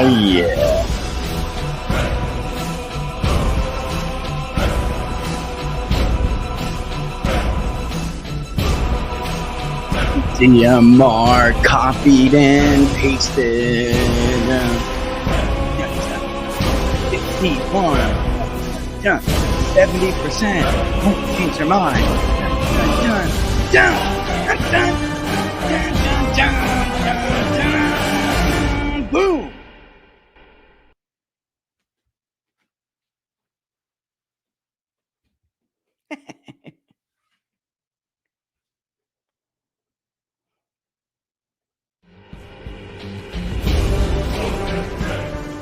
yeah. DMR copied and pasted. 51. Done. 70%. Won't change their mind. Done. Done. Done. Done. Done. Boom.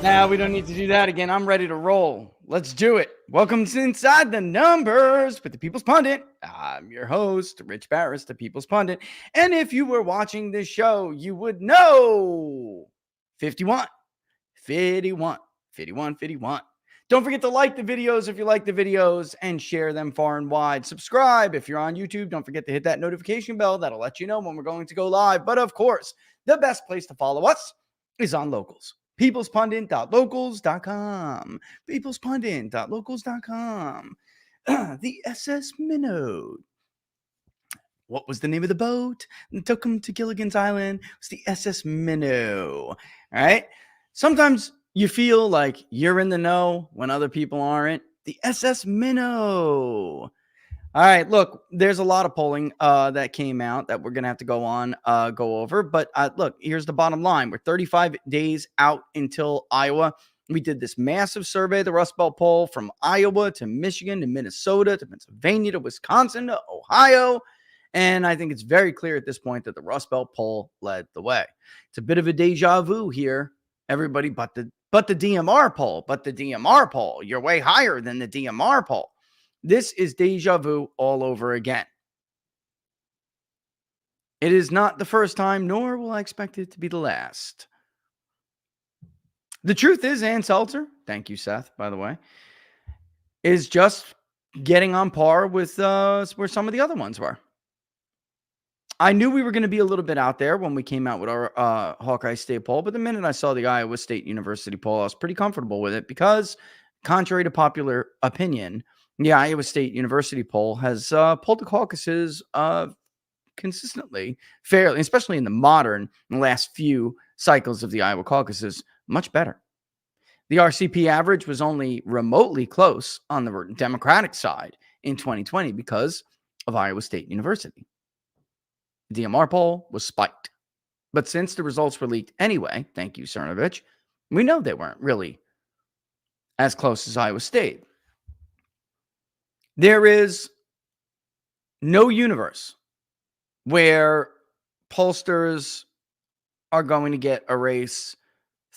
Now we don't need to do that again. I'm ready to roll. Let's do it. Welcome to Inside the Numbers with the People's Pundit. I'm your host, Rich Barris, the People's Pundit. And if you were watching this show, you would know 51, 51, 51, 51. Don't forget to like the videos if you like the videos and share them far and wide. Subscribe if you're on YouTube. Don't forget to hit that notification bell. That'll let you know when we're going to go live. But of course, the best place to follow us is on Locals. peoplespundit.locals.com. peoplespundit.locals.com. The SS Minnow. What was the name of the boat that took him to Gilligan's Island? It was the SS Minnow. All right. Sometimes you feel like you're in the know when other people aren't. The SS Minnow. All right, look, there's a lot of polling that came out that we're going to have to go over. But look, here's the bottom line. We're 35 days out until Iowa. We did this massive survey, the Rust Belt poll, from Iowa to Michigan to Minnesota to Pennsylvania to Wisconsin to Ohio. And I think it's very clear at this point that the Rust Belt poll led the way. It's a bit of a deja vu here, everybody, but the DMR poll. But the DMR poll, you're way higher than the DMR poll. This is deja vu all over again. It is not the first time, nor will I expect it to be the last. The truth is, Ann Seltzer, thank you, Seth, by the way, is just getting on par with where some of the other ones were. I knew we were going to be a little bit out there when we came out with our Hawkeye State poll, but the minute I saw the Iowa State University poll, I was pretty comfortable with it because, contrary to popular opinion, the Iowa State University poll has pulled the caucuses consistently, fairly, especially in the last few cycles of the Iowa caucuses, much better. The RCP average was only remotely close on the Democratic side in 2020 because of Iowa State University. The DMR poll was spiked. But since the results were leaked anyway, thank you, Cernovich, we know they weren't really as close as Iowa State. There is no universe where pollsters are going to get a race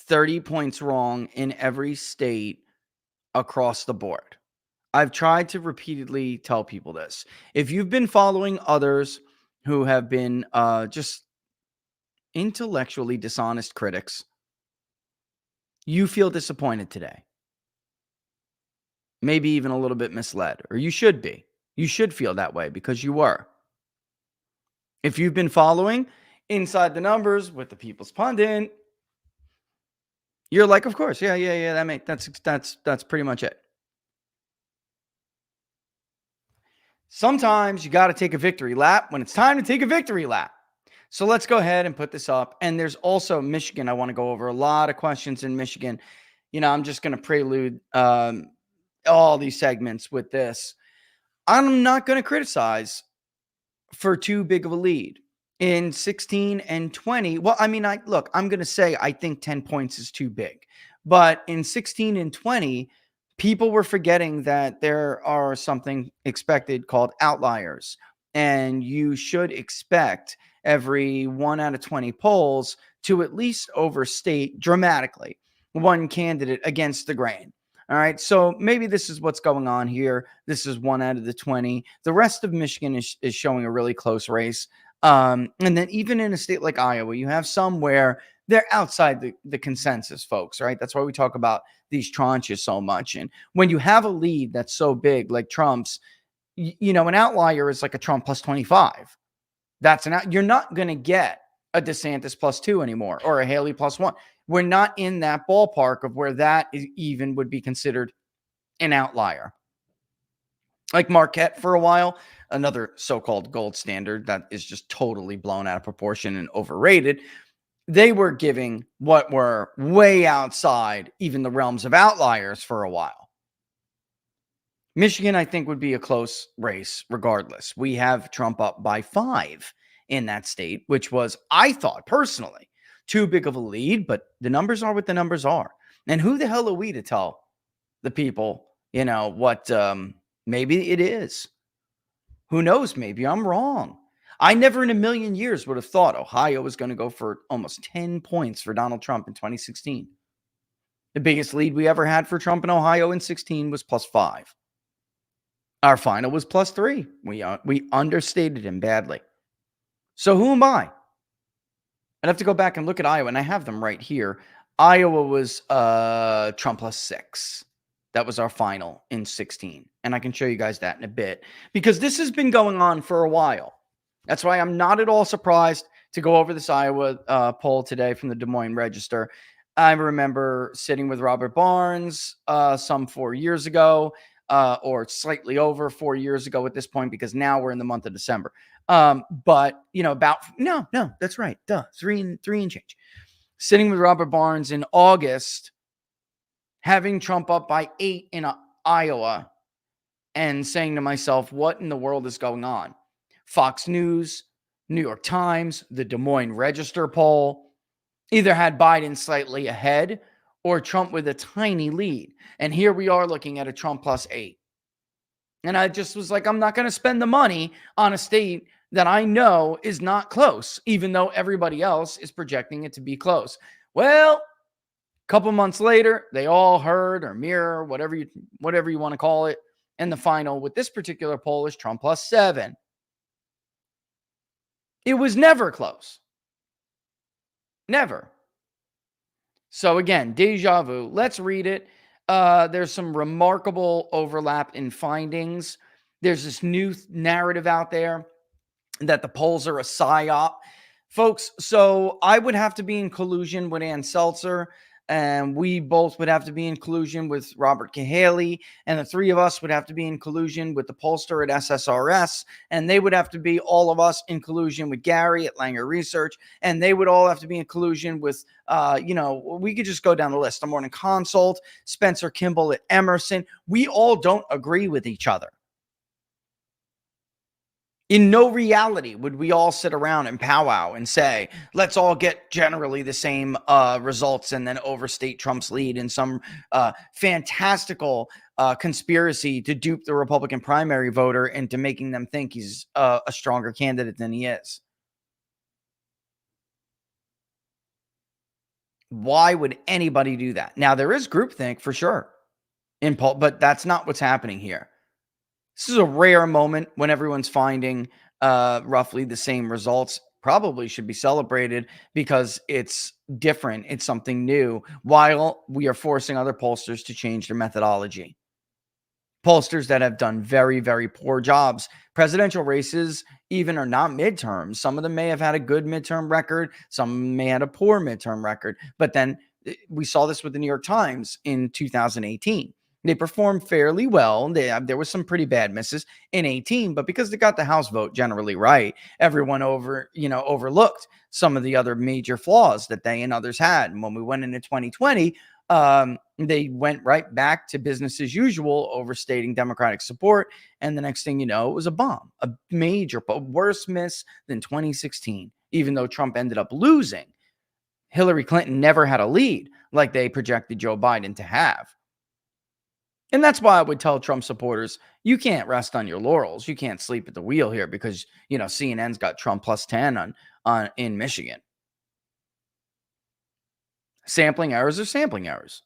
30 points wrong in every state across the board. I've tried to repeatedly tell people this. If you've been following others who have been just intellectually dishonest critics, you feel disappointed today. Maybe even a little bit misled, or you should be. You should feel that way because you were. If you've been following Inside the Numbers with the People's Pundit, you're like, of course, yeah. That's pretty much it. Sometimes you got to take a victory lap when it's time to take a victory lap. So let's go ahead and put this up. And there's also Michigan. I want to go over a lot of questions in Michigan. You know, I'm just going to prelude all these segments with this. I'm not going to criticize for too big of a lead in 16 and 20. Well, I mean, I'm going to say I think 10 points is too big, but in 16 and 20, people were forgetting that there are something expected called outliers, and you should expect every 1 out of 20 polls to at least overstate dramatically one candidate against the grain. All right, so maybe this is what's going on here. This is 1 out of the 20. The rest of Michigan is showing a really close race. And then even in a state like Iowa, you have some where they're outside the consensus, folks, right? That's why we talk about these tranches so much. And when you have a lead that's so big, like Trump's, you know, an outlier is like a Trump plus 25. You're not going to get a DeSantis plus 2 anymore or a Haley plus 1. we're not in that ballpark of where that is even would be considered an outlier. Like Marquette for a while, another so-called gold standard that is just totally blown out of proportion and overrated. They were giving what were way outside even the realms of outliers for a while. Michigan, I think, would be a close race regardless. We have Trump up by 5 in that state, which was, I thought personally, too big of a lead, but the numbers are what the numbers are. And who the hell are we to tell the people, what maybe it is? Who knows? Maybe I'm wrong. I never in a million years would have thought Ohio was going to go for almost 10 points for Donald Trump in 2016. The biggest lead we ever had for Trump in Ohio in 16 was +5. Our final was +3. We understated him badly. So who am I? I'd have to go back and look at Iowa, and I have them right here. Iowa was Trump +6. That was our final in 16. And I can show you guys that in a bit because this has been going on for a while. That's why I'm not at all surprised to go over this Iowa poll today from the Des Moines Register. I remember sitting with Robert Barnes some 4 years ago, or slightly over 4 years ago at this point, because now we're in the month of December. But that's right. 3 and change. Sitting with Robert Barnes in August, having Trump up by 8 in Iowa, and saying to myself, what in the world is going on? Fox News, New York Times, the Des Moines Register poll either had Biden slightly ahead or Trump with a tiny lead. And here we are looking at a Trump +8. And I just was like, I'm not going to spend the money on a state that I know is not close, even though everybody else is projecting it to be close. Well, a couple months later, they all heard or mirror, whatever you want to call it. And the final with this particular poll is Trump +7. It was never close. Never. So again, deja vu. Let's read it. There's some remarkable overlap in findings. There's this new narrative out there that the polls are a psyop. Folks, so I would have to be in collusion with Ann Seltzer, and we both would have to be in collusion with Robert Cahaley, and the three of us would have to be in collusion with the pollster at SSRS, and they would have to be, all of us, in collusion with Gary at Langer Research, and they would all have to be in collusion with, we could just go down the list. The Morning Consult, Spencer Kimball at Emerson. We all don't agree with each other. In no reality would we all sit around and powwow and say, let's all get generally the same results and then overstate Trump's lead in some fantastical conspiracy to dupe the Republican primary voter into making them think he's a stronger candidate than he is. Why would anybody do that? Now, there is groupthink for sure, but that's not what's happening here. This is a rare moment when everyone's finding roughly the same results. Probably should be celebrated because it's different. It's something new, while we are forcing other pollsters to change their methodology. Pollsters that have done very, very poor jobs. Presidential races even are not midterms. Some of them may have had a good midterm record. Some may have had a poor midterm record. But then we saw this with the New York Times in 2018. They performed fairly well. There was some pretty bad misses in 18, but because they got the House vote generally right, everyone overlooked some of the other major flaws that they and others had. And when we went into 2020, they went right back to business as usual, overstating Democratic support. And the next thing you know, it was a bomb, a major, but worse miss than 2016, even though Trump ended up losing. Hillary Clinton never had a lead like they projected Joe Biden to have. And that's why I would tell Trump supporters, you can't rest on your laurels. You can't sleep at the wheel here because, CNN's got Trump +10 on in Michigan. Sampling errors are sampling errors.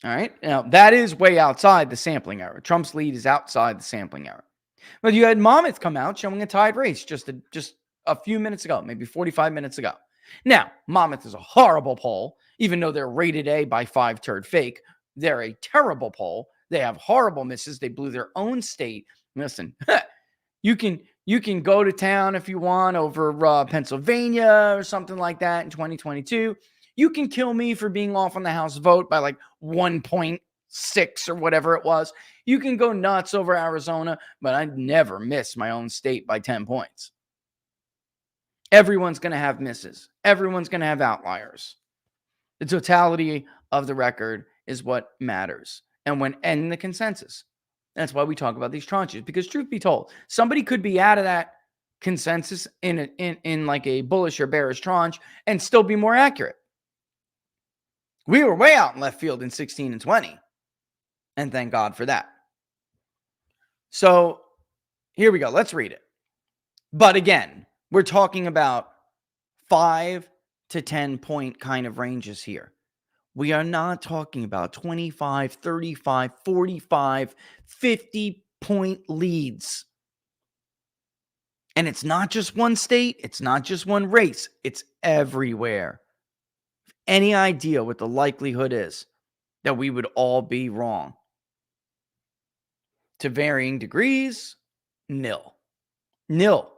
All right. Now, that is way outside the sampling error. Trump's lead is outside the sampling error. But you had Monmouth come out showing a tied race just a few minutes ago, maybe 45 minutes ago. Now, Monmouth is a horrible poll, even though they're rated A by 5 turd fake. They're a terrible poll. They have horrible misses. They blew their own state. Listen, you can You can go to town if you want over Pennsylvania or something like that in 2022. You can kill me for being off on the House vote by like 1.6 or whatever it was. You can go nuts over Arizona, but I never miss my own state by 10 points. Everyone's going to have misses. Everyone's going to have outliers. The totality of the record is what matters. And the consensus. That's why we talk about these tranches, because truth be told, somebody could be out of that consensus in like a bullish or bearish tranche and still be more accurate. We were way out in left field in 16 and 20. And thank God for that. So here we go. Let's read it. But again, we're talking about 5 to 10 point kind of ranges here. We are not talking about 25, 35, 45, 50 point leads. And it's not just one state. It's not just one race. It's everywhere. Any idea what the likelihood is that we would all be wrong? To varying degrees, nil. Nil.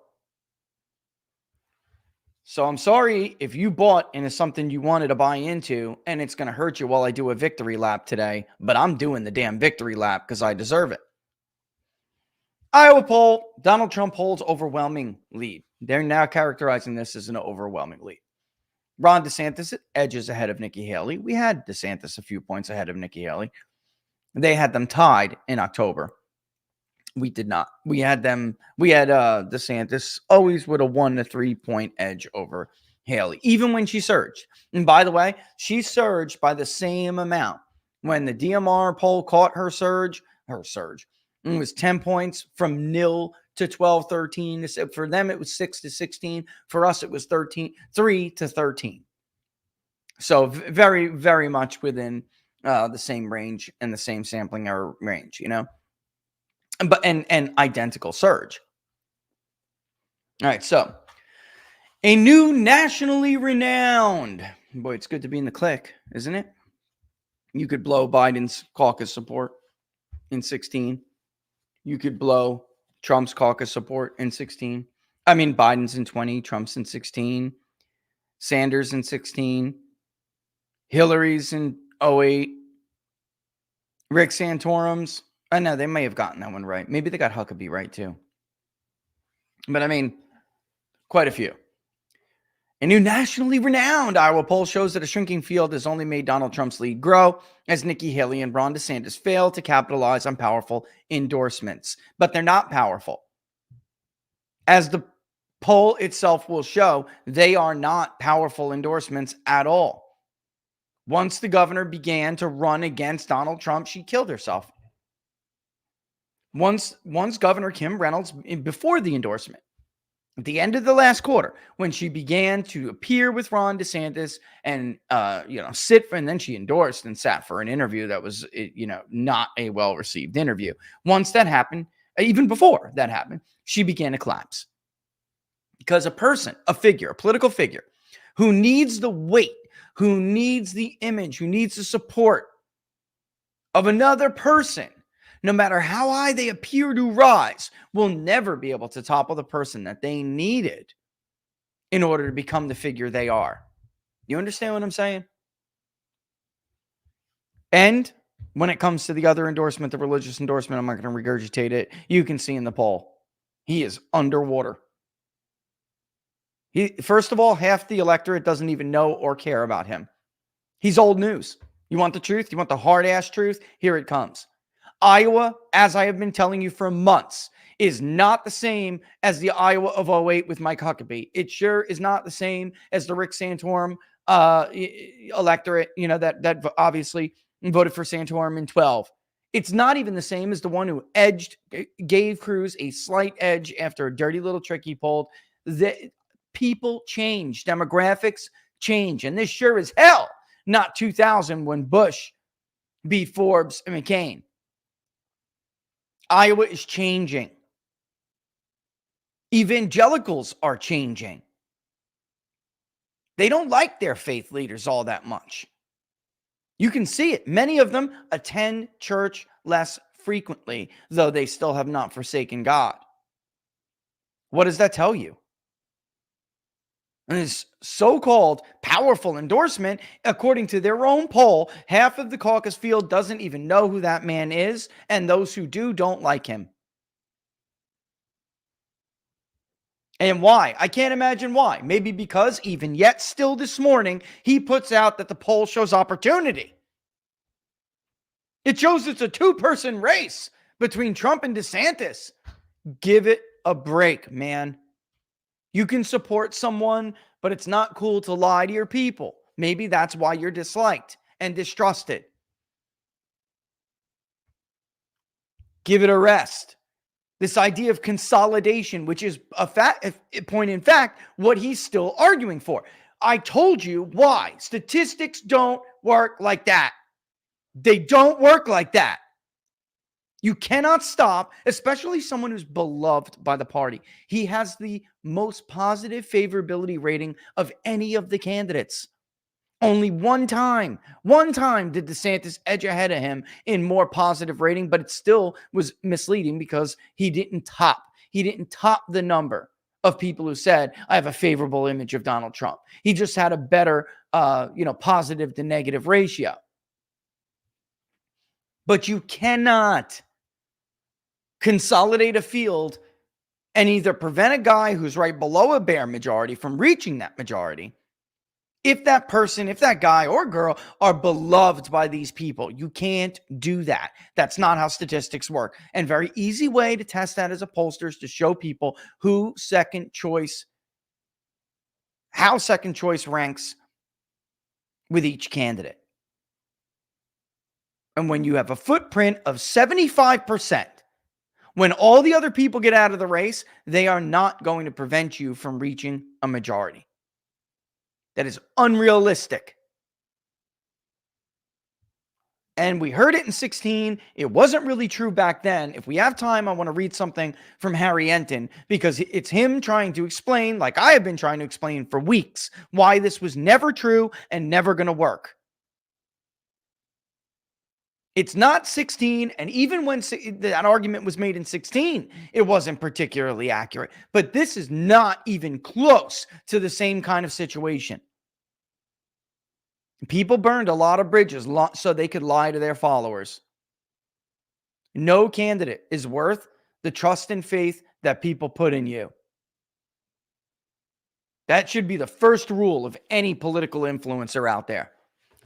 So I'm sorry if you bought into something you wanted to buy into and it's going to hurt you while I do a victory lap today, but I'm doing the damn victory lap because I deserve it. Iowa poll, Donald Trump holds overwhelming lead. They're now characterizing this as an overwhelming lead. Ron DeSantis edges ahead of Nikki Haley. We had DeSantis a few points ahead of Nikki Haley. They had them tied in October. We did not. We had DeSantis always with a 1 to 3 point edge over Haley, even when she surged. And by the way, she surged by the same amount. When the DMR poll caught her surge, it was 10 points from 0 to 12, 13. For them, it was 6 to 16. For us, it was 3 to 13. So very, very much within the same range and the same sampling error range, you know? But and identical surge. All right, so a new nationally renowned, boy, it's good to be in the click, isn't it? You could blow Biden's caucus support in 16. You could blow Trump's caucus support in 16. I mean, Biden's in 20, Trump's in 16, Sanders in 16, Hillary's in 08, Rick Santorum's. I know they may have gotten that one right. Maybe they got Huckabee right too. But I mean, quite a few. A new nationally renowned Iowa poll shows that a shrinking field has only made Donald Trump's lead grow as Nikki Haley and Ron DeSantis fail to capitalize on powerful endorsements. But they're not powerful. As the poll itself will show, they are not powerful endorsements at all. Once the governor began to run against Donald Trump, she killed herself. Once Governor Kim Reynolds, before the endorsement, at the end of the last quarter, when she began to appear with Ron DeSantis and sit for, and then she endorsed and sat for an interview that was not a well-received interview. Once that happened, even before that happened, she began to collapse. Because a political figure who needs the weight, who needs the image, who needs the support of another person, no matter how high they appear to rise, will never be able to topple the person that they needed in order to become the figure they are. You understand what I'm saying? And when it comes to the other endorsement, the religious endorsement, I'm not going to regurgitate it. You can see in the poll, he is underwater. First of all, half the electorate doesn't even know or care about him. He's old news. You want the truth? You want the hard-ass truth? Here it comes. Iowa, as I have been telling you for months, is not the same as the Iowa of 08 with Mike Huckabee. It sure is not the same as the Rick Santorum electorate, that obviously voted for Santorum in 12. It's not even the same as the one who gave Cruz a slight edge after a dirty little trick he pulled. The people change, demographics change, and this sure as hell not 2000 when Bush beat Forbes and McCain. Iowa is changing. Evangelicals are changing. They don't like their faith leaders all that much. You can see it. Many of them attend church less frequently, though they still have not forsaken God. What does that tell you? And his so-called powerful endorsement, according to their own poll, half of the caucus field doesn't even know who that man is, and those who do don't like him. And why? I can't imagine why. Maybe because even yet still this morning, he puts out that the poll shows opportunity. It shows it's a two-person race between Trump and DeSantis. Give it a break, man. You can support someone, but it's not cool to lie to your people. Maybe that's why you're disliked and distrusted. Give it a rest. This idea of consolidation, which is a point in fact, what he's still arguing for. I told you why. Statistics don't work like that. They don't work like that. You cannot stop, especially someone who's beloved by the party. He has the most positive favorability rating of any of the candidates. Only one time did DeSantis edge ahead of him in more positive rating, but it still was misleading because he didn't top the number of people who said, I have a favorable image of Donald Trump. He just had a better, positive to negative ratio. But you cannot consolidate a field and either prevent a guy who's right below a bare majority from reaching that majority. If that person, if that guy or girl are beloved by these people, you can't do that. That's not how statistics work. And very easy way to test that as a pollster is to show people how second choice ranks with each candidate. And when you have a footprint of 75%, when all the other people get out of the race, they are not going to prevent you from reaching a majority. That is unrealistic. And we heard it in 16. It wasn't really true back then. If we have time, I want to read something from Harry Enten because it's him trying to explain, like I have been trying to explain for weeks, why this was never true and never going to work. It's not 16, and even when that argument was made in 16, it wasn't particularly accurate. But this is not even close to the same kind of situation. People burned a lot of bridges so they could lie to their followers. No candidate is worth the trust and faith that people put in you. That should be the first rule of any political influencer out there.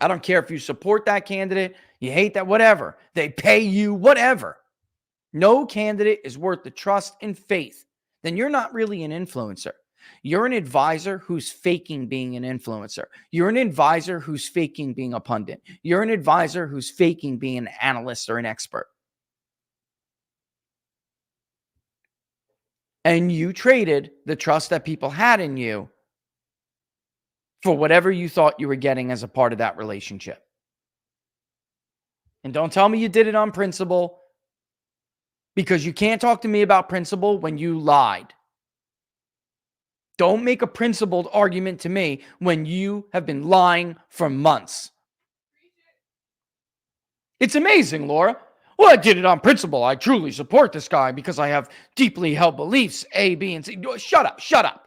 I don't care if you support that candidate, you hate that, whatever. They pay you, whatever. No candidate is worth the trust and faith. Then you're not really an influencer. You're an advisor who's faking being an influencer. You're an advisor who's faking being a pundit. You're an advisor who's faking being an analyst or an expert. And you traded the trust that people had in you for whatever you thought you were getting as a part of that relationship. And don't tell me you did it on principle, because you can't talk to me about principle when you lied. Don't make a principled argument to me when you have been lying for months. It's amazing, Laura. Well, I did it on principle. I truly support this guy because I have deeply held beliefs, A, B, and C. Shut up.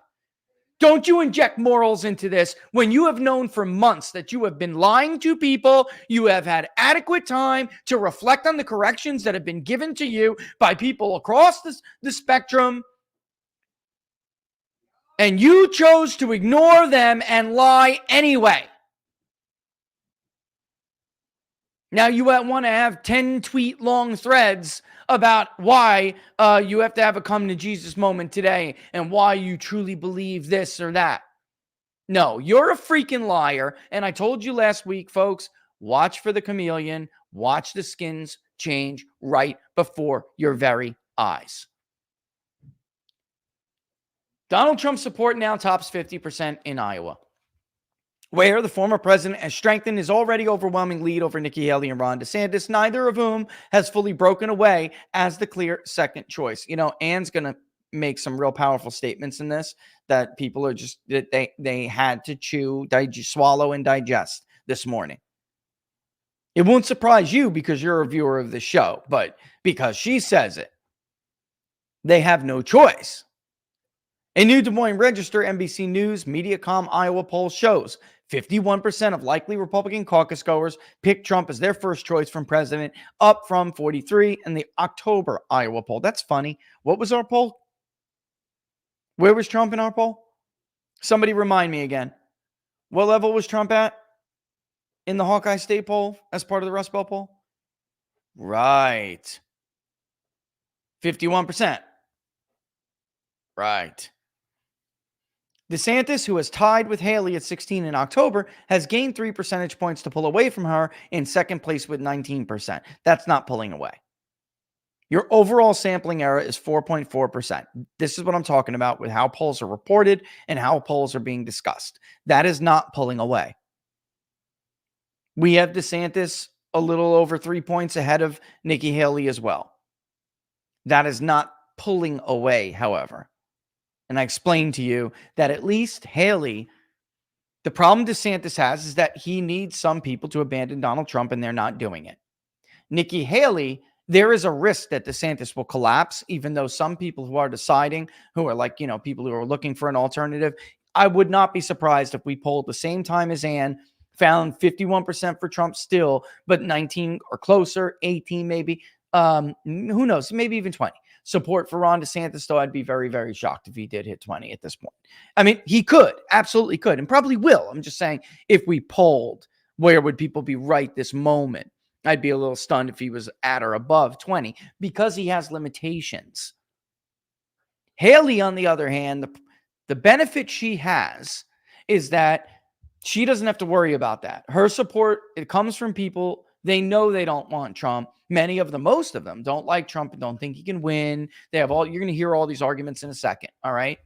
Don't you inject morals into this when you have known for months that you have been lying to people. You have had adequate time to reflect on the corrections that have been given to you by people across the spectrum. And you chose to ignore them and lie anyway. Now you want to have 10 tweet long threads about why you have to have a come to Jesus moment today and why you truly believe this or that. No, you're a freaking liar. And I told you last week, folks, watch for the chameleon, watch the skins change right before your very eyes. Donald Trump's support now tops 50% in Iowa, where the former president has strengthened his already overwhelming lead over Nikki Haley and Ron DeSantis, neither of whom has fully broken away as the clear second choice. You know, Ann's going to make some real powerful statements in this that people are just, that they had to swallow and digest this morning. It won't surprise you because you're a viewer of the show, but because she says it, they have no choice. A new Des Moines Register NBC News Mediacom Iowa poll shows 51% of likely Republican caucus goers picked Trump as their first choice from president, up from 43 in the October Iowa poll. That's funny. What was our poll? Where was Trump in our poll? Somebody remind me again. What level was Trump at in the Hawkeye State poll as part of the Rust Belt poll? Right. 51%. Right. DeSantis, who has tied with Haley at 16 in October, has gained 3 percentage points to pull away from her in second place with 19%. That's not pulling away. Your overall sampling error is 4.4%. This is what I'm talking about with how polls are reported and how polls are being discussed. That is not pulling away. We have DeSantis a little over 3 points ahead of Nikki Haley as well. That is not pulling away, however. And I explained to you that at least Haley, the problem DeSantis has is that he needs some people to abandon Donald Trump, and they're not doing it. Nikki Haley, there is a risk that DeSantis will collapse, even though some people who are deciding, who are like, people who are looking for an alternative, I would not be surprised if we polled the same time as Ann, found 51% for Trump still, but 19 or closer, 18 maybe, who knows, maybe even 20. Support for Ron DeSantis, though, I'd be very, very shocked if he did hit 20 at this point. I mean, he could, absolutely could, and probably will. I'm just saying, if we polled, where would people be right this moment? I'd be a little stunned if he was at or above 20 because he has limitations. Haley, on the other hand, the benefit she has is that she doesn't have to worry about that. Her support, it comes from people. They know they don't want Trump. Many of them, most of them, don't like Trump and don't think he can win. You're going to hear all these arguments in a second, all right?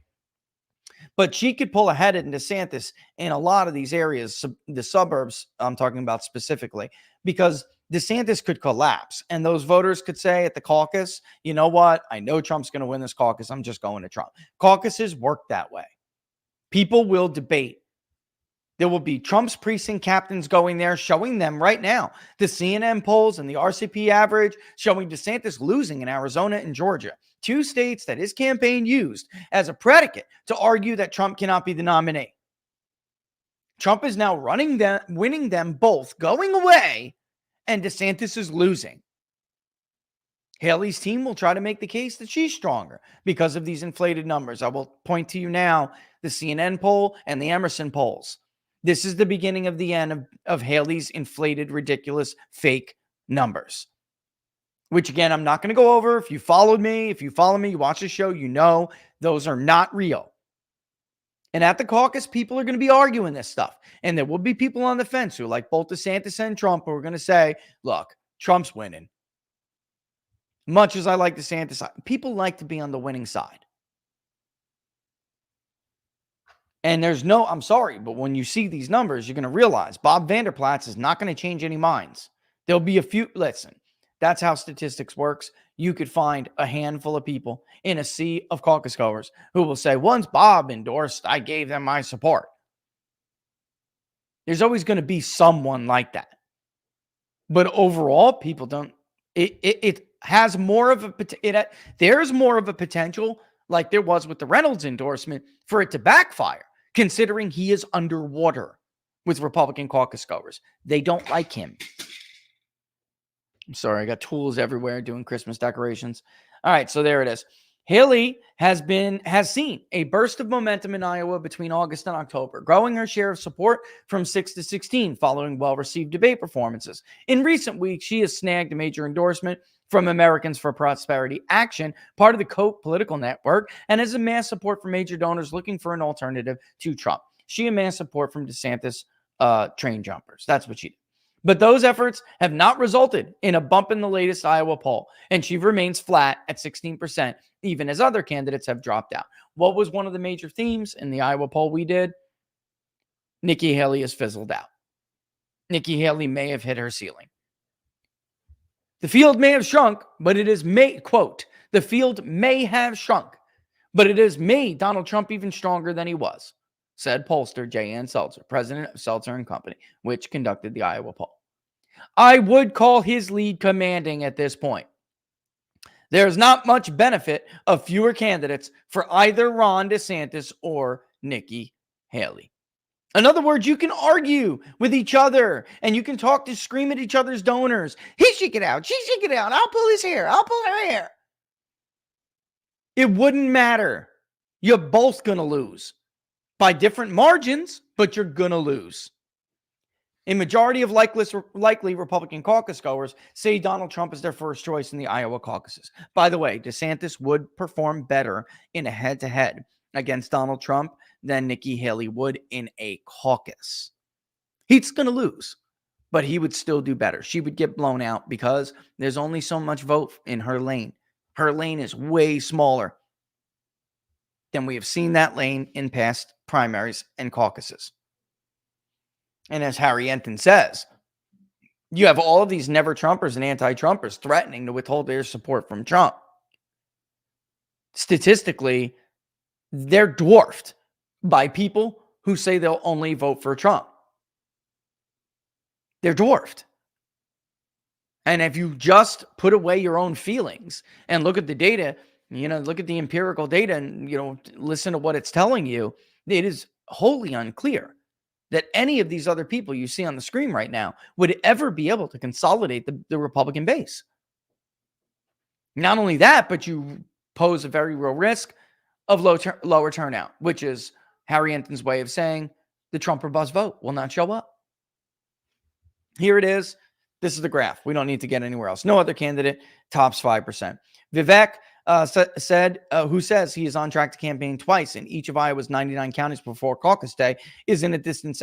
But she could pull ahead in DeSantis in a lot of these areas, the suburbs I'm talking about specifically, because DeSantis could collapse. And those voters could say at the caucus, you know what? I know Trump's going to win this caucus. I'm just going to Trump. Caucuses work that way. People will debate. There will be Trump's precinct captains going there, showing them right now the CNN polls and the RCP average showing DeSantis losing in Arizona and Georgia, 2 states that his campaign used as a predicate to argue that Trump cannot be the nominee. Trump is now winning them both, going away, and DeSantis is losing. Haley's team will try to make the case that she's stronger because of these inflated numbers. I will point to you now the CNN poll and the Emerson polls. This is the beginning of the end of Haley's inflated, ridiculous, fake numbers, which, again, I'm not going to go over. If you follow me, you watch the show, you know those are not real. And at the caucus, people are going to be arguing this stuff. And there will be people on the fence who, like both DeSantis and Trump, who are going to say, look, Trump's winning. Much as I like DeSantis, people like to be on the winning side. And I'm sorry, but when you see these numbers, you're going to realize Bob Vanderplatz is not going to change any minds. There'll be a few, listen, that's how statistics works. You could find a handful of people in a sea of caucus goers who will say, once Bob endorsed, I gave them my support. There's always going to be someone like that. But overall, people don't, it has more of there's more of a potential, like there was with the Reynolds endorsement, for it to backfire, considering he is underwater with Republican caucus goers. They don't like him. I'm sorry, I got tools everywhere doing Christmas decorations. All right, so there it is. Haley has seen a burst of momentum in Iowa between August and October, growing her share of support from 6 to 16 following well-received debate performances. In recent weeks, she has snagged a major endorsement from Americans for Prosperity Action, part of the Koch political network, and has amassed support from major donors looking for an alternative to Trump. She amassed support from DeSantis train jumpers. That's what she did. But those efforts have not resulted in a bump in the latest Iowa poll, and she remains flat at 16%, even as other candidates have dropped out. What was one of the major themes in the Iowa poll we did? Nikki Haley has fizzled out. Nikki Haley may have hit her ceiling. The field may have shrunk, but it has made, quote, the field may have shrunk, but it has made Donald Trump even stronger than he was, said pollster J.N. Seltzer, president of Seltzer & Company, which conducted the Iowa poll. I would call his lead commanding at this point. There's not much benefit of fewer candidates for either Ron DeSantis or Nikki Haley. In other words, you can argue with each other and you can talk to scream at each other's donors. He should get out. She should get out. I'll pull his hair. I'll pull her hair. It wouldn't matter. You're both going to lose by different margins, but you're going to lose. A majority of likely Republican caucus goers say Donald Trump is their first choice in the Iowa caucuses. By the way, DeSantis would perform better in a head-to-head against Donald Trump than Nikki Haley would in a caucus. He's going to lose, but he would still do better. She would get blown out because there's only so much vote in her lane. Her lane is way smaller than we have seen that lane in past primaries and caucuses. And as Harry Enten says, you have all of these never-Trumpers and anti-Trumpers threatening to withhold their support from Trump. Statistically, they're dwarfed by people who say they'll only vote for Trump. They're dwarfed. And if you just put away your own feelings and look at the data, look at the empirical data and, listen to what it's telling you, it is wholly unclear that any of these other people you see on the screen right now would ever be able to consolidate the Republican base. Not only that, but you pose a very real risk of lower turnout, which is Harry Enten's way of saying the Trump or bust vote will not show up. Here it is. This is the graph. We don't need to get anywhere else. No other candidate tops 5%. Vivek who says he is on track to campaign twice in each of Iowa's 99 counties before caucus day, is in a distant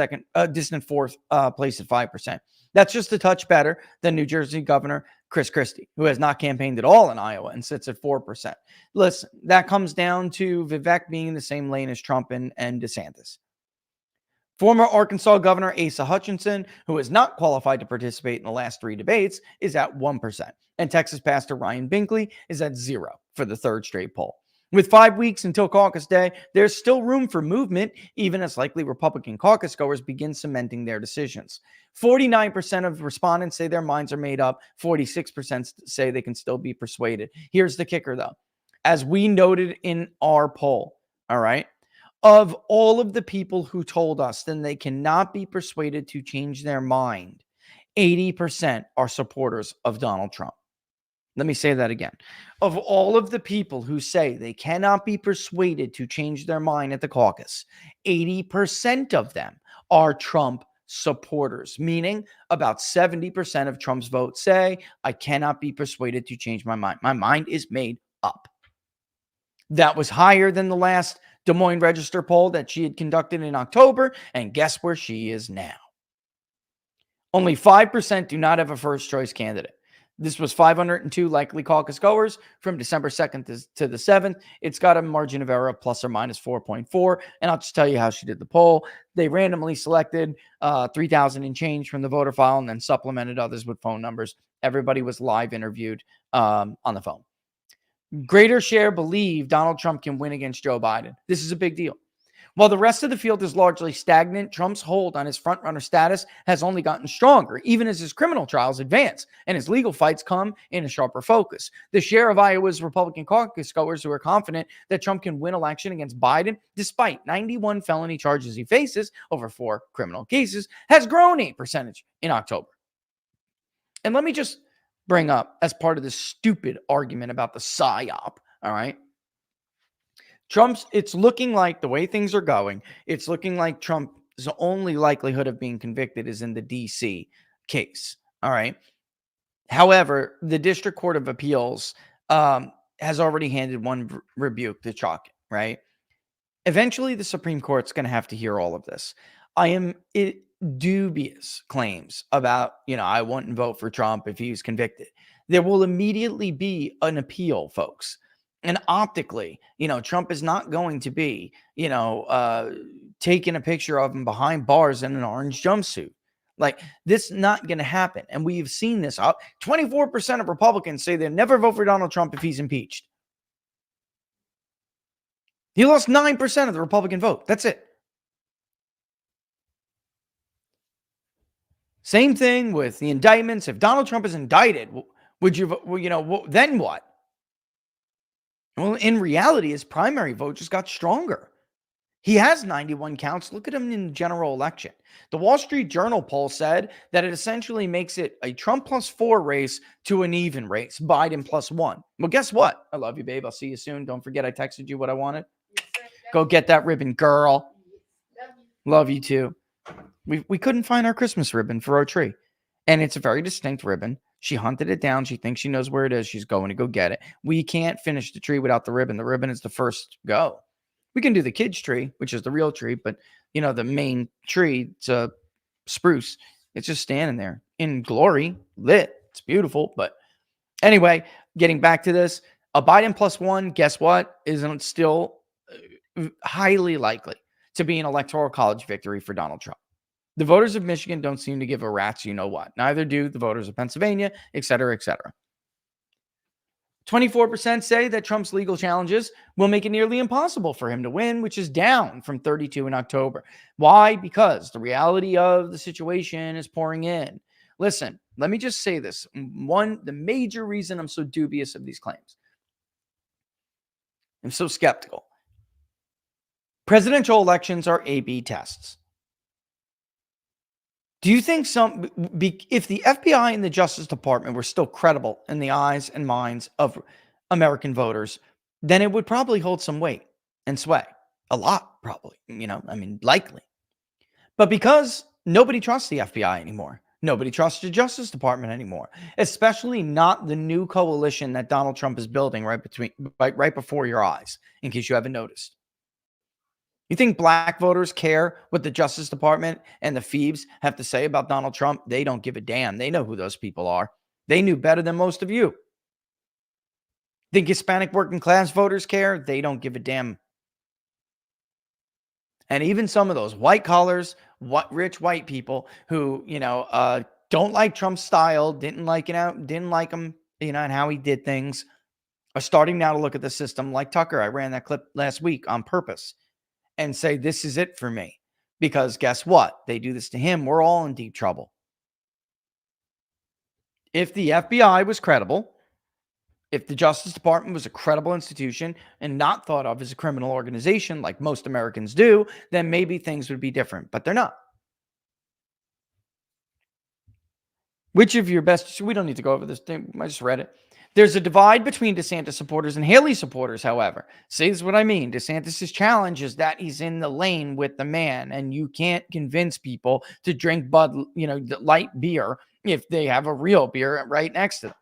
fourth place at 5%. That's just a touch better than New Jersey Governor Chris Christie, who has not campaigned at all in Iowa and sits at 4%. Listen, that comes down to Vivek being in the same lane as Trump and DeSantis. Former Arkansas Governor Asa Hutchinson, who is not qualified to participate in the last 3 debates, is at 1%. And Texas Pastor Ryan Binkley is at 0 for the third straight poll. With 5 weeks until caucus day, there's still room for movement, even as likely Republican caucus goers begin cementing their decisions. 49% of respondents say their minds are made up. 46% say they can still be persuaded. Here's the kicker, though. As we noted in our poll, all right, of all of the people who told us then they cannot be persuaded to change their mind, 80% are supporters of Donald Trump. Let me say that again. Of all of the people who say they cannot be persuaded to change their mind at the caucus, 80% of them are Trump supporters, meaning about 70% of Trump's votes say, I cannot be persuaded to change my mind. My mind is made up. That was higher than the last Des Moines Register poll that she had conducted in October, and guess where she is now? Only 5% do not have a first choice candidate. This was 502 likely caucus goers from December 2nd to the 7th. It's got a margin of error of plus or minus 4.4. And I'll just tell you how she did the poll. They randomly selected 3,000 and change from the voter file and then supplemented others with phone numbers. Everybody was live interviewed on the phone. Greater share believe Donald Trump can win against Joe Biden. This is a big deal. While the rest of the field is largely stagnant, Trump's hold on his frontrunner status has only gotten stronger, even as his criminal trials advance and his legal fights come in a sharper focus. The share of Iowa's Republican caucus goers who are confident that Trump can win election against Biden, despite 91 felony charges he faces over 4 criminal cases, has grown 8% in October. And let me just bring up, as part of this stupid argument about the PSYOP, all right? It's looking like the way things are going, it's looking like Trump's only likelihood of being convicted is in the DC case. All right. However, the District Court of Appeals has already handed one rebuke to chalk it, right? Eventually, the Supreme Court's going to have to hear all of this. I am dubious claims about, I wouldn't vote for Trump if he was convicted. There will immediately be an appeal, folks. And optically, Trump is not going to be, taking a picture of him behind bars in an orange jumpsuit. Like, this is not going to happen. And we've seen this. 24% of Republicans say they'll never vote for Donald Trump if he's impeached. He lost 9% of the Republican vote. That's it. Same thing with the indictments. If Donald Trump is indicted, would you, then what? Well, in reality, his primary vote just got stronger. He has 91 counts. Look at him in the general election. The Wall Street Journal poll said that it essentially makes it a Trump +4 race to an even race, Biden +1. Well, guess what? I love you, babe. I'll see you soon. Don't forget I texted you what I wanted. Go get that ribbon, girl. Love you too. We couldn't find our Christmas ribbon for our tree. And it's a very distinct ribbon. She hunted it down. She thinks she knows where it is. She's going to go get it. We can't finish the tree without the ribbon. The ribbon is the first go. We can do the kids' tree, which is the real tree, but the main tree, it's a spruce. It's just standing there in glory, lit. It's beautiful. But anyway, getting back to this, a Biden +1, guess what? Isn't still highly likely to be an electoral college victory for Donald Trump. The voters of Michigan don't seem to give a rat's you know what. Neither do the voters of Pennsylvania, et cetera, et cetera. 24% say that Trump's legal challenges will make it nearly impossible for him to win, which is down from 32 in October. Why? Because the reality of the situation is pouring in. Listen, let me just say this. The major reason I'm so dubious of these claims, I'm so skeptical. Presidential elections are A/B tests. Do you think if the FBI and the Justice Department were still credible in the eyes and minds of American voters, then it would probably hold some weight and sway. A lot, probably, likely. But because nobody trusts the FBI anymore, nobody trusts the Justice Department anymore, especially not the new coalition that Donald Trump is building right before your eyes, in case you haven't noticed. You think black voters care what the Justice Department and the Phoebes have to say about Donald Trump? They don't give a damn. They know who those people are. They knew better than most of you. Think Hispanic working class voters care? They don't give a damn. And even some of those white collars, rich white people who, don't like Trump's style, didn't like him, and how he did things, are starting now to look at the system like Tucker. I ran that clip last week on purpose. And say, this is it for me. Because guess what? They do this to him. We're all in deep trouble. If the FBI was credible, if the Justice Department was a credible institution and not thought of as a criminal organization like most Americans do, then maybe things would be different. But they're not. Which of your best... We don't need to go over this thing. I just read it. There's a divide between DeSantis supporters and Haley supporters, however. See, this is what I mean. DeSantis' challenge is that he's in the lane with the man, and you can't convince people to drink light beer if they have a real beer right next to them.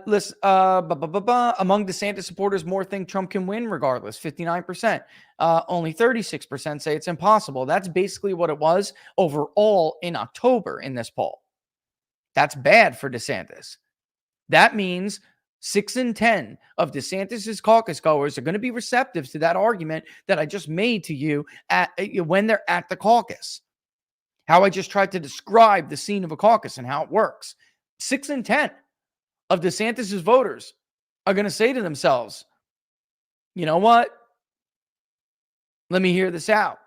Listen, among DeSantis supporters, more think Trump can win regardless, 59%. Only 36% say it's impossible. That's basically what it was overall in October in this poll. That's bad for DeSantis. That means 6 in 10 of DeSantis's caucus goers are going to be receptive to that argument that I just made to you when they're at the caucus. How I just tried to describe the scene of a caucus and how it works. 6 in 10 of DeSantis's voters are going to say to themselves, you know what? Let me hear this out.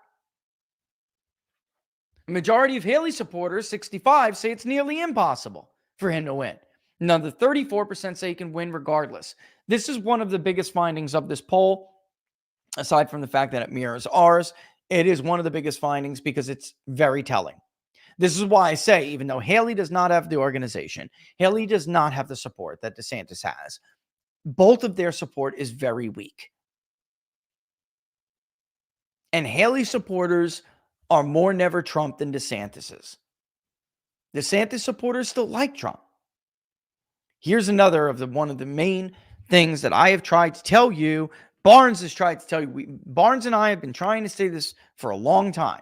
The majority of Haley supporters, 65, say it's nearly impossible for him to win. Another 34% say he can win regardless. This is one of the biggest findings of this poll, aside from the fact that it mirrors ours. It is one of the biggest findings because it's very telling. This is why I say, even though Haley does not have the organization, Haley does not have the support that DeSantis has, both of their support is very weak. And Haley supporters are more never Trump than DeSantis's. DeSantis supporters still like Trump. Here's another of one of the main things that I have tried to tell you. Barnes has tried to tell you. Barnes and I have been trying to say this for a long time.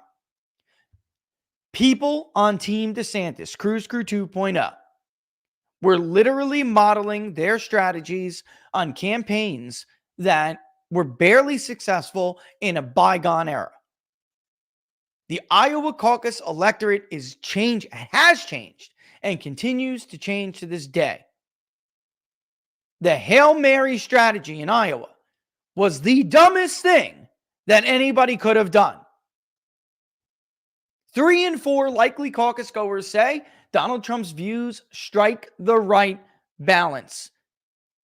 People on Team DeSantis, Cruise Crew 2.0, were literally modeling their strategies on campaigns that were barely successful in a bygone era. The Iowa caucus electorate has changed and continues to change to this day. The Hail Mary strategy in Iowa was the dumbest thing that anybody could have done. 3 in 4 likely caucus goers say Donald Trump's views strike the right balance.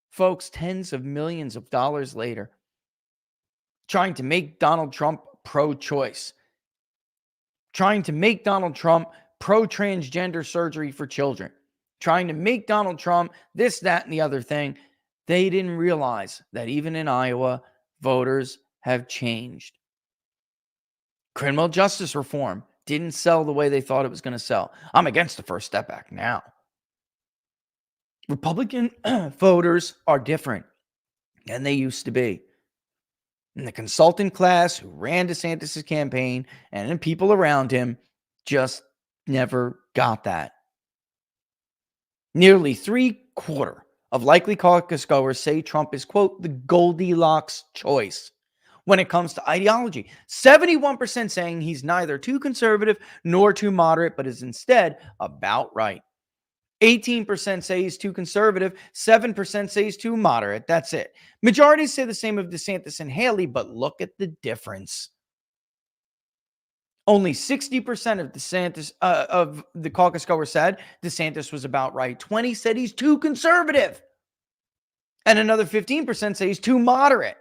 Folks, tens of millions of dollars later, trying to make Donald Trump pro-choice, trying to make Donald Trump pro-transgender surgery for children, trying to make Donald Trump this, that, and the other thing. They didn't realize that even in Iowa, voters have changed. Criminal justice reform didn't sell the way they thought it was going to sell. I'm against the First Step Act now. Republican voters are different than they used to be. And the consultant class who ran DeSantis' campaign and the people around him just never got that. Nearly 3/4 of likely caucus goers say Trump is, quote, the Goldilocks choice when it comes to ideology. 71% saying he's neither too conservative nor too moderate, but is instead about right. 18% say he's too conservative. 7% say he's too moderate. That's it. Majorities say the same of DeSantis and Haley, but look at the difference. Only 60% of DeSantis of the caucus goers said DeSantis was about right. 20 said he's too conservative. And another 15% say he's too moderate.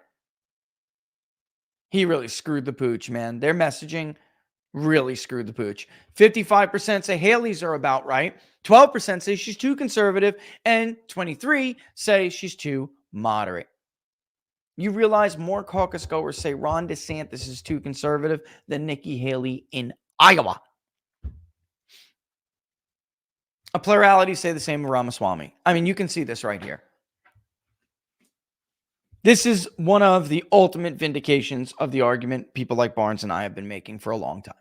He really screwed the pooch, man. Their messaging really screwed the pooch. 55% say Haley's are about right. 12% say she's too conservative. And 23% say she's too moderate. You realize more caucus goers say Ron DeSantis is too conservative than Nikki Haley in Iowa. A plurality say the same of Ramaswamy. I mean, you can see this right here. This is one of the ultimate vindications of the argument people like Barnes and I have been making for a long time.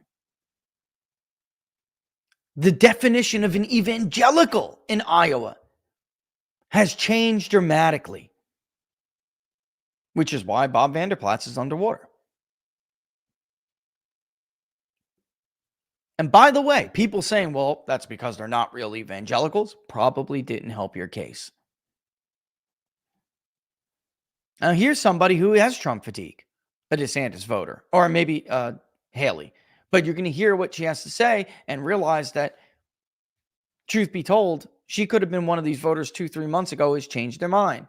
The definition of an evangelical in Iowa has changed dramatically, which is why Bob Vander Plaats is underwater. And by the way, people saying, well, that's because they're not real evangelicals, probably didn't help your case. Now, here's somebody who has Trump fatigue, a DeSantis voter, or maybe Haley. But you're going to hear what she has to say and realize that, truth be told, she could have been one of these voters 2-3 months ago who's changed their mind.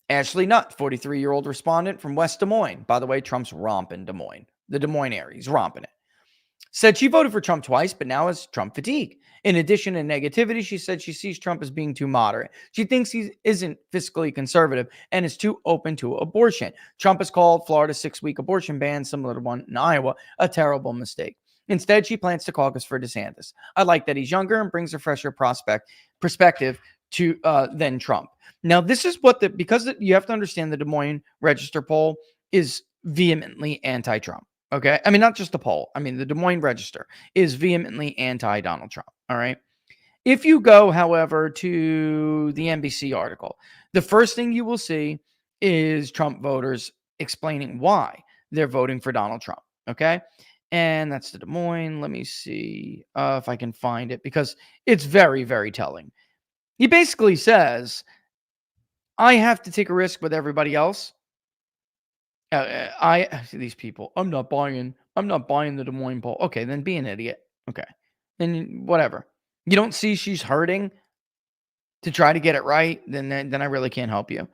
Ashley Nutt, 43-year-old respondent from West Des Moines. By the way, Trump's romping Des Moines. The Des Moines area, he's romping it. Said she voted for Trump twice, but now has Trump fatigue. In addition to negativity, she said she sees Trump as being too moderate. She thinks he isn't fiscally conservative and is too open to abortion. Trump has called Florida's 6-week abortion ban, similar to one in Iowa, a terrible mistake. Instead, she plans to caucus for DeSantis. I like that he's younger and brings a fresher perspective to than Trump. Now, this is what because you have to understand the Des Moines Register poll is vehemently anti-Trump. Okay. I mean, not just the poll. I mean, the Des Moines Register is vehemently anti-Donald Trump. All right. If you go, however, to the NBC article, the first thing you will see is Trump voters explaining why they're voting for Donald Trump. Okay. And that's the Des Moines. Let me see if I can find it because it's very, very telling. He basically says, I have to take a risk with everybody else. These people, I'm not buying the Des Moines poll. Okay, then be an idiot. Okay, then whatever. You don't see she's hurting to try to get it right, then I really can't help you.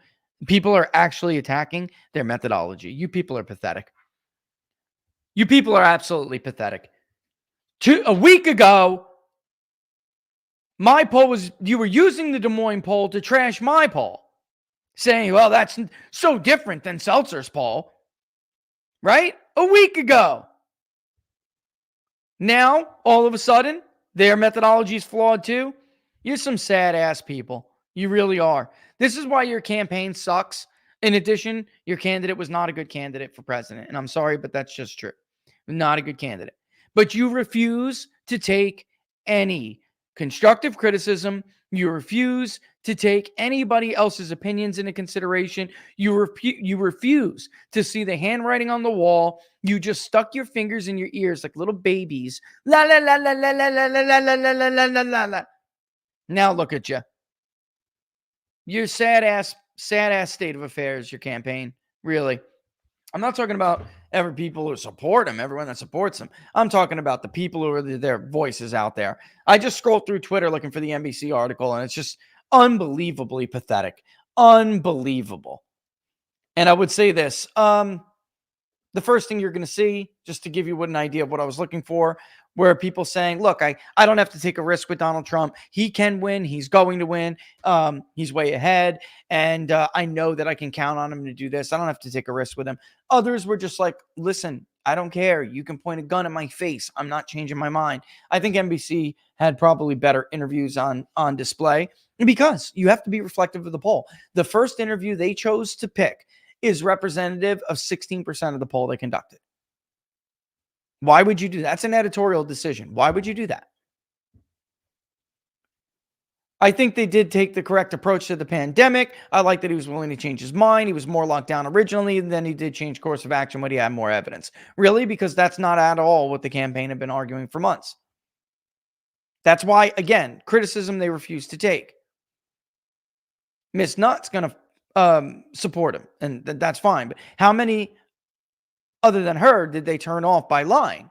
People are actually attacking their methodology. You people are pathetic. You people are absolutely pathetic. A week ago, my poll was, you were using the Des Moines poll to trash my poll, saying, well, that's so different than Seltzer's poll, right? A week ago. Now, all of a sudden, their methodology is flawed too. You're some sad ass people. You really are. This is why your campaign sucks. In addition, your candidate was not a good candidate for president. And I'm sorry, but that's just true. Not a good candidate. But you refuse to take any constructive criticism. You refuse to take anybody else's opinions into consideration. You refuse to see the handwriting on the wall. You just stuck your fingers in your ears like little babies. La la la la la la la la la la la la la la. Now look at you. Your sad ass state of affairs, your campaign. Really. I'm not talking about every people who support him, everyone that supports him. I'm talking about the people who are their voices out there. I just scrolled through Twitter looking for the NBC article, and it's just unbelievably pathetic. unbelievable. And I would say this, the first thing you're going to see, just to give you an idea of what I was looking for, where people saying, look, I don't have to take a risk with Donald Trump. He can win. He's going to win. He's way ahead. And I know that I can count on him to do this. I don't have to take a risk with him. Others were just like, listen, I don't care. You can point a gun at my face. I'm not changing my mind. I think NBC had probably better interviews on display because you have to be reflective of the poll. The first interview they chose to pick is representative of 16% of the poll they conducted. Why would you do that? That's an editorial decision. Why would you do that? I think they did take the correct approach to the pandemic. I like that he was willing to change his mind. He was more locked down originally, and then he did change course of action when he had more evidence. Really? Because that's not at all what the campaign had been arguing for months. That's why, again, criticism they refuse to take. Miss Nutt's going to support him, and that's fine. But how many other than her did they turn off by lying?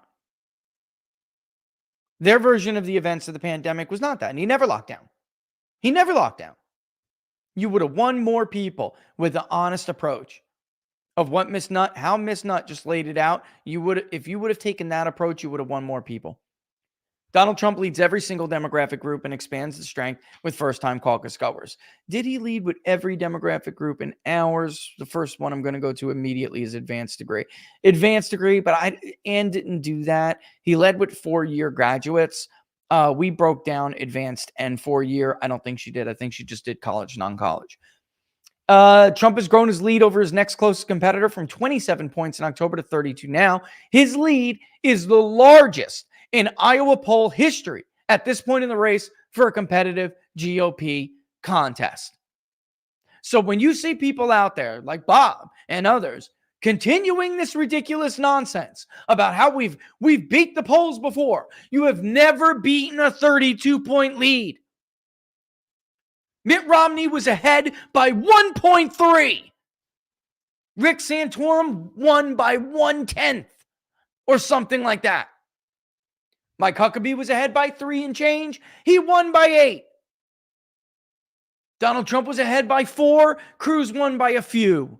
Their version of the events of the pandemic was not that, and he never locked down. He never locked down. You would have won more people with the honest approach of what Miss Nutt, how Miss Nutt just laid it out. If you would have taken that approach, you would have won more people. Donald Trump leads every single demographic group and expands the strength with first-time caucus goers. Did he lead with every demographic group in ours? The first one I'm going to go to immediately is advanced degree. Advanced degree, but Ann didn't do that. He led with 4-year graduates. We broke down advanced and 4-year. I don't think she did. I think she just did college, non-college. Trump has grown his lead over his next closest competitor from 27 points in October to 32 now. His lead is the largest in Iowa poll history at this point in the race for a competitive GOP contest. So when you see people out there like Bob and others continuing this ridiculous nonsense about how we've beat the polls before, you have never beaten a 32-point lead. Mitt Romney was ahead by 1.3. Rick Santorum won by 1/10 or something like that. Mike Huckabee was ahead by 3 and change. He won by 8. Donald Trump was ahead by 4. Cruz won by a few.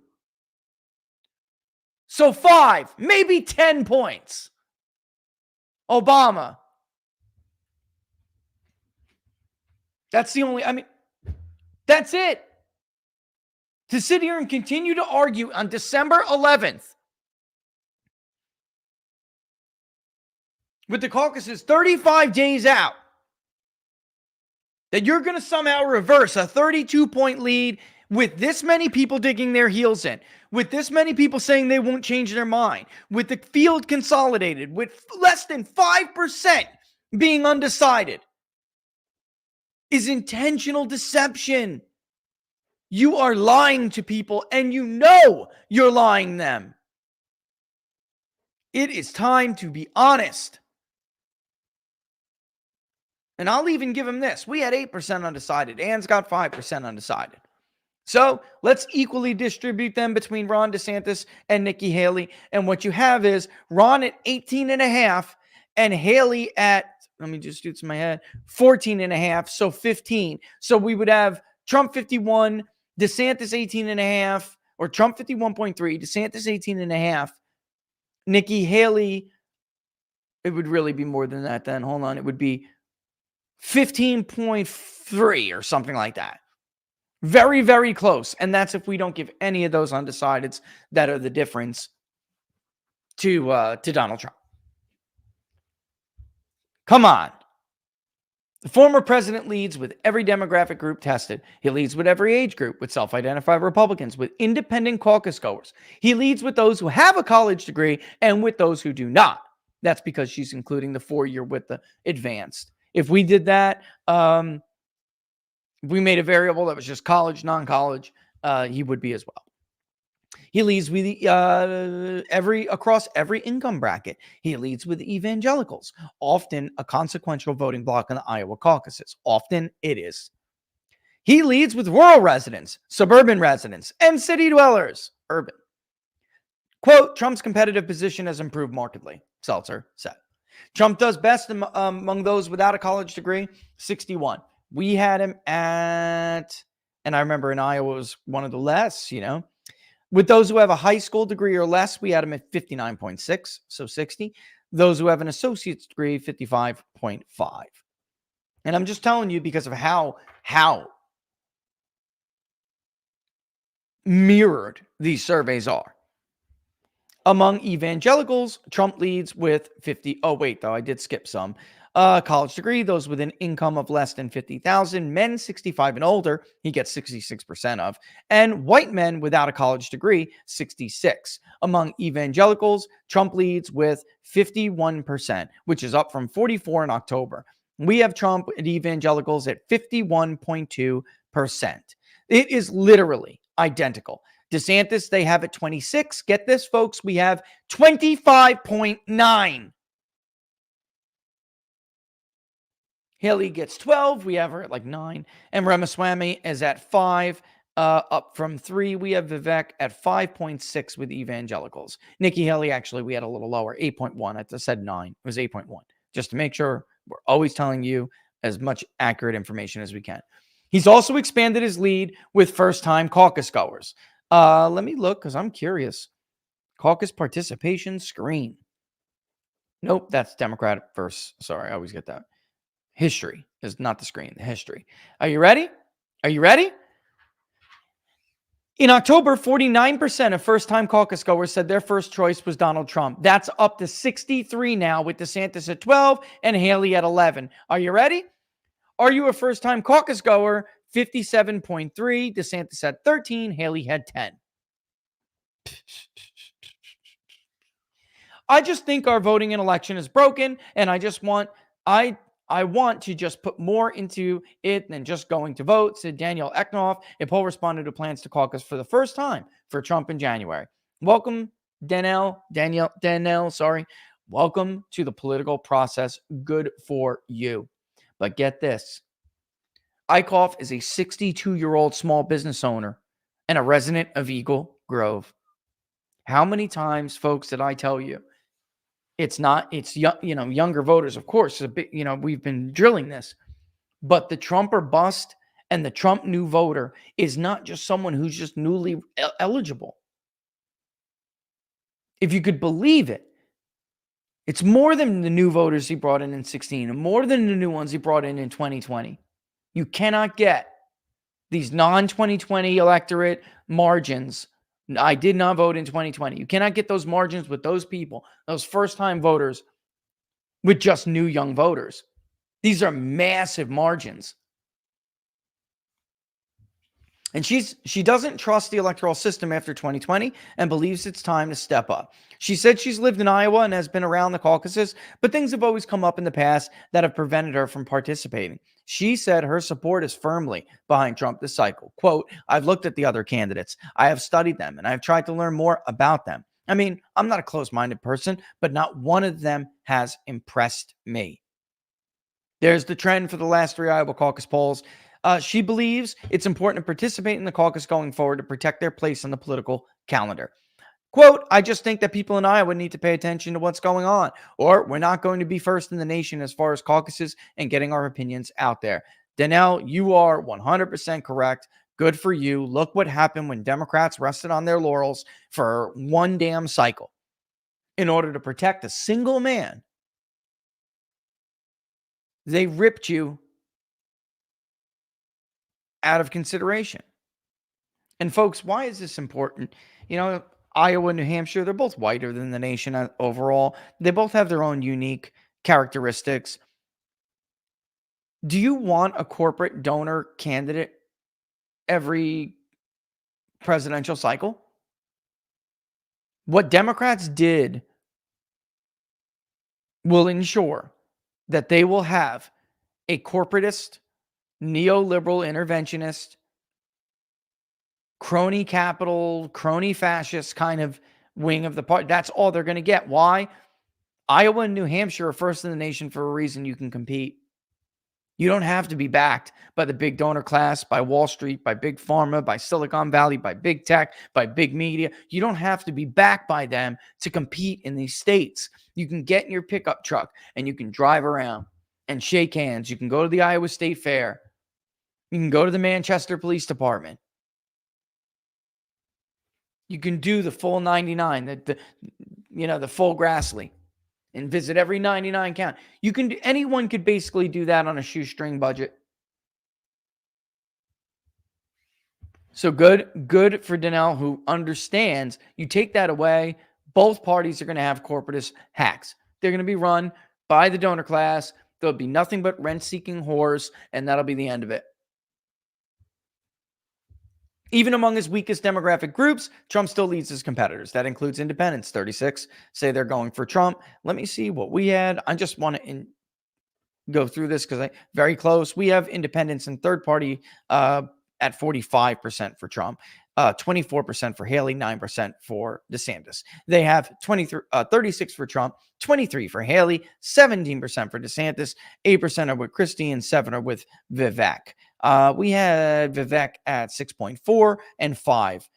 So 5, maybe 10 points. Obama. That's the only, that's it. To sit here and continue to argue on December 11th with the caucuses 35 days out, that you're going to somehow reverse a 32-point lead with this many people digging their heels in, with this many people saying they won't change their mind, with the field consolidated, with less than 5% being undecided, is intentional deception. You are lying to people, and you know you're lying them. It is time to be honest. And I'll even give him this. We had 8% undecided. Ann's got 5% undecided. So let's equally distribute them between Ron DeSantis and Nikki Haley. And what you have is Ron at 18.5 and Haley at, let me just do this in my head, 14.5, so 15. So we would have Trump 51, DeSantis 18.5, or Trump 51.3, DeSantis 18.5, Nikki Haley, it would really be more than that then. Hold on. It would be 15.3 or something like that. Very, very close. And that's if we don't give any of those undecideds that are the difference to Donald Trump. Come on. The former president leads with every demographic group tested. He leads with every age group, with self-identified Republicans, with independent caucus goers. He leads with those who have a college degree and with those who do not. That's because she's including the 4-year with the advanced. If we did that, we made a variable that was just college, non-college, he would be as well. He leads with across every income bracket. He leads with evangelicals, often a consequential voting bloc in the Iowa caucuses. Often it is. He leads with rural residents, suburban residents, and city dwellers, urban. Quote, Trump's competitive position has improved markedly, Seltzer said. Trump does best among those without a college degree, 61. We had him at And I remember in Iowa, it was one of the less, With those who have a high school degree or less, we had them at 59.6, so 60. Those who have an associate's degree, 55.5. And I'm just telling you because of how mirrored these surveys are. Among evangelicals, Trump leads with 50. Oh, wait, though, I did skip some. College degree, those with an income of less than 50,000, men 65 and older, he gets 66% of, and white men without a college degree, 66. Among evangelicals, Trump leads with 51%, which is up from 44 in October. We have Trump and evangelicals at 51.2%. It is literally identical. DeSantis, they have at 26. Get this, folks, we have 25.9. Haley gets 12. We have her at like 9. And Ramaswamy is at 5, up from 3. We have Vivek at 5.6 with evangelicals. Nikki Haley, actually, we had a little lower, 8.1. I said 9. It was 8.1. Just to make sure we're always telling you as much accurate information as we can. He's also expanded his lead with first-time caucus goers. Let me look because I'm curious. Caucus participation screen. Nope, that's Democratic versus. Sorry, I always get that. History is not the screen, the history. Are you ready? Are you ready? In October, 49% of first-time caucus goers said their first choice was Donald Trump. That's up to 63 now with DeSantis at 12 and Haley at 11. Are you ready? Are you a first-time caucus goer? 57.3, DeSantis had 13, Haley had 10. I just think our voting in election is broken, and I want to just put more into it than just going to vote, said Danielle Eknoff, a poll respondent who plans to caucus for the first time for Trump in January. Welcome, Danielle, sorry. Welcome to the political process. Good for you. But get this. Eichhoff is a 62-year-old small business owner and a resident of Eagle Grove. How many times, folks, did I tell you? It's younger voters, of course. We've been drilling this. But the Trump or bust and the Trump new voter is not just someone who's just newly eligible. If you could believe it, it's more than the new voters he brought in 2016 and more than the new ones he brought in 2020. You cannot get these non-2020 electorate margins. I did not vote in 2020. You cannot get those margins with those people, those first-time voters, with just new young voters. These are massive margins. And she doesn't trust the electoral system after 2020 and believes it's time to step up. She said she's lived in Iowa and has been around the caucuses, but things have always come up in the past that have prevented her from participating. She said her support is firmly behind Trump this cycle. Quote, I've looked at the other candidates. I have studied them and I've tried to learn more about them. I mean, I'm not a close-minded person, but not one of them has impressed me. There's the trend for the last 3 Iowa caucus polls. She believes it's important to participate in the caucus going forward to protect their place on the political calendar. Quote, I just think that people in Iowa need to pay attention to what's going on, or we're not going to be first in the nation as far as caucuses and getting our opinions out there. Danielle, you are 100% correct. Good for you. Look what happened when Democrats rested on their laurels for one damn cycle in order to protect a single man. They ripped you out of consideration. And folks, why is this important? Iowa and New Hampshire, they're both whiter than the nation overall. They both have their own unique characteristics. Do you want a corporate donor candidate every presidential cycle? What Democrats did will ensure that they will have a corporatist, neoliberal interventionist, crony capital, crony fascist kind of wing of the party. That's all they're going to get. Why? Iowa and New Hampshire are first in the nation for a reason. You can compete. You don't have to be backed by the big donor class, by Wall Street, by big pharma, by Silicon Valley, by big tech, by big media. You don't have to be backed by them to compete in these states. You can get in your pickup truck and you can drive around and shake hands. You can go to the Iowa State Fair You can go to the Manchester Police Department. You can do the full 99, the full Grassley, and visit every 99 count. Anyone could basically do that on a shoestring budget. So good for Donnell, who understands you take that away. Both parties are going to have corporatist hacks. They're going to be run by the donor class. There'll be nothing but rent-seeking whores, and that'll be the end of it. Even among his weakest demographic groups, Trump still leads his competitors. That includes independents. 36 say they're going for Trump. Let me see what we had. I just want to go through this because very close. We have independents and third party at 45% for Trump, 24% for Haley, 9% for DeSantis. They have 36 for Trump, 23 for Haley, 17% for DeSantis, 8% are with Christie, and 7 are with Vivek. We had Vivek at 6.4 and 5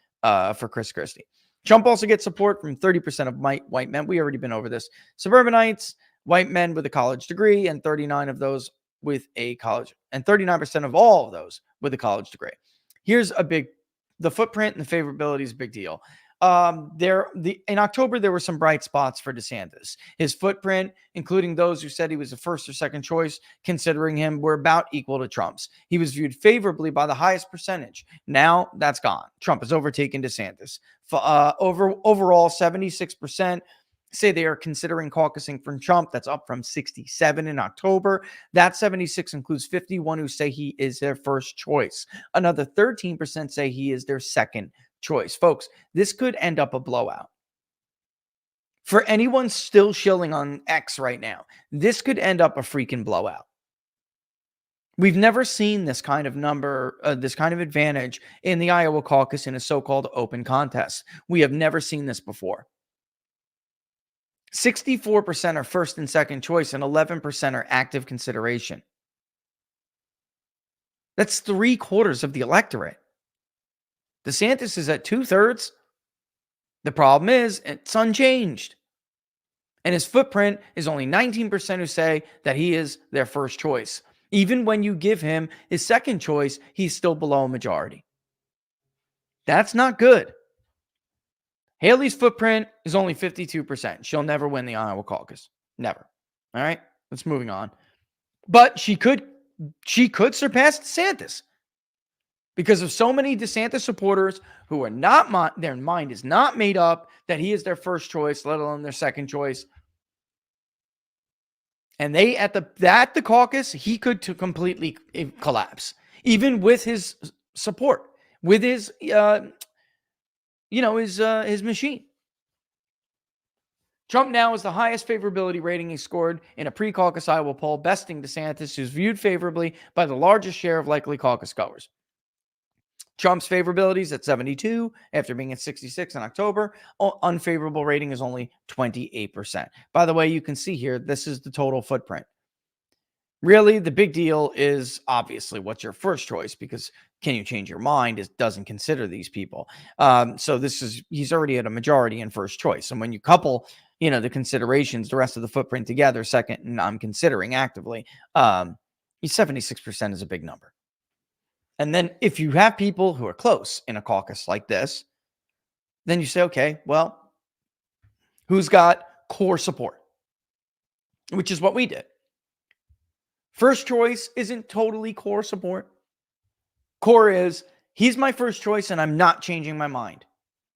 for Chris Christie. Trump also gets support from 30% of white men. We already been over this. Suburbanites, white men with a college degree, and 39 of those with a college, and 39% of all of those with a college degree. Here's the footprint and the favorability is a big deal. In October, there were some bright spots for DeSantis. His footprint, including those who said he was the first or second choice, considering him, were about equal to Trump's. He was viewed favorably by the highest percentage. Now that's gone. Trump has overtaken DeSantis. Overall, 76% say they are considering caucusing for Trump. That's up from 67 in October. That 76 includes 51 who say he is their first choice. Another 13% say he is their second choice. Folks, this could end up a blowout. For anyone still shilling on X right now, this could end up a freaking blowout. We've never seen this kind of number, this kind of advantage in the Iowa caucus in a so-called open contest. We have never seen this before. 64% are first and second choice, and 11% are active consideration. That's 3/4 of the electorate. DeSantis is at 2/3. The problem is it's unchanged. And his footprint is only 19% who say that he is their first choice. Even when you give him his second choice, he's still below a majority. That's not good. Haley's footprint is only 52%. She'll never win the Iowa caucus. Never. All right, let's moving on. But she could surpass DeSantis because of so many DeSantis supporters who are not, their mind is not made up that he is their first choice, let alone their second choice. And they at the caucus, he could completely collapse, even with his support, with his his machine. Trump now is the highest favorability rating he scored in a pre-caucus Iowa poll, besting DeSantis, who's viewed favorably by the largest share of likely caucus goers. Trump's favorability is at 72 after being at 66 in October. Unfavorable rating is only 28%. By the way, you can see here, this is the total footprint. Really, the big deal is obviously what's your first choice, because can you change your mind? It doesn't consider these people. So he's already at a majority in first choice. And when you couple, the considerations, the rest of the footprint together, second, and I'm considering actively, 76% is a big number. And then if you have people who are close in a caucus like this, then you say, okay, well, who's got core support? Which is what we did. First choice isn't totally core support. Core is, he's my first choice and I'm not changing my mind.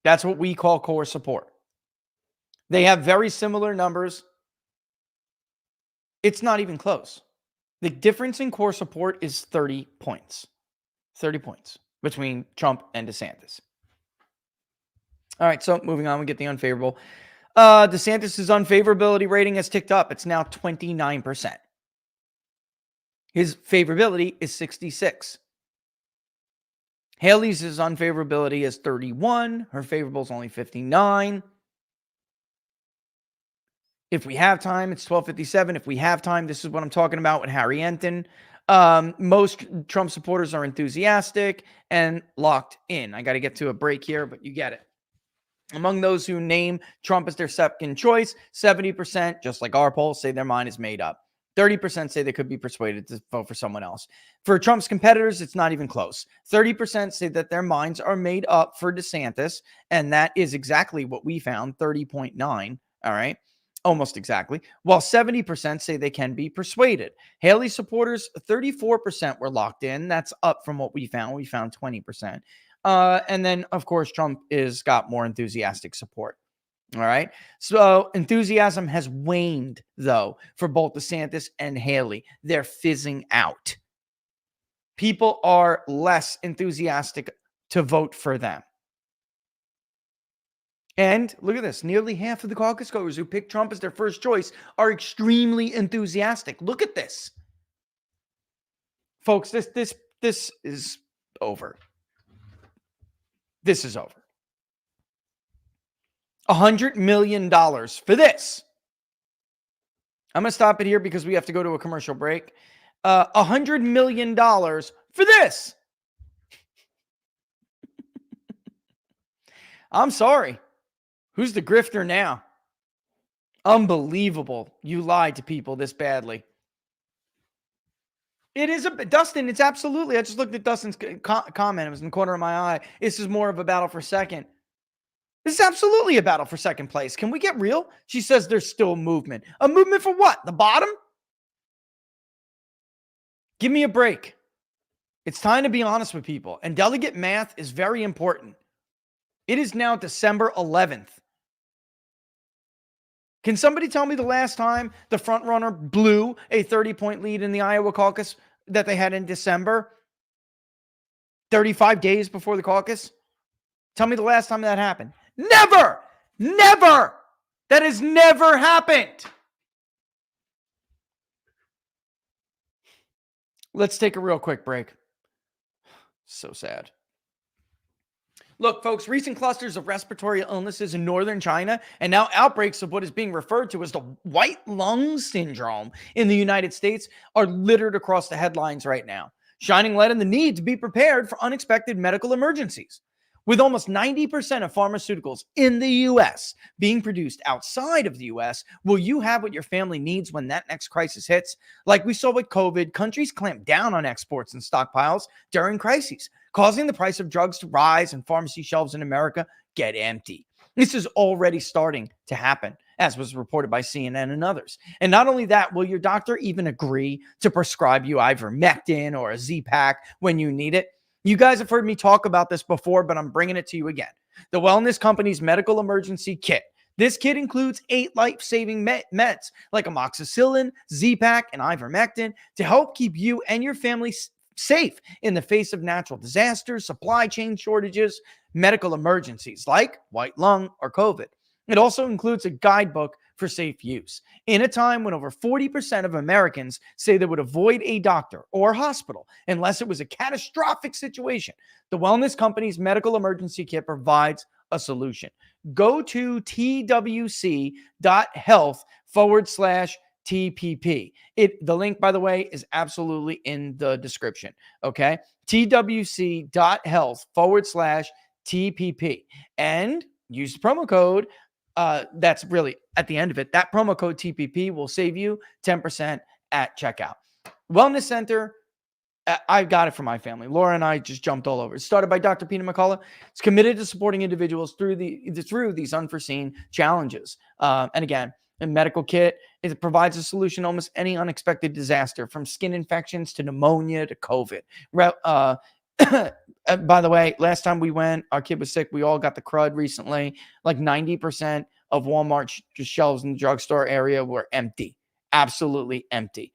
That's what we call core support. They have very similar numbers. It's not even close. The difference in core support is 30 points. 30 points between Trump and DeSantis. All right, so moving on, we get the unfavorable. DeSantis' unfavorability rating has ticked up. It's now 29%. His favorability is 66. Haley's unfavorability is 31. Her favorable is only 59. If we have time, it's 12:57. If we have time, this is what I'm talking about with Harry Enten. Most Trump supporters are enthusiastic and locked in. I got to get to a break here, but you get it. Among those who name Trump as their second choice, 70%, just like our poll, say their mind is made up. 30% say they could be persuaded to vote for someone else. For Trump's competitors, it's not even close. 30% say that their minds are made up for DeSantis, and that is exactly what we found, 30.9, all right? Almost exactly. While 70% say they can be persuaded. Haley supporters, 34% were locked in. That's up from what we found. We found 20%. And then, of course, Trump is got more enthusiastic support. All right. So enthusiasm has waned, though, for both DeSantis and Haley. They're fizzing out. People are less enthusiastic to vote for them. And look at this. Nearly half of the caucus goers who picked Trump as their first choice are extremely enthusiastic. Look at this. Folks, this is over. This is over. $100 million for this. I'm going to stop it here because we have to go to a commercial break. $100 million for this. I'm sorry. Who's the grifter now? Unbelievable. You lied to people this badly. It is Dustin, it's absolutely. I just looked at Dustin's comment. It was in the corner of my eye. This is more of a battle for second. This is absolutely a battle for second place. Can we get real? She says there's still movement. A movement for what? The bottom? Give me a break. It's time to be honest with people. And delegate math is very important. It is now December 11th. Can somebody tell me the last time the frontrunner blew a 30-point lead in the Iowa caucus that they had in December? 35 days before the caucus? Tell me the last time that happened. Never! Never! That has never happened. Let's take a real quick break. So sad. Look, folks, recent clusters of respiratory illnesses in northern China and now outbreaks of what is being referred to as the white lung syndrome in the United States are littered across the headlines right now, shining light on the need to be prepared for unexpected medical emergencies. With almost 90% of pharmaceuticals in the U.S. being produced outside of the U.S., will you have what your family needs when that next crisis hits? Like we saw with COVID, countries clamp down on exports and stockpiles during crises, causing the price of drugs to rise and pharmacy shelves in America get empty. This is already starting to happen, as was reported by CNN and others. And not only that, will your doctor even agree to prescribe you ivermectin or a Z-Pak when you need it? You guys have heard me talk about this before, but I'm bringing it to you again. The Wellness Company's medical emergency kit. This kit includes 8 life-saving meds like amoxicillin, Z-Pak, and ivermectin to help keep you and your family safe in the face of natural disasters, supply chain shortages, medical emergencies like white lung or COVID. It also includes a guidebook for safe use. In a time when over 40% of Americans say they would avoid a doctor or hospital unless it was a catastrophic situation, the Wellness Company's medical emergency kit provides a solution. Go to twc.health/TPP. The link, by the way, is absolutely in the description. Okay. twc.health/TPP. And use the promo code. That's really at the end of it. That promo code TPP will save you 10% at checkout. Wellness Center. I've got it for my family. Laura and I just jumped all over. It's started by Dr. Peter McCullough. It's committed to supporting individuals through these unforeseen challenges. And again, a medical kit, it provides a solution to almost any unexpected disaster, from skin infections to pneumonia to COVID. By the way, last time we went, our kid was sick. We all got the crud recently. Like 90% of Walmart shelves in the drugstore area were empty. Absolutely empty.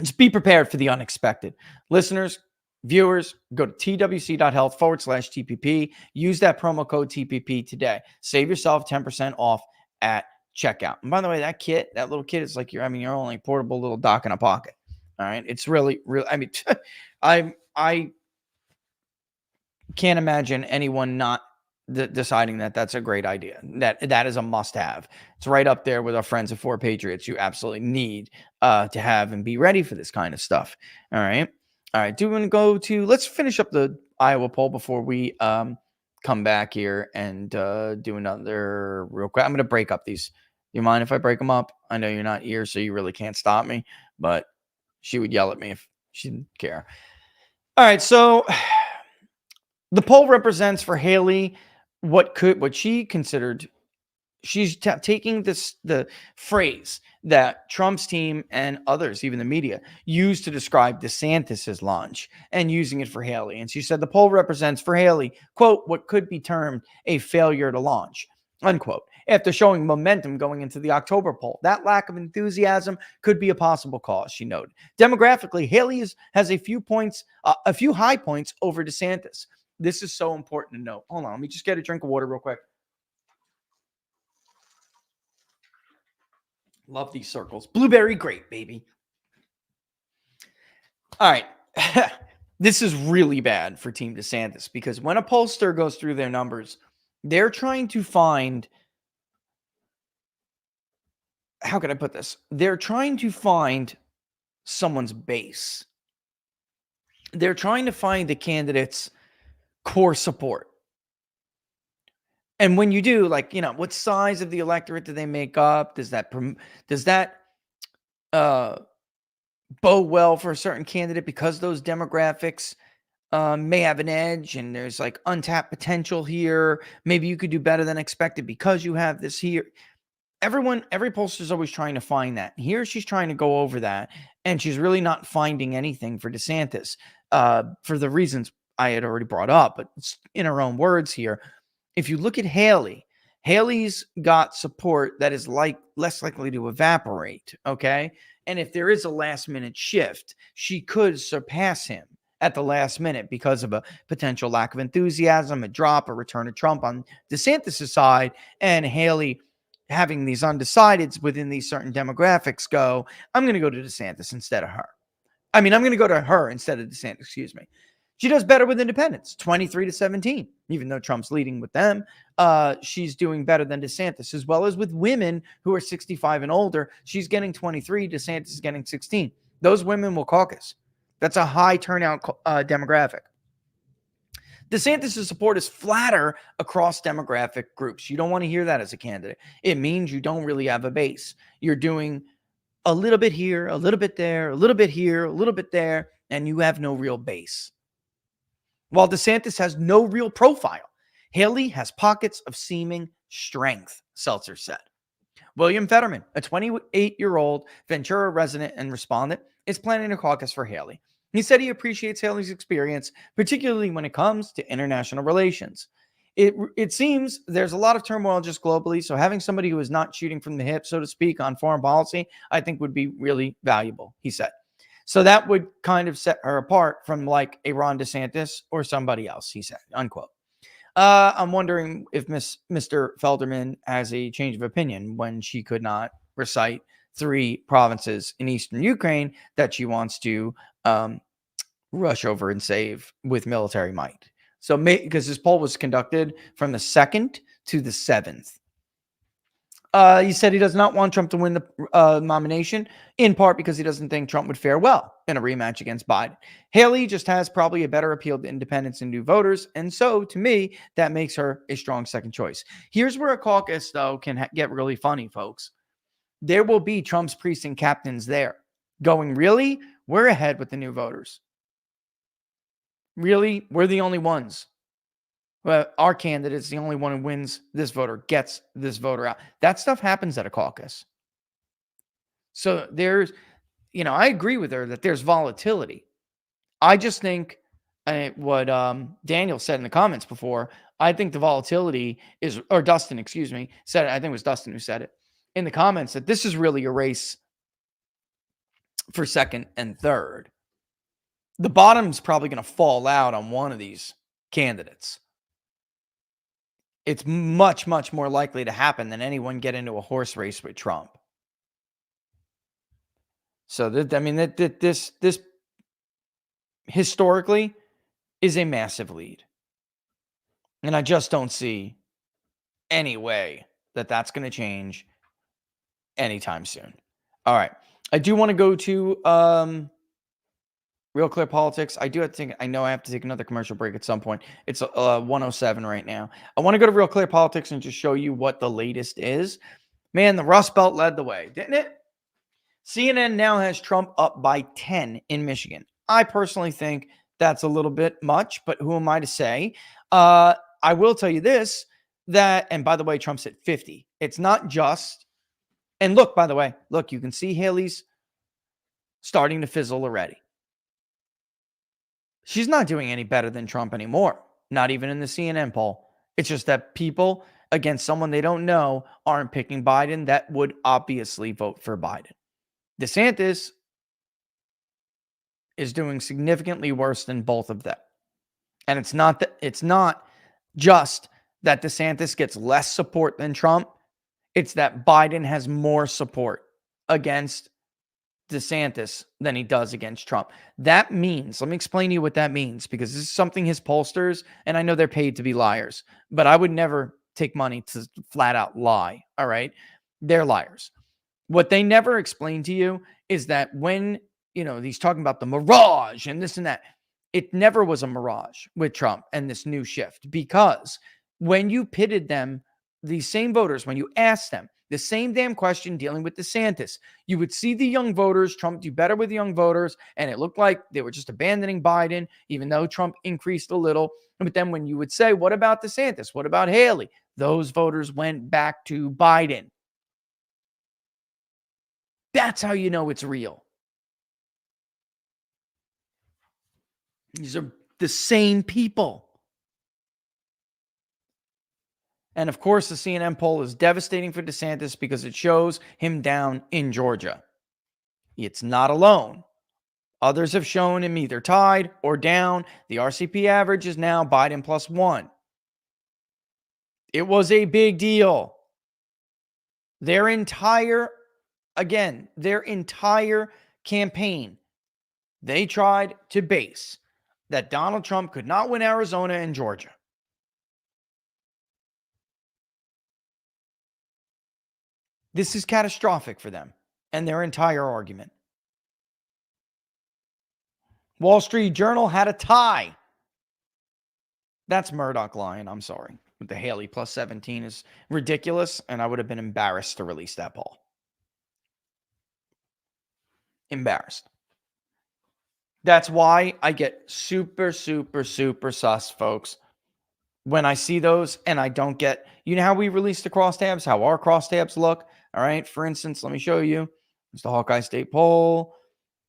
Just be prepared for the unexpected. Listeners, viewers, go to twc.health/TPP. Use that promo code TPP today. Save yourself 10% off at checkout. And by the way, that little kit is like your only portable little dock in a pocket. All right. It's really. I mean, I can't imagine anyone not deciding that that's a great idea. That is a must-have. It's right up there with our friends at 4 Patriots. You absolutely need to have and be ready for this kind of stuff. All right. Do you want to go to? Let's finish up the Iowa poll before we come back here and do another real quick. I'm going to break up these You mind if I break them up? I know you're not here, so you really can't stop me, but she would yell at me if she didn't care. All right, so the poll represents for Haley what she considered. She's taking the phrase that Trump's team and others, even the media, used to describe DeSantis's launch and using it for Haley. And she said the poll represents for Haley, quote, what could be termed a failure to launch, unquote. After showing momentum going into the October poll, that lack of enthusiasm could be a possible cause, she noted. Demographically, Haley has a few high points over DeSantis. This is so important to note. Hold on, let me just get a drink of water real quick. Love these circles. Blueberry grape, baby. All right. This is really bad for Team DeSantis because when a pollster goes through their numbers, they're trying to find, how can I put this? They're trying to find someone's base. They're trying to find the candidate's core support. And when you do, like, what size of the electorate do they make up? Does that bode well for a certain candidate because those demographics may have an edge and there's like untapped potential here? Maybe you could do better than expected because you have this here. Every pollster is always trying to find that. Here she's trying to go over that, and she's really not finding anything for DeSantis for the reasons I had already brought up, but it's in her own words here. If you look at Haley's got support that is less likely to evaporate, okay? And if there is a last-minute shift, she could surpass him at the last minute because of a potential lack of enthusiasm, a drop, a return of Trump on DeSantis' side, and Haley having these undecideds within these certain demographics go, I'm going to go to DeSantis instead of her. I'm going to go to her instead of DeSantis, excuse me. She does better with independents, 23-17, even though Trump's leading with them. She's doing better than DeSantis, as well as with women who are 65 and older. She's getting 23, DeSantis is getting 16. Those women will caucus. That's a high turnout demographic. DeSantis' support is flatter across demographic groups. You don't want to hear that as a candidate. It means you don't really have a base. You're doing a little bit here, a little bit there, a little bit here, a little bit there, and you have no real base. While DeSantis has no real profile, Haley has pockets of seeming strength, Seltzer said. William Fetterman, a 28-year-old Ventura resident and respondent, is planning a caucus for Haley. He said he appreciates Haley's experience, particularly when it comes to international relations. It seems there's a lot of turmoil just globally, so having somebody who is not shooting from the hip, so to speak, on foreign policy, I think would be really valuable, he said. So that would kind of set her apart from like a Ron DeSantis or somebody else, he said, unquote. I'm wondering if Mr. Felderman has a change of opinion when she could not recite 3 provinces in eastern Ukraine that she wants to rush over and save with military might. So because this poll was conducted from the 2nd to the 7th. He said he does not want Trump to win the nomination, in part because he doesn't think Trump would fare well in a rematch against Biden. Haley just has probably a better appeal to independents and new voters, and so, to me, that makes her a strong second choice. Here's where a caucus, though, can get really funny, folks. There will be Trump's precinct captains there going, really? We're ahead with the new voters. Really? We're the only ones. Well, our candidate's the only one who wins this voter, gets this voter out. That stuff happens at a caucus. So there's, I agree with her that there's volatility. I just think what Daniel said in the comments before, I think the volatility is, or Dustin, excuse me, said it. I think it was Dustin who said it in the comments, that this is really a race for second and third. The bottom's probably going to fall out on one of these candidates. It's much, much more likely to happen than anyone get into a horse race with Trump. So, this historically is a massive lead. And I just don't see any way that that's going to change anytime soon. All right. I do want to go to Real Clear Politics. I know I have to take another commercial break at some point. It's 107 right now. I want to go to Real Clear Politics and just show you what the latest is. Man, the Rust Belt led the way, didn't it? CNN now has Trump up by 10 in Michigan. I personally think that's a little bit much, but who am I to say? I will tell you this, that, and by the way, Trump's at 50. It's not just, and look, by the way, look, you can see Haley's starting to fizzle already. She's not doing any better than Trump anymore, not even in the CNN poll. It's just that people against someone they don't know aren't picking Biden that would obviously vote for Biden. DeSantis is doing significantly worse than both of them. And it's not just that DeSantis gets less support than Trump. It's that Biden has more support against DeSantis than he does against Trump. That means, let me explain to you what that means, because this is something his pollsters, and I know they're paid to be liars, but I would never take money to flat out lie. All right. They're liars. What they never explain to you is that when, he's talking about the mirage and this and that, it never was a mirage with Trump and this new shift, because when you pitted them, these same voters, when you asked them the same damn question dealing with DeSantis, you would see the young voters, Trump do better with the young voters, and it looked like they were just abandoning Biden, even though Trump increased a little. But then when you would say, what about DeSantis? What about Haley? Those voters went back to Biden. That's how you know it's real. These are the same people. And of course, the CNN poll is devastating for DeSantis because it shows him down in Georgia. It's not alone. Others have shown him either tied or down. The RCP average is now Biden +1. It was a big deal. Their entire campaign, they tried to base that Donald Trump could not win Arizona and Georgia. This is catastrophic for them and their entire argument. Wall Street Journal had a tie. That's Murdoch lying. I'm sorry. With the Haley +17 is ridiculous, and I would have been embarrassed to release that poll. Embarrassed. That's why I get super, super, super sus, folks, when I see those and I don't get, how we release the crosstabs, how our crosstabs look. All right. For instance, let me show you. It's the Hawkeye State poll.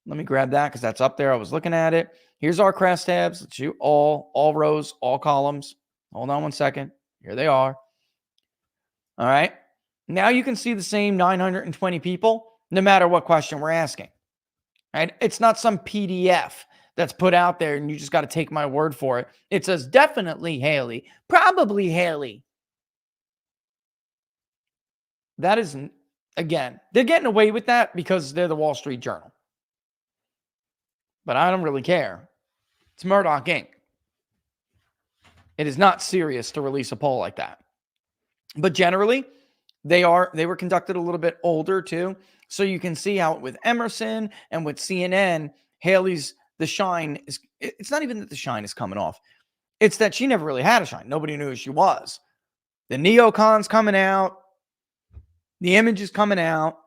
Let me grab that because that's up there. I was looking at it. Here's our crosstabs. Let's do all rows, all columns. Hold on one second. Here they are. All right. Now you can see the same 920 people, no matter what question we're asking. Right? It's not some PDF that's put out there and you just got to take my word for it. It says definitely Haley, probably Haley. That isn't, again, they're getting away with that because they're the Wall Street Journal. But I don't really care. It's Murdoch Inc. It is not serious to release a poll like that. But generally, they were conducted a little bit older too. So you can see how with Emerson and with CNN, Haley's, the shine is, it's not even that the shine is coming off. It's that she never really had a shine. Nobody knew who she was. The neocons coming out, the image is coming out,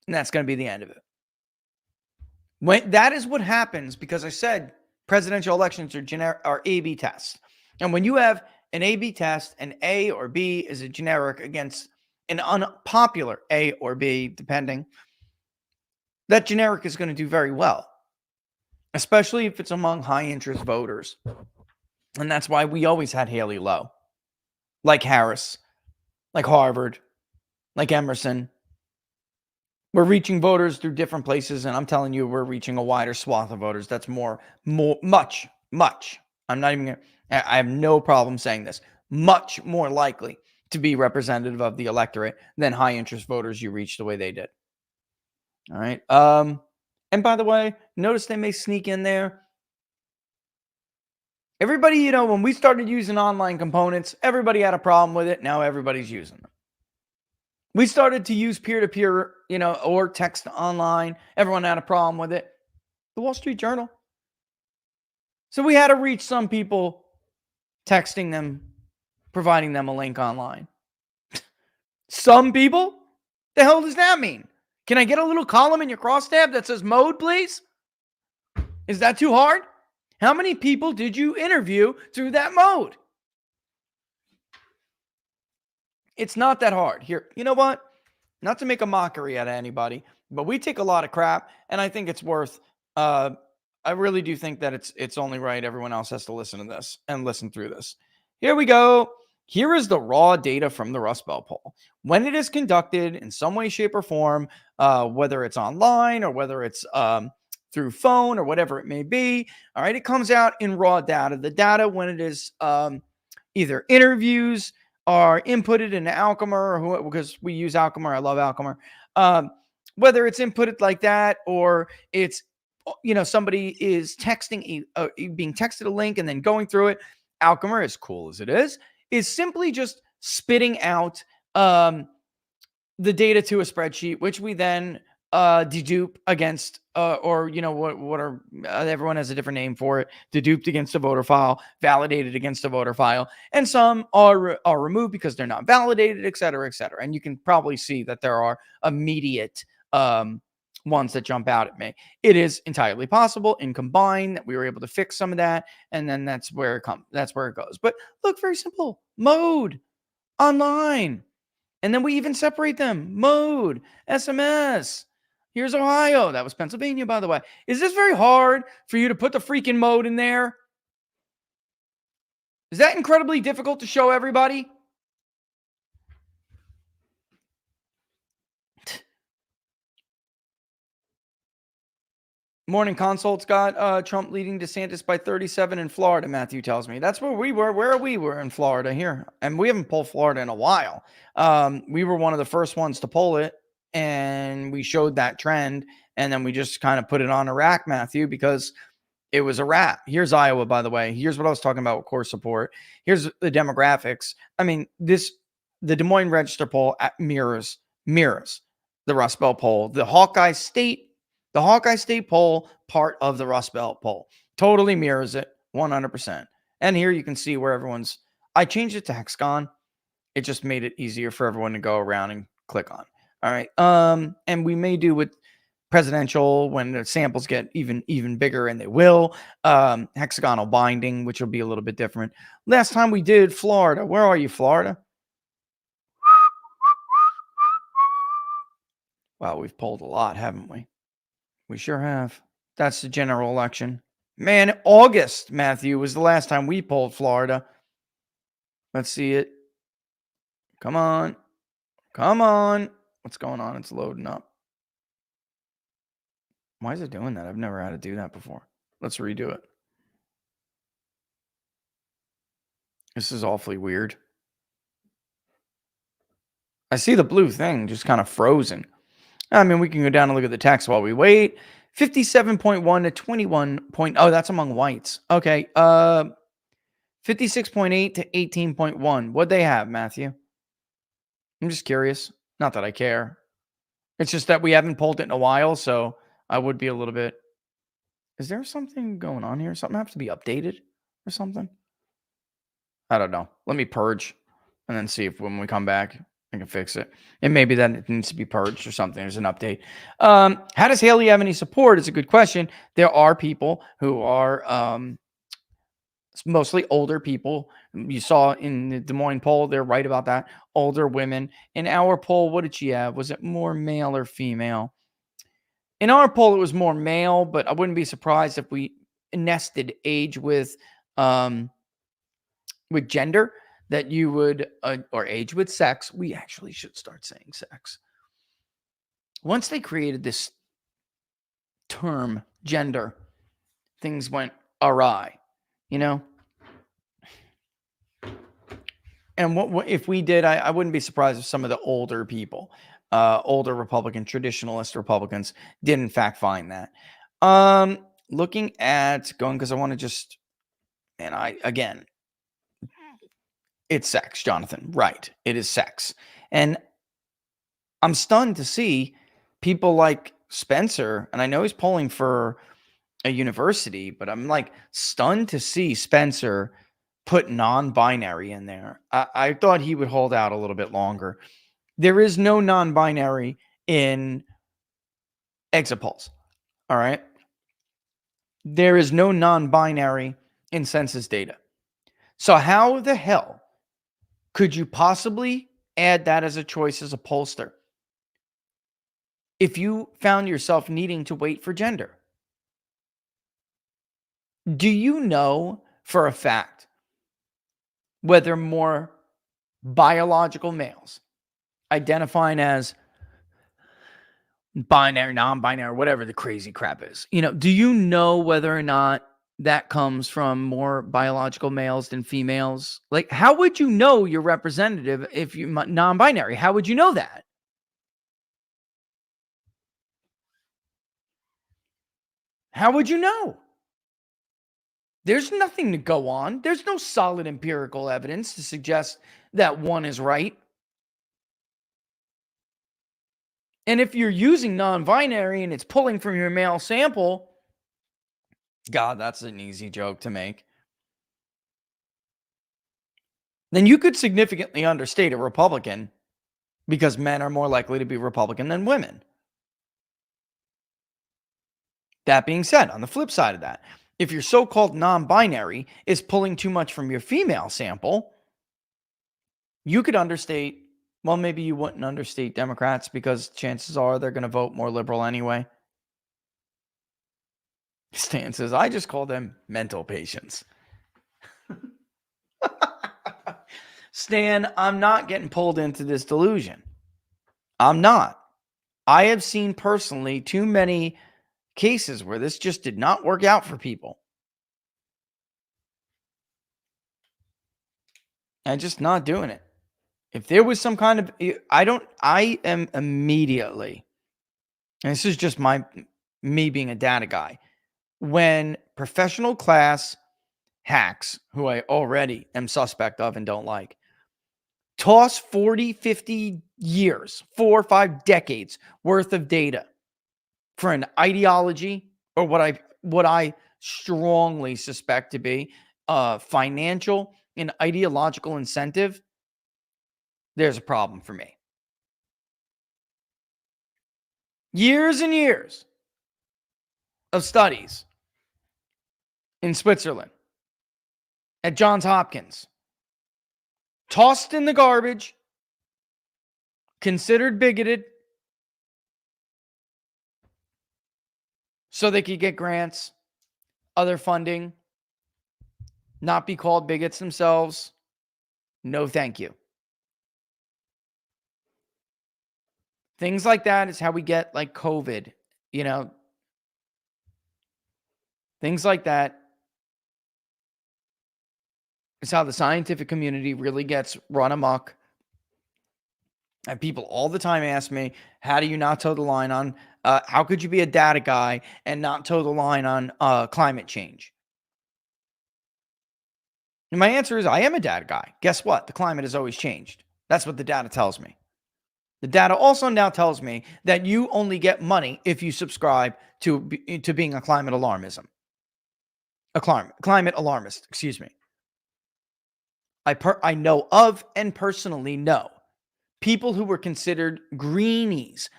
and that's going to be the end of it. When that is what happens, because I said presidential elections are A/B tests. And when you have an A/B test, an A or B is a generic against an unpopular A or B, depending, that generic is going to do very well, especially if it's among high interest voters. And that's why we always had Haley low, like Harris, like Harvard, like Emerson. We're reaching voters through different places, and I'm telling you, we're reaching a wider swath of voters. That's much. I'm not even I have no problem saying this. Much more likely to be representative of the electorate than high interest voters you reach the way they did. All right. And by the way, notice they may sneak in there. Everybody, when we started using online components, everybody had a problem with it. Now everybody's using them. We started to use peer-to-peer, or text online. Everyone had a problem with it. The Wall Street Journal. So we had to reach some people, texting them, providing them a link online. Some people? The hell does that mean? Can I get a little column in your crosstab that says mode, please? Is that too hard? How many people did you interview through that mode? It's not that hard. Here, you know what? Not to make a mockery out of anybody, but we take a lot of crap, and I think it's worth. I really do think that it's only right. Everyone else has to listen to this and listen through this. Here we go. Here is the raw data from the Rust Belt poll. When it is conducted in some way, shape, or form, whether it's online or whether it's through phone or whatever it may be, all right, it comes out in raw data. The data when it is either interviews are inputted into Alchemar, or because we use Alchemar. I love Alchemar. Whether it's inputted like that or it's, somebody is texting being texted a link and then going through it. Alchemar, as cool as it is simply just spitting out the data to a spreadsheet, which we then dedupe against, or what are everyone has a different name for it, deduped against a voter file, validated against a voter file, and some are removed because they're not validated, et cetera, et cetera. And you can probably see that there are immediate ones that jump out at me. It is entirely possible in Combine that we were able to fix some of that, and then that's where it goes. But look, very simple. Mode, online. And then we even separate them. Mode, SMS. Here's Ohio. That was Pennsylvania, by the way. Is this very hard for you to put the freaking mode in there? Is that incredibly difficult to show everybody? Morning Consult's got Trump leading DeSantis by 37 in Florida, Matthew tells me. That's where we were. Where we were in Florida here. And we haven't polled Florida in a while. We were one of the first ones to poll it. And we showed that trend. And then we just kind of put it on a rack, Matthew, because it was a wrap. Here's Iowa, by the way. Here's what I was talking about with core support. Here's the demographics. I mean, the Des Moines Register poll mirrors the Rust Belt poll. The Hawkeye State poll, part of the Rust Belt poll, totally mirrors it 100%. And here you can see where I changed it to hexagon. It just made it easier for everyone to go around and click on. All right. And we may do with presidential when the samples get even bigger, and they will. Hexagonal binding, which will be a little bit different. Last time we did Florida. Where are you, Florida? Wow, we've polled a lot, haven't we? We sure have. That's the general election. Man, August, Matthew, was the last time we polled Florida. Let's see it. Come on. Come on. What's going on? It's loading up. Why is it doing that? I've never had to do that before. Let's redo it. This is awfully weird. I see the blue thing just kind of frozen. I mean, we can go down and look at the text while we wait. 57.1 to 21. Oh, that's among whites. Okay. 56.8 to 18.1. What'd they have, Matthew? I'm just curious. Not that I care. It's just that we haven't polled it in a while, so I would be a little bit. Is there something going on here? Something has to be updated or something? I don't know. Let me purge and then see if when we come back, I can fix it. It may be that it needs to be purged or something. There's an update. How does Haley have any support? It's a good question. There are people who are mostly older people. You saw in the Des Moines poll, they're right about that. Older women. In our poll, what did she have? Was it more male or female? In our poll, it was more male, but I wouldn't be surprised if we nested age with gender, that you would, or age with sex. We actually should start saying sex. Once they created this term, gender, things went awry, And what if we did, I wouldn't be surprised if some of the older people, older Republican, traditionalist Republicans did in fact find that. Looking at going, because I want to just, again, it's sex, Jonathan. Right. It is sex. And I'm stunned to see people like Spencer, and I know he's polling for a university, but I'm stunned to see Spencer put non-binary in there. I thought he would hold out a little bit longer. There is no non-binary in exit polls. All right. There is no non-binary in census data. So how the hell could you possibly add that as a choice as a pollster if you found yourself needing to wait for gender? Do you know for a fact whether more biological males identifying as binary, non-binary, whatever the crazy crap is, do you know whether or not that comes from more biological males than females? Like, how would you know your representative if you're non-binary? How would you know that? How would you know? There's nothing to go on. There's no solid empirical evidence to suggest that one is right. And if you're using non-binary and it's pulling from your male sample, God, that's an easy joke to make. Then you could significantly understate a Republican because men are more likely to be Republican than women. That being said, on the flip side of that, if your so-called non-binary is pulling too much from your female sample, you could understate, well, maybe you wouldn't understate Democrats because chances are they're going to vote more liberal anyway. Stan says, I just call them mental patients. Stan, I'm not getting pulled into this delusion. I'm not. I have seen personally too many cases where this just did not work out for people. I'm just not doing it. If there was some kind of, I am immediately, and this is just me being a data guy, when professional class hacks, who I already am suspect of and don't like, toss 40, 50 years, 4 or 5 decades worth of data for an ideology or what I strongly suspect to be a financial and ideological incentive, there's a problem for me. Years and years of studies in Switzerland at Johns Hopkins, tossed in the garbage, considered bigoted, so they could get grants, other funding, not be called bigots themselves. No, thank you. Things like that is how we get like COVID, things like that is how the scientific community really gets run amok. And people all the time ask me, how do you not toe the line on, how could you be a data guy and not toe the line on climate change? And my answer is I am a data guy. Guess what? The climate has always changed. That's what the data tells me. The data also now tells me that you only get money if you subscribe to being a climate alarmist, excuse me. I know of and personally know people who were considered greenies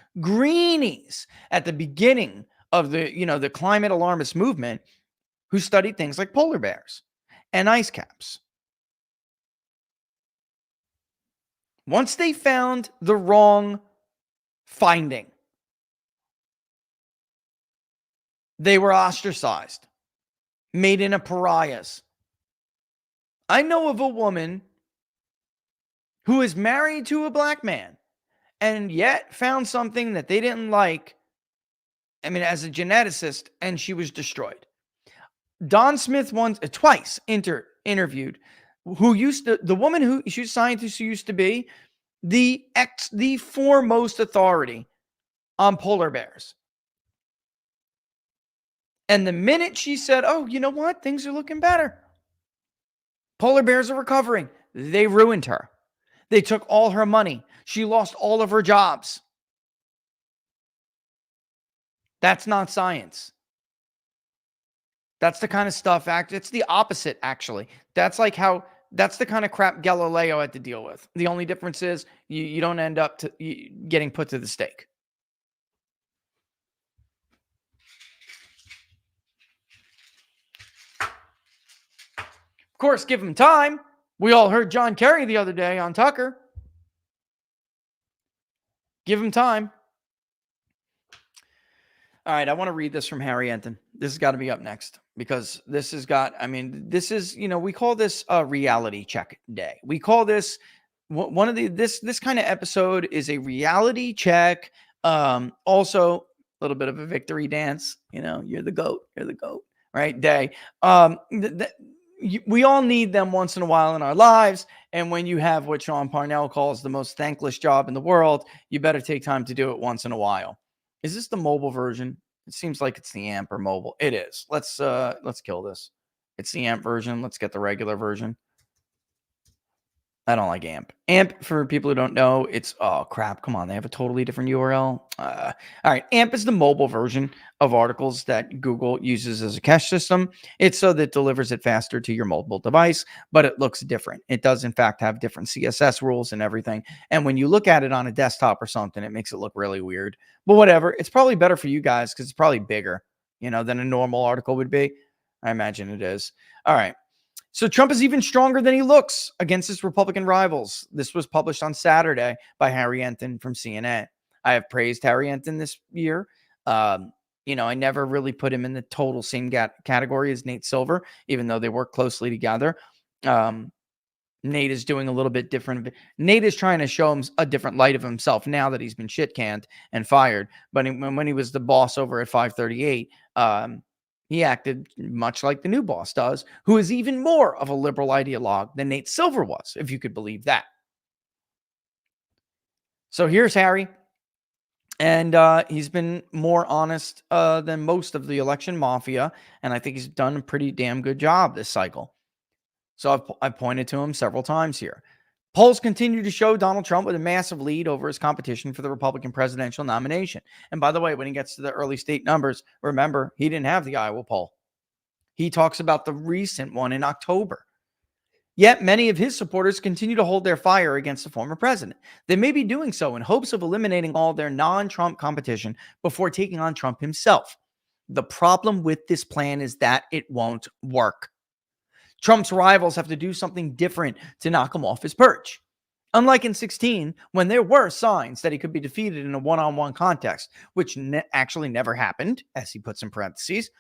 at the beginning of the climate alarmist movement, who studied things like polar bears and ice caps. Once they found the wrong finding, they were ostracized, made into pariahs. I know of a woman who is married to a black man and yet found something that they didn't like, as a geneticist, and she was destroyed. Don Smith twice interviewed the woman who she's a scientist who used to be the foremost authority on polar bears. And the minute she said, oh, you know what? Things are looking better. Polar bears are recovering. They ruined her. They took all her money. She lost all of her jobs. That's not science. That's the kind of stuff, it's the opposite, actually. That's like how that's the kind of crap Galileo had to deal with. The only difference is you don't end up getting put to the stake. Of course, give him time. We all heard John Kerry the other day on Tucker. Give him time. All right, I want to read this from Harry Enten. This has got to be up next because this has got, I mean, this is, we call this a reality check day. We call this one of this kind of episode is a reality check. Also a little bit of a victory dance, you're the GOAT, right? Day. We all need them once in a while in our lives. And when you have what Sean Parnell calls the most thankless job in the world, you better take time to do it once in a while. Is this the mobile version? It seems like it's the AMP or mobile. It is. Let's kill this. It's the AMP version. Let's get the regular version. I don't like AMP. AMP, for people who don't know, it's, oh crap, come on, they have a totally different URL. All right, AMP is the mobile version of articles that Google uses as a cache system. It's so that it delivers it faster to your mobile device, but it looks different. It does, in fact, have different CSS rules and everything. And when you look at it on a desktop or something, it makes it look really weird. But whatever, it's probably better for you guys because it's probably bigger, than a normal article would be. I imagine it is. All right. So Trump is even stronger than he looks against his Republican rivals. This was published on Saturday by Harry Enten from CNN. I have praised Harry Enten this year. I never really put him in the total same category as Nate Silver, even though they work closely together. Nate is doing a little bit different. Nate is trying to show him a different light of himself now that he's been shit canned and fired. But when he was the boss over at 538, he acted much like the new boss does, who is even more of a liberal ideologue than Nate Silver was, if you could believe that. So here's Harry. And he's been more honest than most of the election mafia. And I think he's done a pretty damn good job this cycle. So I've pointed to him several times here. Polls continue to show Donald Trump with a massive lead over his competition for the Republican presidential nomination. And by the way, when he gets to the early state numbers, remember, he didn't have the Iowa poll. He talks about the recent one in October. Yet many of his supporters continue to hold their fire against the former president. They may be doing so in hopes of eliminating all their non-Trump competition before taking on Trump himself. The problem with this plan is that it won't work. Trump's rivals have to do something different to knock him off his perch. Unlike in 2016, when there were signs that he could be defeated in a one-on-one context, which actually never happened, as he puts in parentheses,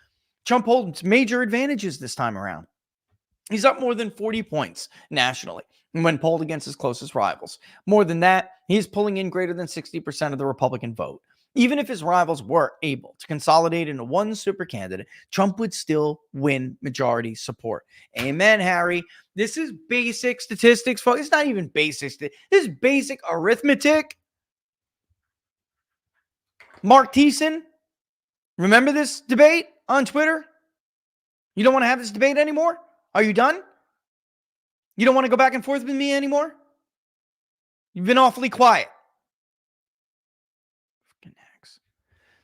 Trump holds major advantages this time around. He's up more than 40 points nationally when polled against his closest rivals. More than that, he's pulling in greater than 60% of the Republican vote. Even if his rivals were able to consolidate into one super candidate, Trump would still win majority support. Amen, Harry. This is basic statistics, folks. It's not even basic. This is basic arithmetic. Mark Thiessen, remember this debate on Twitter? You don't want to have this debate anymore? Are you done? You don't want to go back and forth with me anymore? You've been awfully quiet.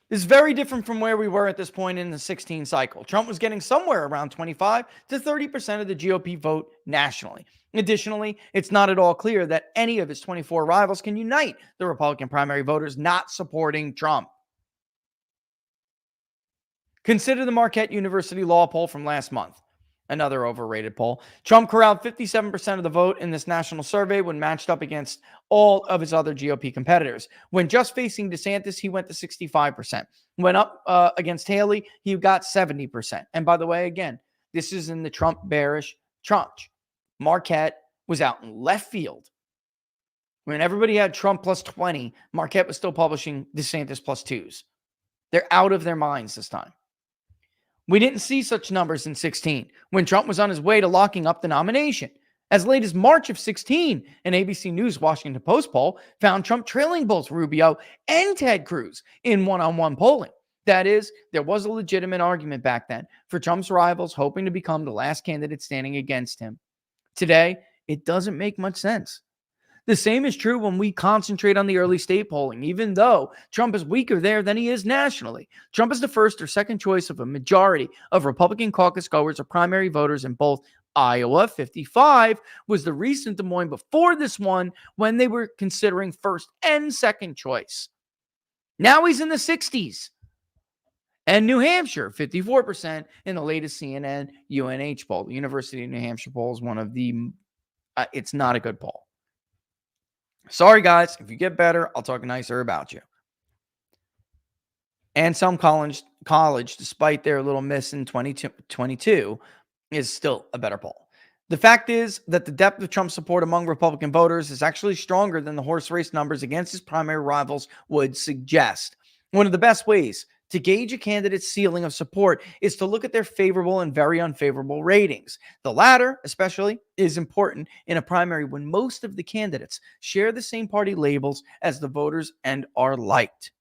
This is very different from where we were at this point in the 2016 cycle. Trump was getting somewhere around 25 to 30% of the GOP vote nationally. Additionally, it's not at all clear that any of his 24 rivals can unite the Republican primary voters not supporting Trump. Consider the Marquette University law poll from last month. Another overrated poll. Trump corralled 57% of the vote in this national survey when matched up against all of his other GOP competitors. When just facing DeSantis, he went to 65%. When up against Haley, he got 70%. And by the way, again, this is in the Trump bearish tranche. Marquette was out in left field. When everybody had Trump plus 20, Marquette was still publishing DeSantis plus 2s. They're out of their minds this time. We didn't see such numbers in 2016 when Trump was on his way to locking up the nomination. As late as March of 2016, an ABC News Washington Post poll found Trump trailing both Rubio and Ted Cruz in one-on-one polling. That is, there was a legitimate argument back then for Trump's rivals hoping to become the last candidate standing against him. Today, it doesn't make much sense. The same is true when we concentrate on the early state polling, even though Trump is weaker there than he is nationally. Trump is the first or second choice of a majority of Republican caucus goers or primary voters in both Iowa, 55, was the recent Des Moines before this one when they were considering first and second choice. Now he's in the 60s. And New Hampshire, 54% in the latest CNN UNH poll. The University of New Hampshire poll is one of the, it's not a good poll. Sorry, guys. If you get better, I'll talk nicer about you. And some college, despite their little miss in 2022, is still a better poll. The fact is that the depth of Trump's support among Republican voters is actually stronger than the horse race numbers against his primary rivals would suggest. One of the best ways to gauge a candidate's ceiling of support is to look at their favorable and very unfavorable ratings. The latter, especially, is important in a primary when most of the candidates share the same party labels as the voters and are liked.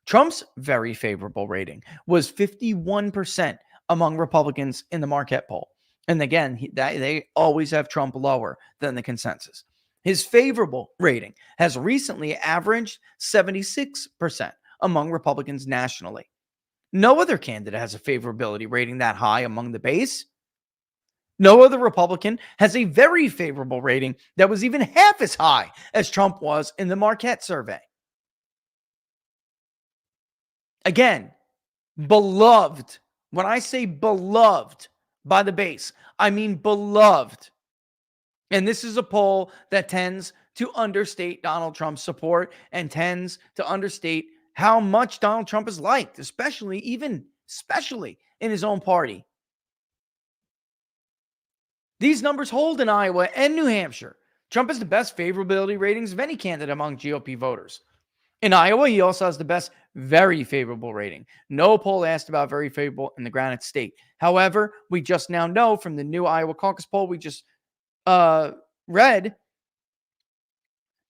Trump's very favorable rating was 51% among Republicans in the Marquette poll. And again, they always have Trump lower than the consensus. His favorable rating has recently averaged 76% among Republicans nationally. No other candidate has a favorability rating that high among the base. No other Republican has a very favorable rating that was even half as high as Trump was in the Marquette survey. Again, beloved. When I say beloved by the base, I mean beloved. And this is a poll that tends to understate Donald Trump's support and tends to understate how much Donald Trump is liked, especially in his own party. These numbers hold in Iowa and New Hampshire. Trump has the best favorability ratings of any candidate among GOP voters. In Iowa, he also has the best very favorable rating. No poll asked about very favorable in the Granite State. However, we just now know from the new Iowa caucus poll we just read,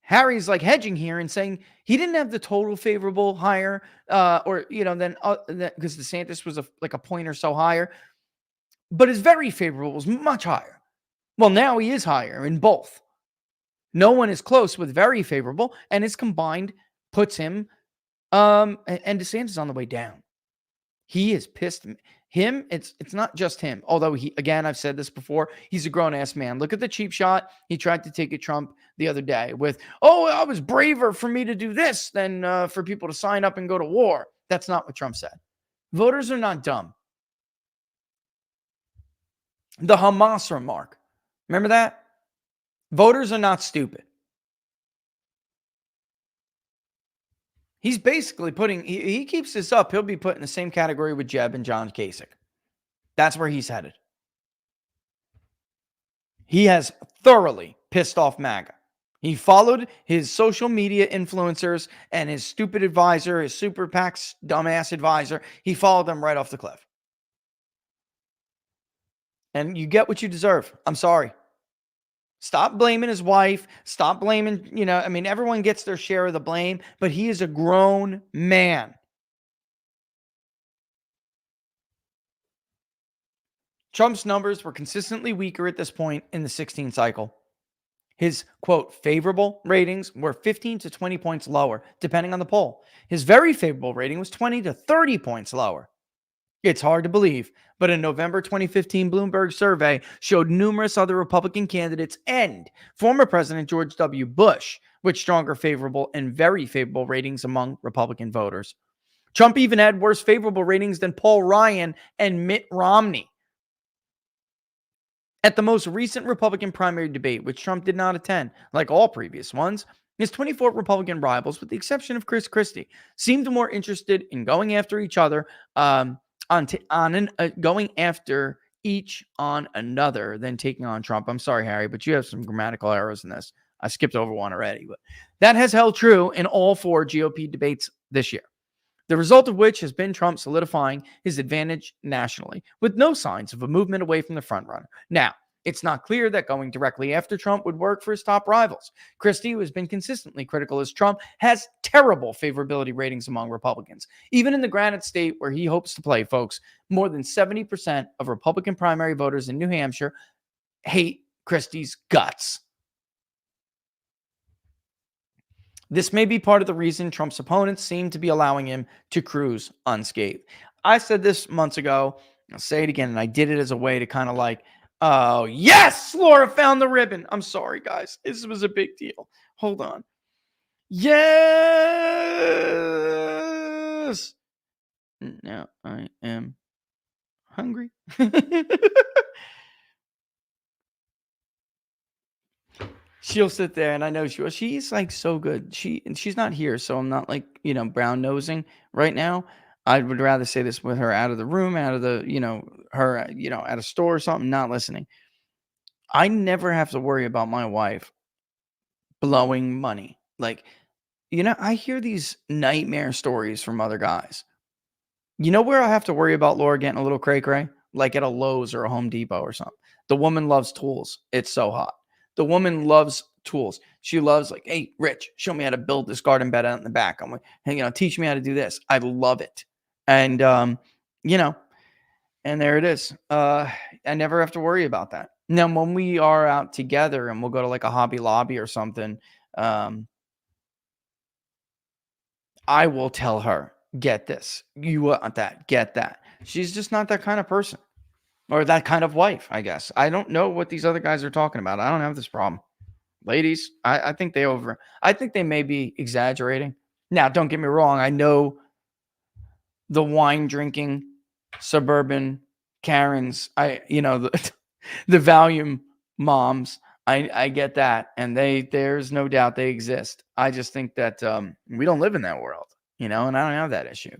Harry's like hedging here and saying he didn't have the total favorable higher, than because DeSantis was like a point or so higher, but his very favorable was much higher. Well, now he is higher in both. No one is close with very favorable, and his combined puts him and DeSantis on the way down. He is pissed. Him, it's not just him. Although I've said this before, he's a grown-ass man. Look at the cheap shot he tried to take at Trump the other day with, I was braver for me to do this than for people to sign up and go to war. That's not what Trump said. Voters are not dumb. The Hamas remark. Remember that? Voters are not stupid. He's basically he keeps this up, he'll be put in the same category with Jeb and John Kasich. That's where he's headed. He has thoroughly pissed off MAGA. He followed his social media influencers and his stupid advisor, his super PAC's dumbass advisor. He followed them right off the cliff. And you get what you deserve. I'm sorry. Stop blaming his wife. Stop blaming, everyone gets their share of the blame, but he is a grown man. Trump's numbers were consistently weaker at this point in the 16 cycle. His, quote, favorable ratings were 15 to 20 points lower, depending on the poll. His very favorable rating was 20 to 30 points lower. It's hard to believe, but a November 2015 Bloomberg survey showed numerous other Republican candidates and former President George W. Bush with stronger favorable and very favorable ratings among Republican voters. Trump even had worse favorable ratings than Paul Ryan and Mitt Romney. At the most recent Republican primary debate, which Trump did not attend, like all previous ones, his 24 Republican rivals, with the exception of Chris Christie, seemed more interested in going after each other going after each on another than taking on Trump. I'm sorry, Harry, but you have some grammatical errors in this. I skipped over one already, but that has held true in all 4 GOP debates this year. The result of which has been Trump solidifying his advantage nationally, with no signs of a movement away from the frontrunner. Now, it's not clear that going directly after Trump would work for his top rivals. Christie, who has been consistently critical as Trump, has terrible favorability ratings among Republicans. Even in the Granite State, where he hopes to play, folks, more than 70% of Republican primary voters in New Hampshire hate Christie's guts. This may be part of the reason Trump's opponents seem to be allowing him to cruise unscathed. I said this months ago. I'll say it again, and I did it as a way to kind of Oh, yes, Laura found the ribbon. I'm sorry, guys. This was a big deal. Hold on. Yes. Now I am hungry. She'll sit there, and I know she will. She's like so good. She's not here, so I'm not like brown nosing right now. I would rather say this with her out of the room, out of the her at a store or something, not listening. I never have to worry about my wife blowing money. Like I hear these nightmare stories from other guys. You know where I have to worry about Laura getting a little cray-cray? Like at a Lowe's or a Home Depot or something. The woman loves tools. It's so hot. The woman loves tools. She loves like, hey, Rich, show me how to build this garden bed out in the back. I'm like, hey, teach me how to do this. I love it. And, you know, and there it is. I never have to worry about that. Now, when we are out together and we'll go to like a Hobby Lobby or something, I will tell her, get this. You want that. Get that. She's just not that kind of person or that kind of wife, I guess. I don't know what these other guys are talking about. I don't have this problem. Ladies, I think I think they may be exaggerating. Now, don't get me wrong. I know the wine drinking suburban Karens, the, the Valium moms. I get that. And there's no doubt they exist. I just think that we don't live in that world, and I don't have that issue.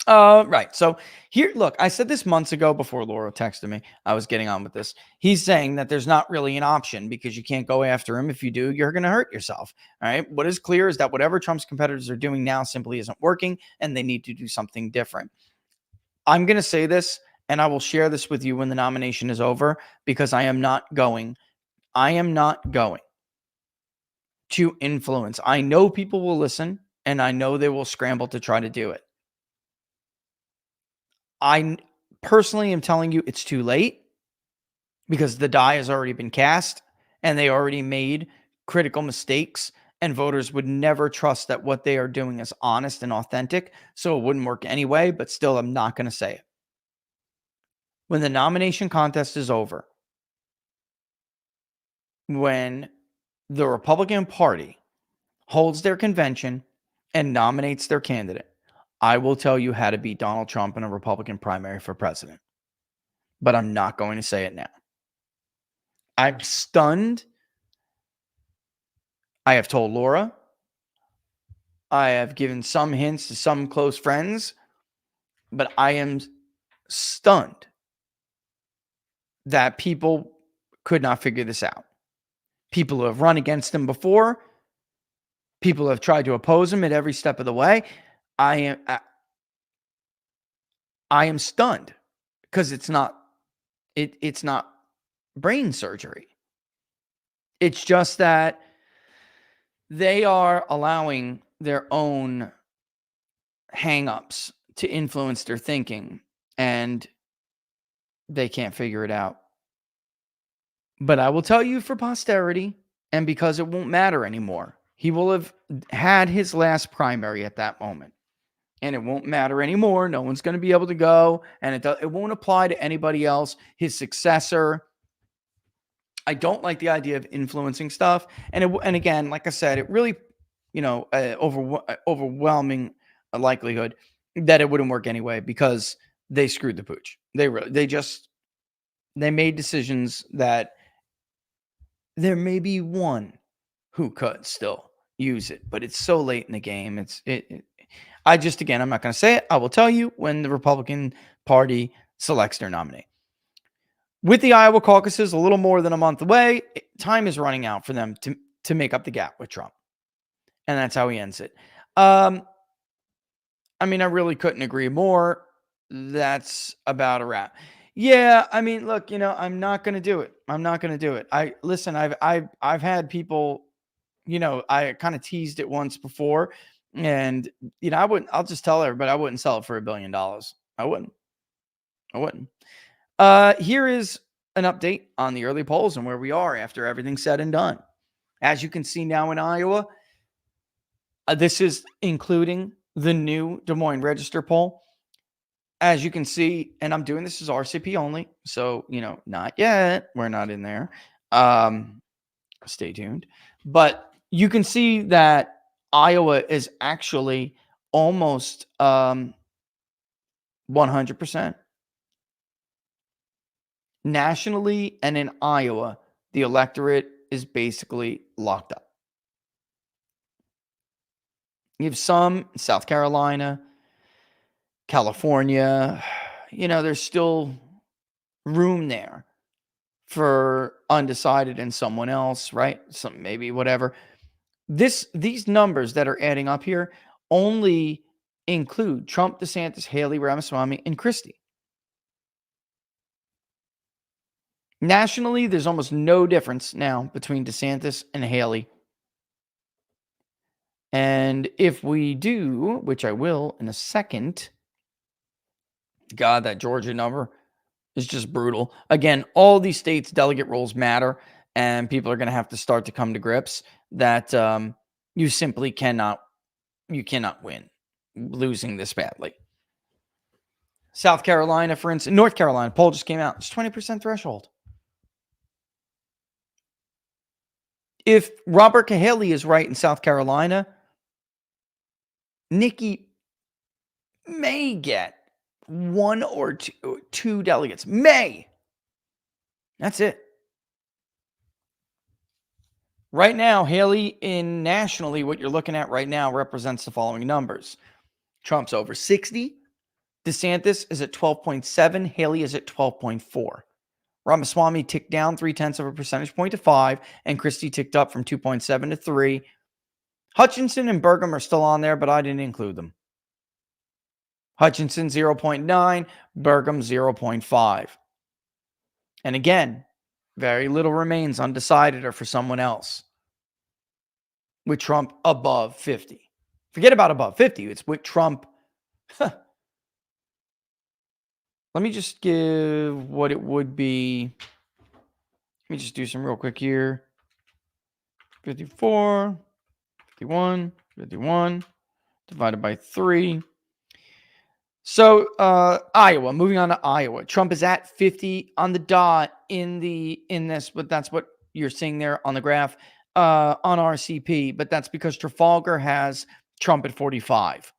Right. So here, look, I said this months ago before Laura texted me. I was getting on with this. He's saying that there's not really an option because you can't go after him. If you do, you're going to hurt yourself. All right. What is clear is that whatever Trump's competitors are doing now simply isn't working and they need to do something different. I'm going to say this and I will share this with you when the nomination is over because I am not going to influence. I know people will listen and I know they will scramble to try to do it. I personally am telling you it's too late because the die has already been cast and they already made critical mistakes and voters would never trust that what they are doing is honest and authentic. So it wouldn't work anyway, but still, I'm not going to say it. When the nomination contest is over, when the Republican Party holds their convention and nominates their candidate, I will tell you how to beat Donald Trump in a Republican primary for president. But I'm not going to say it now. I'm stunned. I have told Laura. I have given some hints to some close friends. But I am stunned that people could not figure this out. People who have run against him before. People who have tried to oppose him at every step of the way. I am stunned because it's not brain surgery. It's just that they are allowing their own hang-ups to influence their thinking, and they can't figure it out. But I will tell you for posterity, and because it won't matter anymore, he will have had his last primary at that moment. And it won't matter anymore. No one's going to be able to go, and it won't apply to anybody else. His successor. I don't like the idea of influencing stuff. And again, like I said, it really, overwhelming likelihood that it wouldn't work anyway because they screwed the pooch. They made decisions that there may be one who could still use it, but it's so late in the game. I'm not going to say it. I will tell you when the Republican Party selects their nominee. With the Iowa caucuses a little more than a month away, time is running out for them to make up the gap with Trump. And that's how he ends it. I really couldn't agree more. That's about a wrap. Yeah, look, I'm not going to do it. I've had people, I kind of teased it once before and, I'll just tell everybody I wouldn't sell it for $1 billion. I wouldn't. Here is an update on the early polls and where we are after everything's said and done. As you can see now in Iowa, this is including the new Des Moines Register poll. as you can see, and I'm doing this as RCP only, so not yet. We're not in there. Stay tuned. But you can see that Iowa is actually almost 100%. Nationally and in Iowa, the electorate is basically locked up. You have some in South Carolina, California. There's still room there for undecided and someone else, right? Some maybe whatever. These numbers that are adding up here only include Trump, DeSantis, Haley, Ramaswamy, and Christie. Nationally, there's almost no difference now between DeSantis and Haley. And if we do, which I will in a second, God, that Georgia number is just brutal. Again, all these states' delegate rolls matter, and people are going to have to start to come to grips that you simply cannot win losing this badly. South Carolina, for instance, North Carolina, poll just came out. It's 20% threshold. If Robert Cahaley is right in South Carolina, Nikki may get one or two delegates. May. That's it. Right now, Haley in nationally, what you're looking at right now represents the following numbers. Trump's over 60. DeSantis is at 12.7. Haley is at 12.4. Ramaswamy ticked down 0.3 of a percentage point to 5, and Christie ticked up from 2.7 to 3. Hutchinson and Burgum are still on there, but I didn't include them. Hutchinson 0.9, Burgum 0.5. And again, very little remains undecided or for someone else. With Trump above 50. Forget about above 50. It's with Trump. Let me just give what it would be. Let me just do some real quick here. 54, 51, 51, divided by 3. So Iowa, moving on to Iowa. Trump is at 50 on the dot in this, but that's what you're seeing there on the graph on RCP. But that's because Trafalgar has Trump at 45.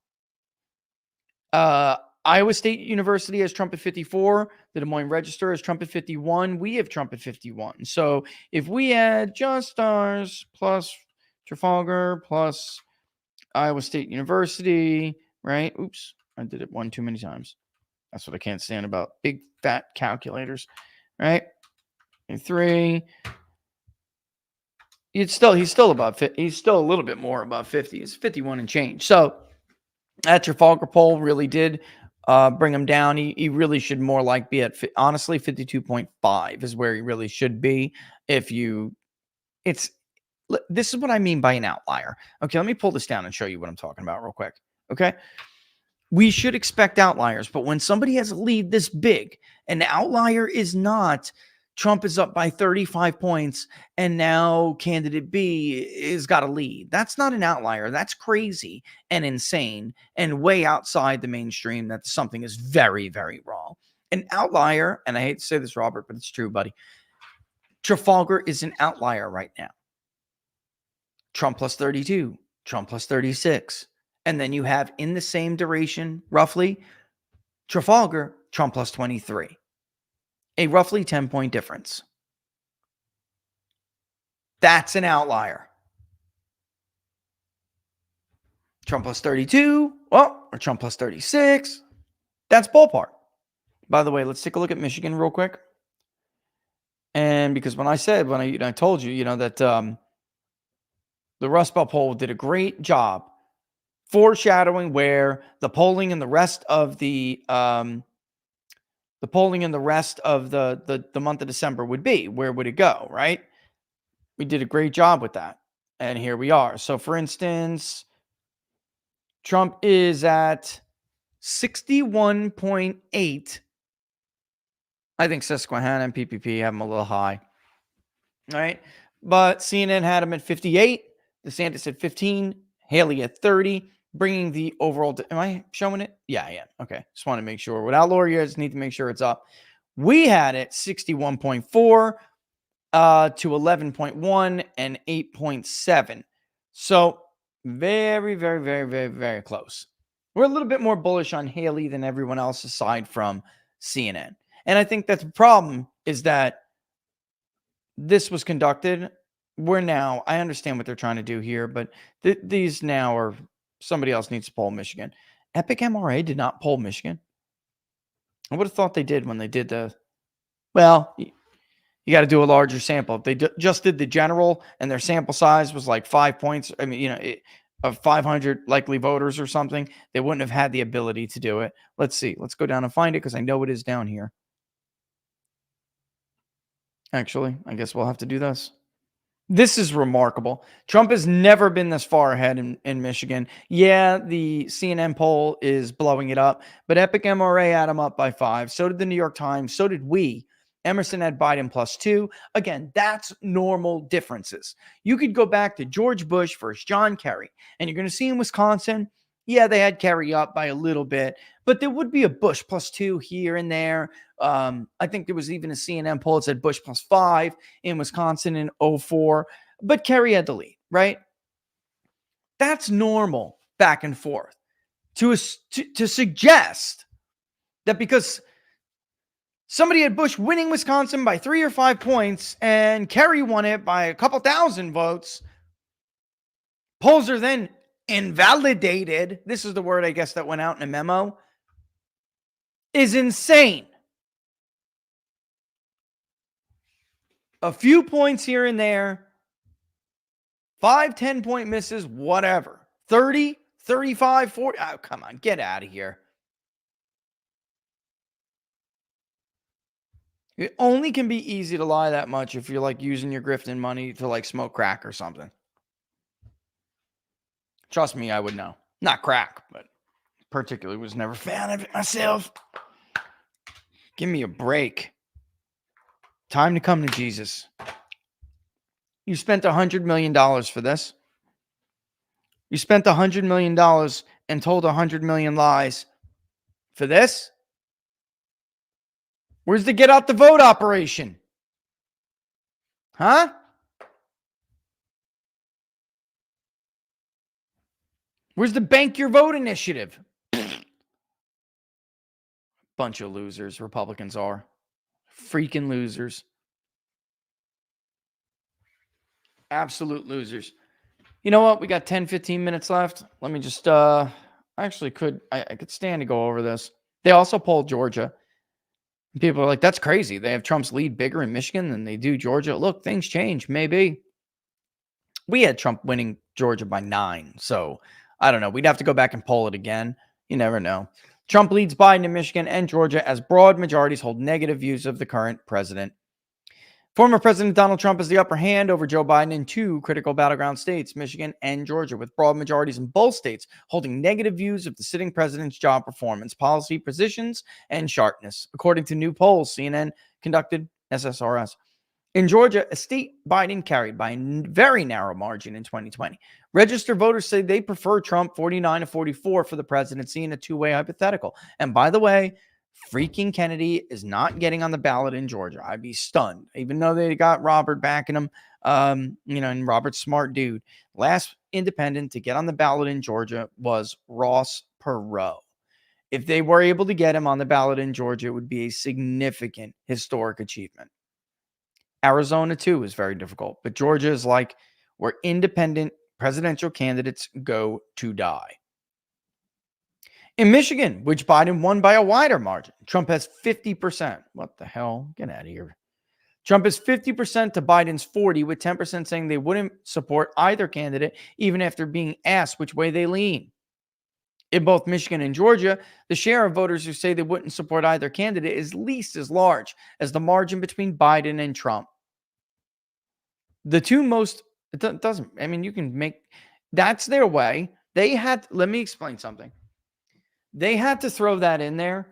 Iowa State University has Trump at 54. The Des Moines Register has Trump at 51. We have Trump at 51. So if we add just stars plus Trafalgar plus Iowa State University, right? Oops, I did it one too many times. That's what I can't stand about big fat calculators, right? 3. He's still above 50. He's still a little bit more above 50. It's 51 and change. So that Trafalgar poll really did bring him down. He really should more like be at, honestly, 52.5 is where he really should be. This is what I mean by an outlier. Okay, let me pull this down and show you what I'm talking about real quick. Okay. We should expect outliers, but when somebody has a lead this big, an outlier is not Trump is up by 35 points and now candidate B is got a lead. That's not an outlier. That's crazy and insane and way outside the mainstream that something is very, very wrong. An outlier, and I hate to say this, Robert, but it's true, buddy. Trafalgar is an outlier right now. Trump plus 32, Trump plus 36. And then you have in the same duration, roughly, Trafalgar, Trump plus 23. A roughly 10-point difference. That's an outlier. Trump plus 32, or Trump plus 36. That's ballpark. By the way, let's take a look at Michigan real quick. And because when I told you, that the Rust Belt poll did a great job foreshadowing where the polling in the rest of the month of December would be. Where would it go, right? We did a great job with that. And here we are. So for instance, Trump is at 61.8. I think Susquehanna and PPP have him a little high. All right. But CNN had him at 58. DeSantis at 15. Haley at 30. bringing the overall. Am I showing it? Yeah, I am. Okay. Just want to make sure. Without Laura, you guys need to make sure it's up. We had it 61.4 to 11.1 and 8.7. So very, very, very, very, very close. We're a little bit more bullish on Haley than everyone else aside from CNN. And I think that's the problem is that this was conducted. We're now, I understand what they're trying to do here, but these now are, somebody else needs to poll Michigan. Epic MRA did not poll Michigan. I would have thought they did when they did well, you got to do a larger sample. If they just did the general and their sample size was like 5 points, I mean, of 500 likely voters or something, they wouldn't have had the ability to do it. Let's see. Let's go down and find it because I know it is down here. Actually, I guess we'll have to do this. This is remarkable. Trump has never been this far ahead in Michigan. Yeah, the CNN poll is blowing it up, but Epic MRA had him up by 5. So did the New York Times. So did we. Emerson had Biden +2. Again, that's normal differences. You could go back to George Bush versus John Kerry, and you're going to see in Wisconsin, yeah, they had Kerry up by a little bit, but there would be a Bush +2 here and there. I think there was even a CNN poll that said Bush +5 in Wisconsin in 2004, but Kerry had the lead, right? That's normal back and forth. To suggest that because somebody had Bush winning Wisconsin by 3 or 5 points and Kerry won it by a couple thousand votes, polls are then invalidated. This is the word, I guess, that went out in a memo, is insane. A few points here and there, 5, 10-point misses, whatever. 30, 35, 40. Oh, come on, get out of here. It only can be easy to lie that much if you're like using your grifting money to like smoke crack or something. Trust me, I would know. Not crack, but particularly was never a fan of it myself. Give me a break. Time to come to Jesus. You spent $100 million for this. You spent $100 million and told 100 million lies for this. Where's the get out the vote operation? Huh? Where's the bank your vote initiative? Bunch of losers, Republicans are. Freaking losers. Absolute losers. You know what? We got 10, 15 minutes left. Let me just, I could stand to go over this. They also polled Georgia. People are like, that's crazy. They have Trump's lead bigger in Michigan than they do Georgia. Look, things change. Maybe. We had Trump winning Georgia by 9. So I don't know. We'd have to go back and poll it again. You never know. Trump leads Biden in Michigan and Georgia as broad majorities hold negative views of the current president. Former President Donald Trump has the upper hand over Joe Biden in 2 critical battleground states, Michigan and Georgia, with broad majorities in both states holding negative views of the sitting president's job performance, policy positions, and sharpness, according to new polls CNN conducted SSRS. In Georgia, a state Biden carried by a very narrow margin in 2020. Registered voters say they prefer Trump 49 to 44 for the presidency in a 2-way hypothetical. And by the way, freaking Kennedy is not getting on the ballot in Georgia. I'd be stunned, even though they got Robert backing him. And Robert's smart dude. Last independent to get on the ballot in Georgia was Ross Perot. If they were able to get him on the ballot in Georgia, it would be a significant historic achievement. Arizona, too, is very difficult. But Georgia is like where independent presidential candidates go to die. In Michigan, which Biden won by a wider margin, Trump has 50%. What the hell? Get out of here. Trump is 50% to Biden's 40%, with 10% saying they wouldn't support either candidate, even after being asked which way they lean. In both Michigan and Georgia, the share of voters who say they wouldn't support either candidate is least as large as the margin between Biden and Trump. The two most, it doesn't, I mean, you can make, that's their way. Let me explain something. They had to throw that in there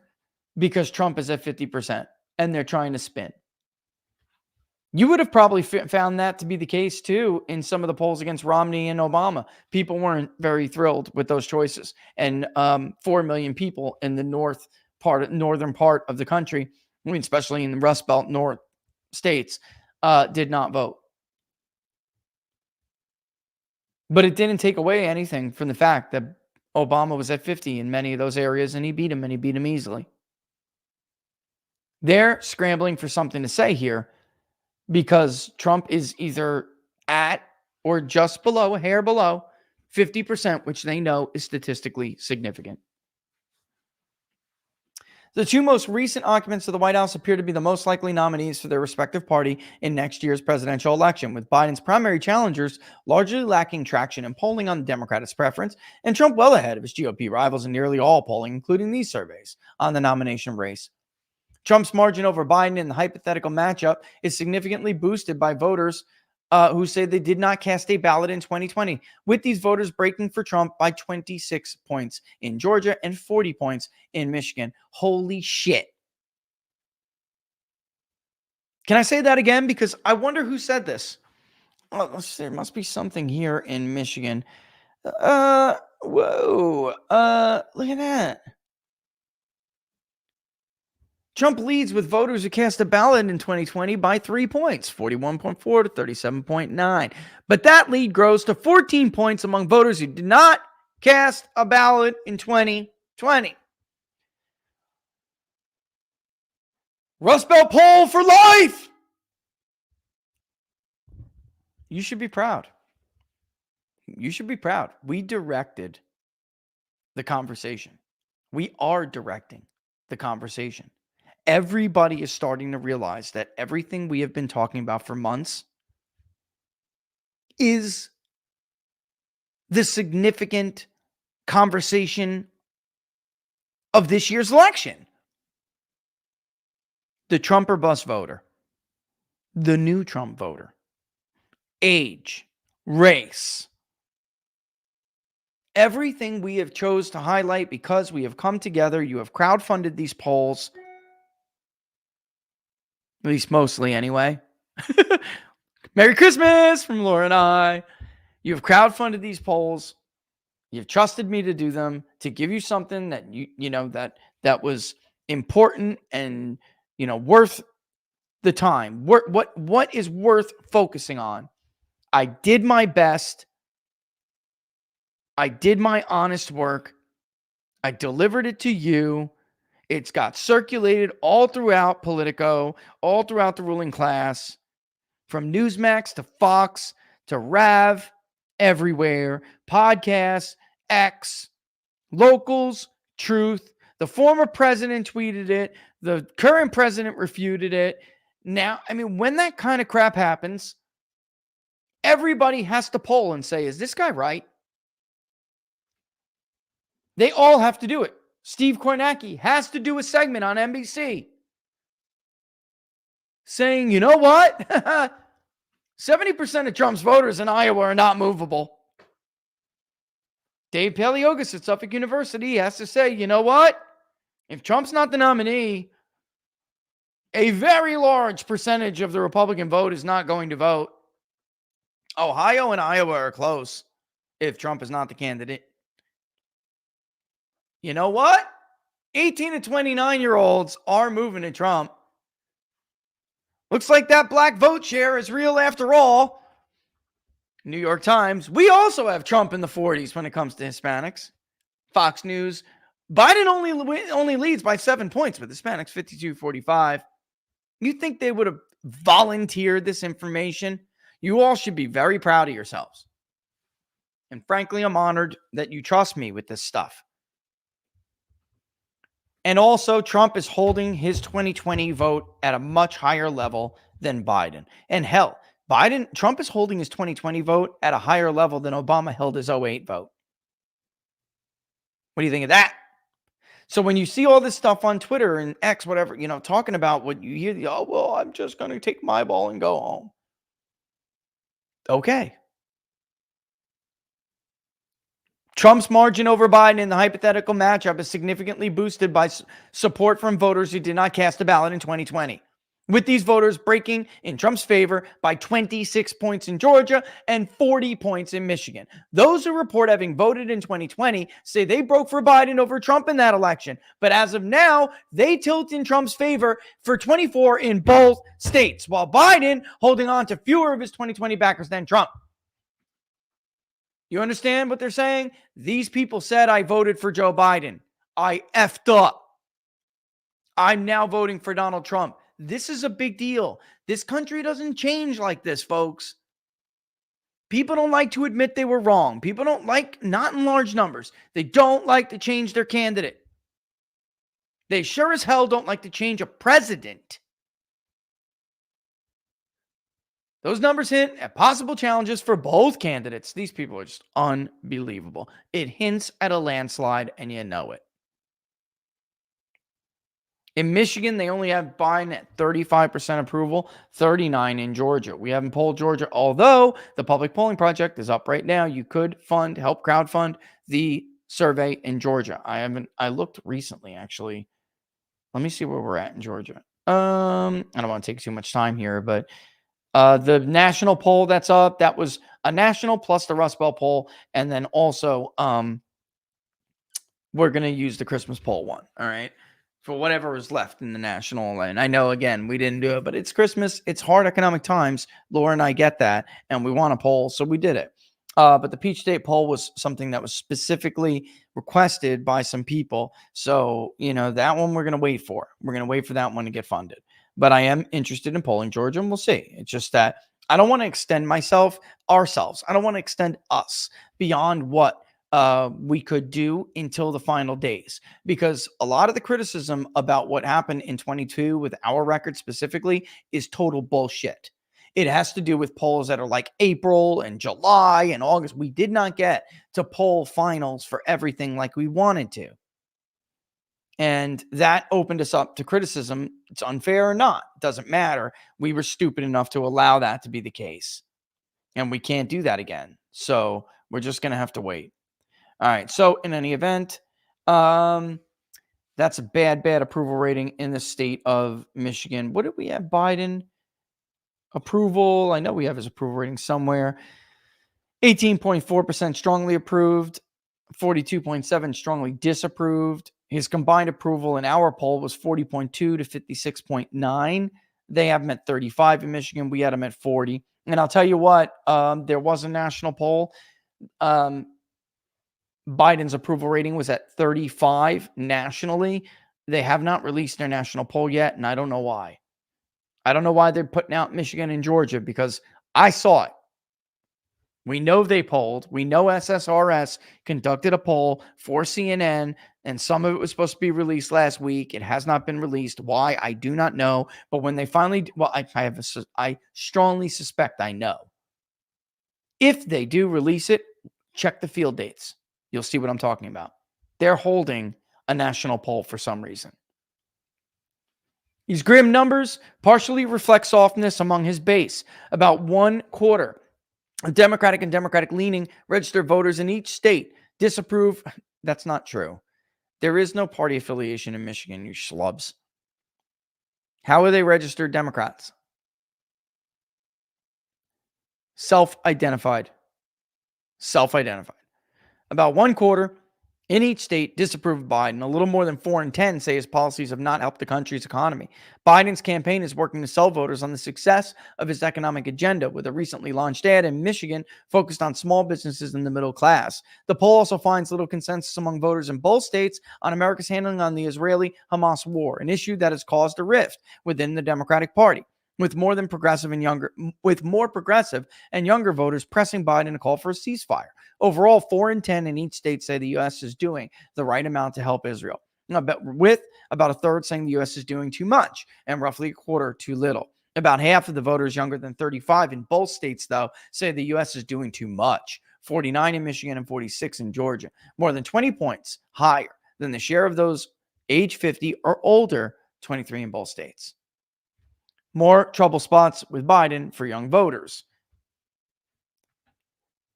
because Trump is at 50% and they're trying to spin. You would have probably found that to be the case too in some of the polls against Romney and Obama. People weren't very thrilled with those choices, and 4 million people in the northern part of the country, I mean, especially in the Rust Belt North states, did not vote. But it didn't take away anything from the fact that Obama was at 50 in many of those areas, and he beat him easily. They're scrambling for something to say here, because Trump is either at or just below, a hair below 50%, which they know is statistically significant. The two most recent occupants of the White House appear to be the most likely nominees for their respective party in next year's presidential election, with Biden's primary challengers largely lacking traction in polling on the Democrats' preference, and Trump well ahead of his GOP rivals in nearly all polling, including these surveys, on the nomination race. Trump's margin over Biden in the hypothetical matchup is significantly boosted by voters who say they did not cast a ballot in 2020, with these voters breaking for Trump by 26 points in Georgia and 40 points in Michigan. Holy shit. Can I say that again? Because I wonder who said this. Oh, there must be something here in Michigan. Whoa. Look at that. Trump leads with voters who cast a ballot in 2020 by 3 points, 41.4 to 37.9. But that lead grows to 14 points among voters who did not cast a ballot in 2020. Rust Belt poll for life! You should be proud. You should be proud. We directed the conversation. We are directing the conversation. Everybody is starting to realize that everything we have been talking about for months is the significant conversation of this year's election. The Trump or bust voter, the new Trump voter, age, race, everything we have chose to highlight because we have come together. You have crowdfunded these polls. At least mostly anyway. Merry Christmas from Laura and I. You have crowdfunded these polls. You've trusted me to do them, to give you something that that was important and worth the time. What is worth focusing on? I did my best. I did my honest work. I delivered it to you. It's got circulated all throughout Politico, all throughout the ruling class, from Newsmax to Fox to Rav, everywhere, podcasts, X, locals, Truth. The former president tweeted it. The current president refuted it. Now, I mean, when that kind of crap happens, everybody has to poll and say, is this guy right? They all have to do it. Steve Kornacki has to do a segment on NBC saying, you know what? 70% of Trump's voters in Iowa are not movable. Dave Paleogas at Suffolk University has to say, you know what? If Trump's not the nominee, a very large percentage of the Republican vote is not going to vote. Ohio and Iowa are close if Trump is not the candidate. You know what? 18 to 29-year-olds are moving to Trump. Looks like that black vote share is real after all. New York Times. We also have Trump in the 40s when it comes to Hispanics. Fox News. Biden only leads by 7 points with Hispanics 52-45. You think they would have volunteered this information? You all should be very proud of yourselves. And frankly, I'm honored that you trust me with this stuff. And also, Trump is holding his 2020 vote at a much higher level than Biden. And hell, Trump is holding his 2020 vote at a higher level than Obama held his 2008 vote. What do you think of that? So when you see all this stuff on Twitter and X, whatever, talking about what you hear, I'm just going to take my ball and go home. Okay. Trump's margin over Biden in the hypothetical matchup is significantly boosted by support from voters who did not cast a ballot in 2020. with these voters breaking in Trump's favor by 26 points in Georgia and 40 points in Michigan. Those who report having voted in 2020 say they broke for Biden over Trump in that election. But as of now, they tilt in Trump's favor for 24 in both states, while Biden holding on to fewer of his 2020 backers than Trump. You understand what they're saying? These people said, I voted for Joe Biden. I effed up. I'm now voting for Donald Trump. This is a big deal. This country doesn't change like this, folks. People don't like to admit they were wrong. People don't like, not in large numbers, they don't like to change their candidate. They sure as hell don't like to change a president. Those numbers hint at possible challenges for both candidates. These people are just unbelievable. It hints at a landslide, and you know it. In Michigan, they only have Biden at 35% approval, 39% in Georgia. We haven't polled Georgia, although the Public Polling Project is up right now. You could help crowdfund the survey in Georgia. I looked recently, actually. Let me see where we're at in Georgia. I don't want to take too much time here, but the national poll that's up, that was a national plus the Rust Belt poll, and then also we're going to use the Christmas poll one, all right? For whatever was left in the national. And I know, again, we didn't do it, but it's Christmas. It's hard economic times. Laura and I get that, and we want a poll, so we did it. But the Peach State poll was something that was specifically requested by some people. So, that one we're going to wait for. We're going to wait for that one to get funded. But I am interested in polling Georgia, and we'll see. It's just that I don't want to extend ourselves. I don't want to extend us beyond what we could do until the final days, because a lot of the criticism about what happened in 22 with our record specifically is total bullshit. It has to do with polls that are like April and July and August. We did not get to poll finals for everything like we wanted to. And that opened us up to criticism. It's unfair or not, doesn't matter. We were stupid enough to allow that to be the case. And we can't do that again. So we're just going to have to wait. All right. So in any event, that's a bad approval rating in the state of Michigan. What did we have? Biden approval. I know we have his approval rating somewhere. 18.4% strongly approved, 42.7% strongly disapproved. His combined approval in our poll was 40.2 to 56.9. They have him at 35 in Michigan. We had him at 40. And I'll tell you what, there was a national poll. Biden's approval rating was at 35 nationally. They have not released their national poll yet, and I don't know why. I don't know why they're putting out Michigan and Georgia, because I saw it. We know they polled. We know SSRS conducted a poll for CNN, and some of it was supposed to be released last week. It has not been released. Why? I do not know. But when they finally, I strongly suspect I know. If they do release it, check the field dates. You'll see what I'm talking about. They're holding a national poll for some reason. These grim numbers partially reflect softness among his base. About 1/4 of Democratic and Democratic-leaning registered voters in each state disapprove. That's not true. There is no party affiliation in Michigan, you schlubs. How are they registered Democrats? Self-identified. About 1/4 in each state disapprove of Biden. A little more than 4 in 10 say his policies have not helped the country's economy. Biden's campaign is working to sell voters on the success of his economic agenda, with a recently launched ad in Michigan focused on small businesses and the middle class. The poll also finds little consensus among voters in both states on America's handling on the Israeli-Hamas war, an issue that has caused a rift within the Democratic Party, with more progressive and younger voters pressing Biden to call for a ceasefire. Overall, 4 in 10 in each state say the U.S. is doing the right amount to help Israel, with about a third saying the U.S. is doing too much and roughly 1/4 too little. About half of the voters younger than 35 in both states, though, say the U.S. is doing too much. 49 in Michigan and 46 in Georgia, more than 20 points higher than the share of those age 50 or older, 23 in both states. More trouble spots with Biden for young voters.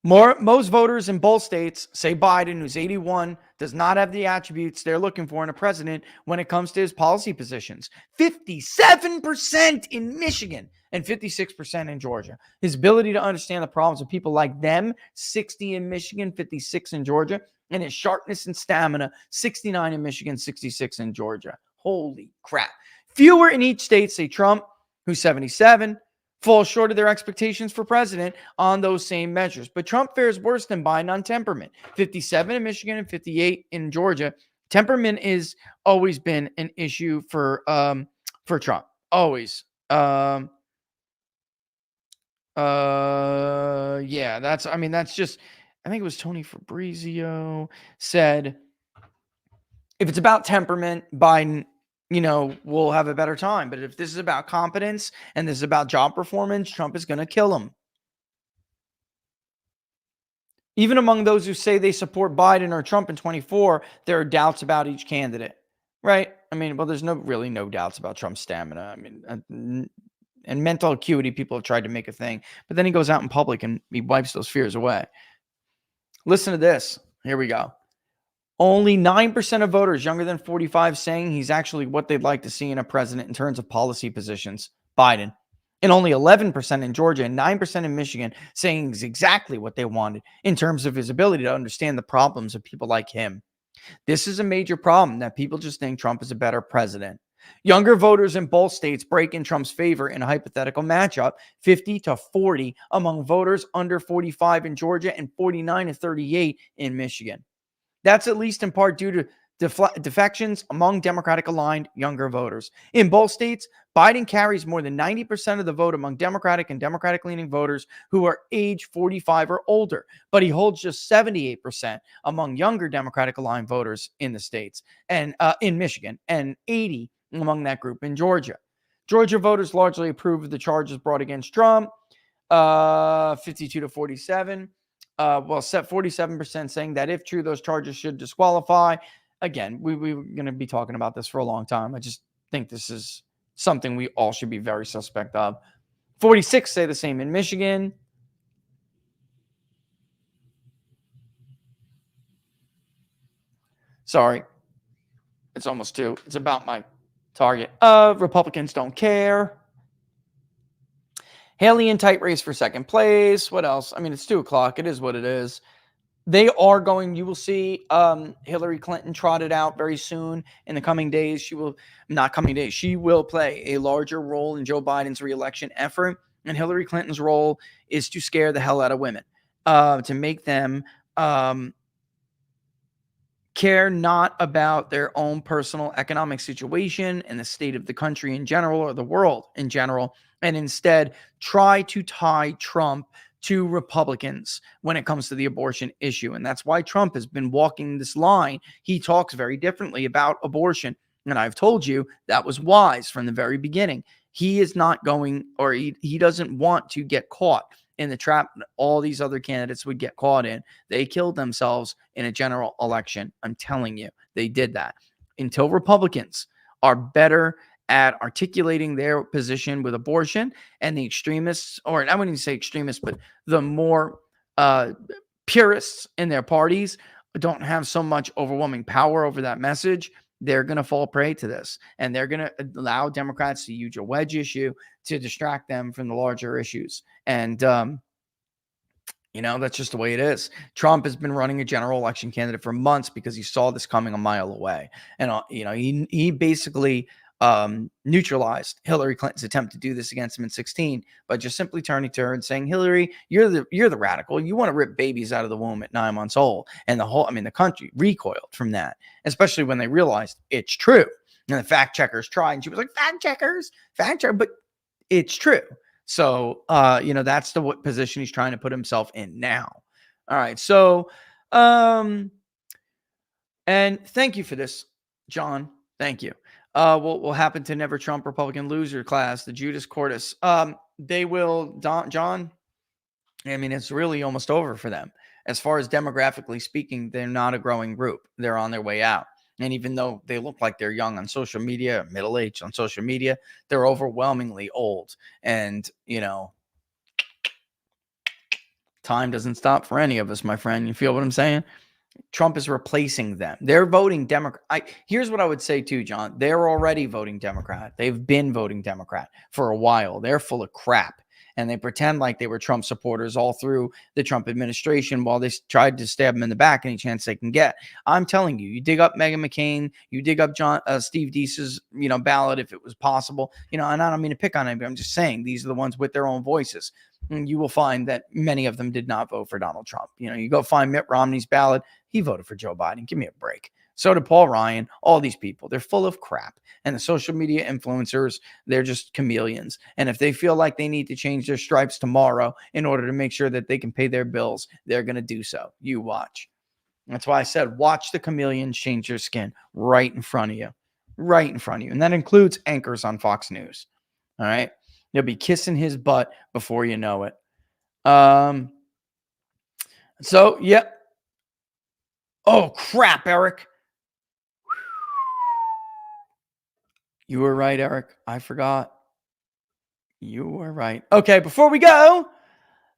Most voters in both states say Biden, who's 81, does not have the attributes they're looking for in a president when it comes to his policy positions. 57% in Michigan and 56% in Georgia. His ability to understand the problems of people like them, 60 in Michigan, 56 in Georgia. And his sharpness and stamina, 69 in Michigan, 66 in Georgia. Holy crap. Fewer in each state say Trump, who's 77, falls short of their expectations for president on those same measures. But Trump fares worse than Biden on temperament. 57 in Michigan and 58 in Georgia. Temperament is always been an issue for Trump. Always. Yeah, that's just, I think it was Tony Fabrizio said, if it's about temperament, Biden, will have a better time. But if this is about competence and this is about job performance, Trump is going to kill him. Even among those who say they support Biden or Trump in 24, there are doubts about each candidate, right? There's no doubts about Trump's stamina. And mental acuity, people have tried to make a thing, but then he goes out in public and he wipes those fears away. Listen to this. Here we go. Only 9% of voters younger than 45 saying he's actually what they'd like to see in a president in terms of policy positions, Biden. And only 11% in Georgia and 9% in Michigan saying he's exactly what they wanted in terms of his ability to understand the problems of people like him. This is a major problem that people just think Trump is a better president. Younger voters in both states break in Trump's favor in a hypothetical matchup, 50-40 among voters under 45 in Georgia and 49-38 in Michigan. That's at least in part due to defections among Democratic-aligned younger voters. In both states, Biden carries more than 90% of the vote among Democratic and Democratic-leaning voters who are age 45 or older, but he holds just 78% among younger Democratic-aligned voters in the states and in Michigan, and 80 among that group in Georgia. Georgia voters largely approve of the charges brought against Trump, 52-47. 47% saying that if true, those charges should disqualify. Again, we're going to be talking about this for a long time. I just think this is something we all should be very suspect of. 46 say the same in Michigan. Sorry. It's almost 2. It's about my target. Republicans don't care. Haley in tight race for second place. What else? It's 2:00. It is what it is. They are going, you will see Hillary Clinton trotted out very soon in the coming days. She will play a larger role in Joe Biden's reelection effort. And Hillary Clinton's role is to scare the hell out of women, to make them care not about their own personal economic situation and the state of the country in general or the world in general, and instead try to tie Trump to Republicans when it comes to the abortion issue. And that's why Trump has been walking this line. He talks very differently about abortion. And I've told you that was wise from the very beginning. He is not going, or he doesn't want to get caught in the trap all these other candidates would get caught in. They killed themselves in a general election. I'm telling you, they did that. Until Republicans are better at articulating their position with abortion, and the extremists, or I wouldn't even say extremists, but the more purists in their parties don't have so much overwhelming power over that message, they're going to fall prey to this. And they're going to allow Democrats to use a wedge issue to distract them from the larger issues. And, that's just the way it is. Trump has been running a general election candidate for months because he saw this coming a mile away. And, he basically neutralized Hillary Clinton's attempt to do this against him in 2016 by just simply turning to her and saying, Hillary, you're the radical. You want to rip babies out of the womb at 9 months old. And the country recoiled from that, especially when they realized it's true. And the fact checkers tried, and she was like, fact checker, but it's true. So, that's the position he's trying to put himself in now. All right. So, and thank you for this, John. Thank you. What will happen to Never Trump Republican loser class, the Judas Cortus? They will, John. It's really almost over for them. As far as demographically speaking, they're not a growing group. They're on their way out. And even though they look like they're young on social media, middle-aged on social media, they're overwhelmingly old. And, time doesn't stop for any of us, my friend. You feel what I'm saying? Trump is replacing them. They're voting Democrat. Here's what I would say too, John. They're already voting Democrat. They've been voting Democrat for a while. They're full of crap. And they pretend like they were Trump supporters all through the Trump administration while they tried to stab him in the back any chance they can get. I'm telling you, you dig up Meghan McCain, you dig up Steve Deese's, ballot if it was possible. And I don't mean to pick on anybody. I'm just saying these are the ones with their own voices. And you will find that many of them did not vote for Donald Trump. You go find Mitt Romney's ballot. He voted for Joe Biden. Give me a break. So did Paul Ryan. All these people, they're full of crap. And the social media influencers, they're just chameleons. And if they feel like they need to change their stripes tomorrow in order to make sure that they can pay their bills, they're going to do so. You watch. That's why I said, watch the chameleons change their skin right in front of you. Right in front of you. And that includes anchors on Fox News. All right. You'll be kissing his butt before you know it. So, yep. Oh, crap, Eric. You were right, Eric. I forgot. You were right. Okay, before we go,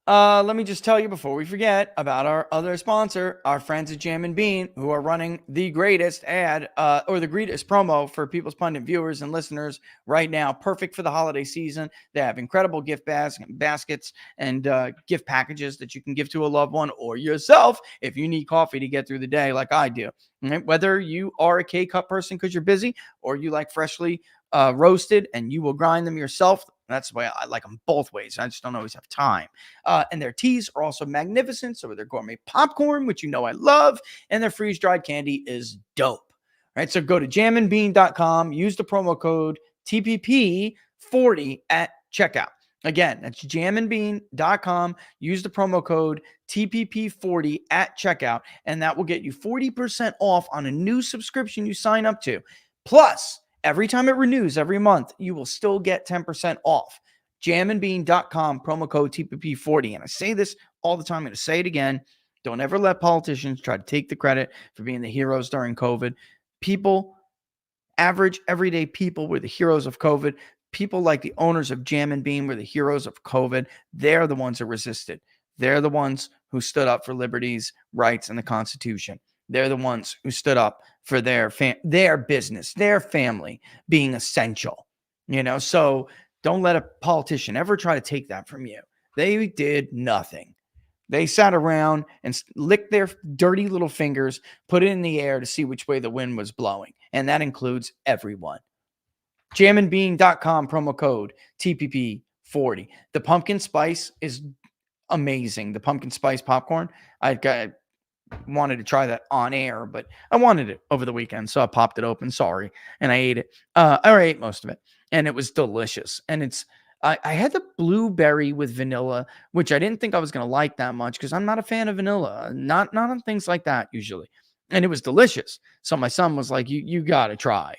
let me just tell you before we forget about our other sponsor, our friends at Jam and Bean, who are running the greatest ad or the greatest promo for People's Pundit viewers and listeners right now. Perfect for the holiday season. They have incredible gift baskets and gift packages that you can give to a loved one or yourself if you need coffee to get through the day like I do. Right? Whether you are a K-Cup person because you're busy or you like freshly roasted and you will grind them yourself. That's the way I like them both ways. I just don't always have time. And their teas are also magnificent. So their gourmet popcorn, which I love, and their freeze-dried candy is dope. All right, so go to jamandbean.com, use the promo code TPP40 at checkout. Again, that's jamandbean.com. Use the promo code TPP40 at checkout, and that will get you 40% off on a new subscription you sign up to. Plus, every time it renews every month, you will still get 10% off. Jamandbean.com, promo code TPP40. And I say this all the time. I'm going to say it again. Don't ever let politicians try to take the credit for being the heroes during COVID. People, average, everyday people were the heroes of COVID. People like the owners of Jam and Bean were the heroes of COVID. They're the ones who resisted. They're the ones who stood up for liberties, rights, and the Constitution. They're the ones who stood up for their business, their family being essential. So don't let a politician ever try to take that from you. They did nothing. They sat around and licked their dirty little fingers, put it in the air to see which way the wind was blowing. And that includes everyone. Jamandbean.com, promo code TPP40. The pumpkin spice is amazing. The pumpkin spice popcorn. I wanted to try that on air, but I wanted it over the weekend, so I popped it open. Sorry. And I ate it. I ate most of it, and it was delicious. And I had the blueberry with vanilla, which I didn't think I was going to like that much because I'm not a fan of vanilla, not on things like that usually. And it was delicious. So my son was like, you got to try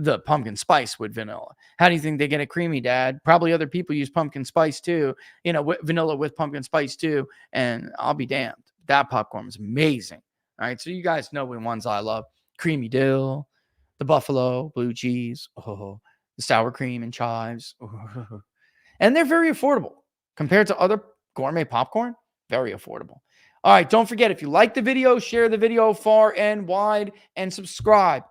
the pumpkin spice with vanilla. How do you think they get it creamy, Dad? Probably other people use pumpkin spice too, vanilla with pumpkin spice too. And I'll be damned. That popcorn was amazing. All right. So you guys know the ones I love. Creamy dill, the buffalo, blue cheese, the sour cream and chives. And they're very affordable compared to other gourmet popcorn. Very affordable. All right. Don't forget, if you like the video, share the video far and wide and subscribe.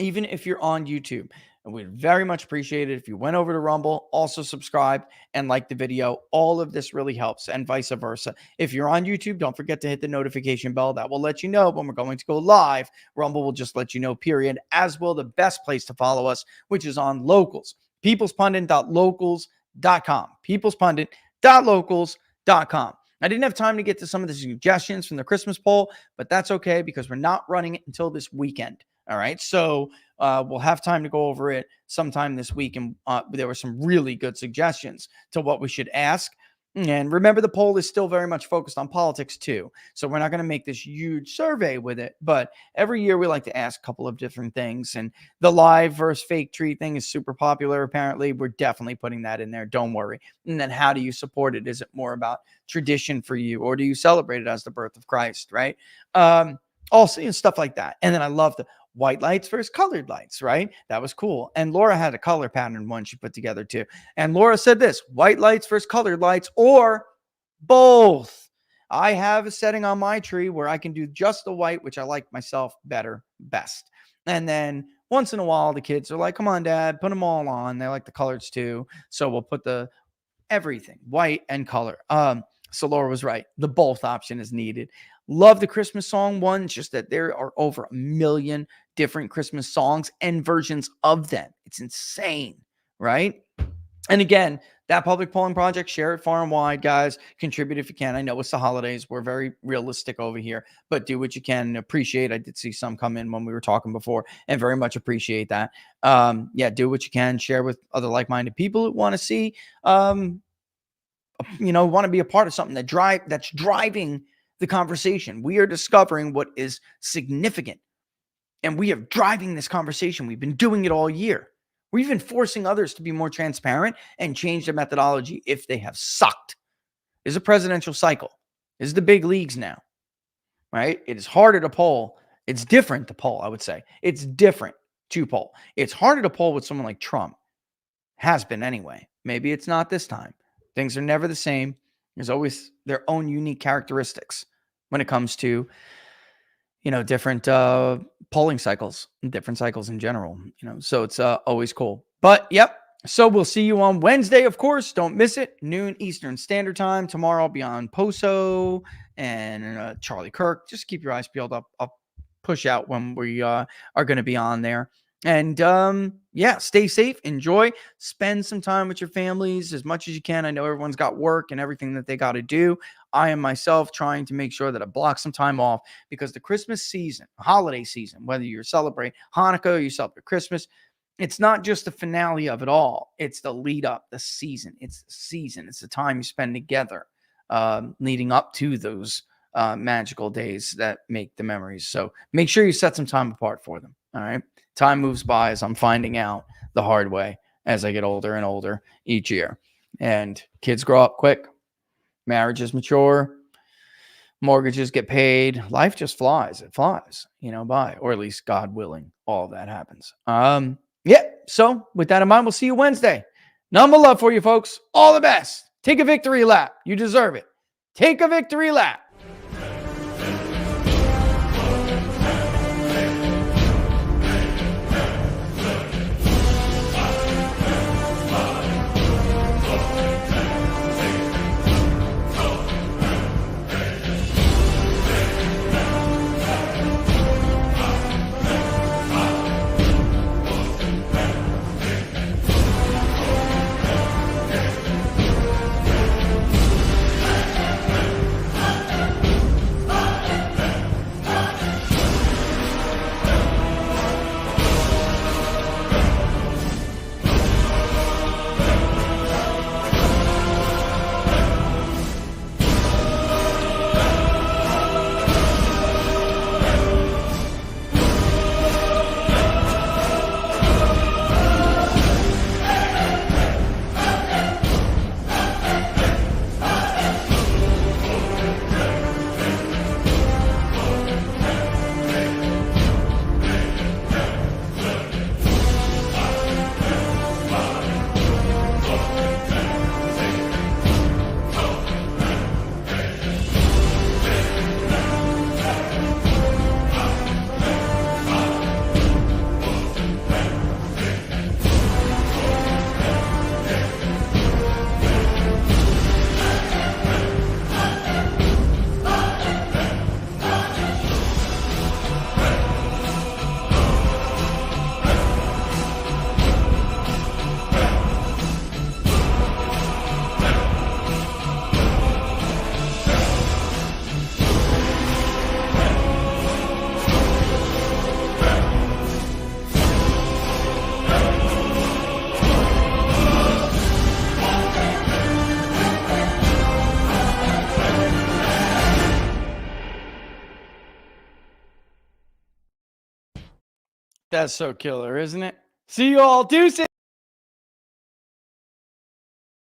Even if you're on YouTube. And we'd very much appreciate it if you went over to Rumble, also subscribe and like the video. All of this really helps, and vice versa. If you're on YouTube, don't forget to hit the notification bell. That will let you know when we're going to go live. Rumble will just let you know, period, as will the best place to follow us, which is on Locals. peoplespundit.locals.com. peoplespundit.locals.com. I didn't have time to get to some of the suggestions from the Christmas poll, but that's okay because we're not running it until this weekend. All right. So we'll have time to go over it sometime this week. And there were some really good suggestions to what we should ask. And remember, the poll is still very much focused on politics too. So we're not going to make this huge survey with it. But every year we like to ask a couple of different things. And the live versus fake tree thing is super popular. Apparently, we're definitely putting that in there. Don't worry. And then how do you support it? Is it more about tradition for you, or do you celebrate it as the birth of Christ? Right. Also, stuff like that. And then I love the white lights versus colored lights, right? That was cool. And Laura had a color pattern one she put together too. And Laura said this: white lights versus colored lights, or both. I have a setting on my tree where I can do just the white, which I like myself best. And then once in a while, the kids are like, come on, Dad, put them all on. They like the colors too. So we'll put the everything, white and color. So Laura was right. The both option is needed. Love the Christmas song one. It's just that there are over 1 million different Christmas songs and versions of them. It's insane, right? And again, that public polling project, share it far and wide, guys. Contribute if you can. I know it's the holidays. We're very realistic over here, but do what you can. Appreciate. I did see some come in when we were talking before and very much appreciate that. Yeah, do what you can. Share with other like-minded people who want to see, want to be a part of something that's driving the conversation. We are discovering what is significant, and we are driving this conversation. We've been doing it all year. We're even forcing others to be more transparent and change their methodology if they have sucked. This is a presidential cycle. This is the big leagues now, right? It is harder to poll. It's different to poll, I would say. It's different to poll. It's harder to poll with someone like Trump. Has been anyway. Maybe it's not this time. Things are never the same. There's always their own unique characteristics when it comes to different polling cycles, different cycles in general, so it's always cool. But yep. So we'll see you on Wednesday, of course. Don't miss it. Noon Eastern Standard Time. Tomorrow I'll be on Poso and Charlie Kirk. Just keep your eyes peeled up. I'll push out when we are going to be on there. And stay safe, enjoy, spend some time with your families as much as you can. I know everyone's got work and everything that they got to do. I am myself trying to make sure that I block some time off, because the Christmas season, holiday season, whether you celebrate Hanukkah or you celebrate Christmas, it's not just the finale of it all. It's the lead up, the season. It's the season. It's the time you spend together leading up to those magical days that make the memories. So make sure you set some time apart for them. All right. Time moves by, as I'm finding out the hard way as I get older and older each year. And kids grow up quick. Marriages mature. Mortgages get paid. Life just flies. It flies, by. Or at least, God willing, all of that happens. So with that in mind, we'll see you Wednesday. None but love for you, folks. All the best. Take a victory lap. You deserve it. Take a victory lap. That's so killer, isn't it? See you all. Deuces.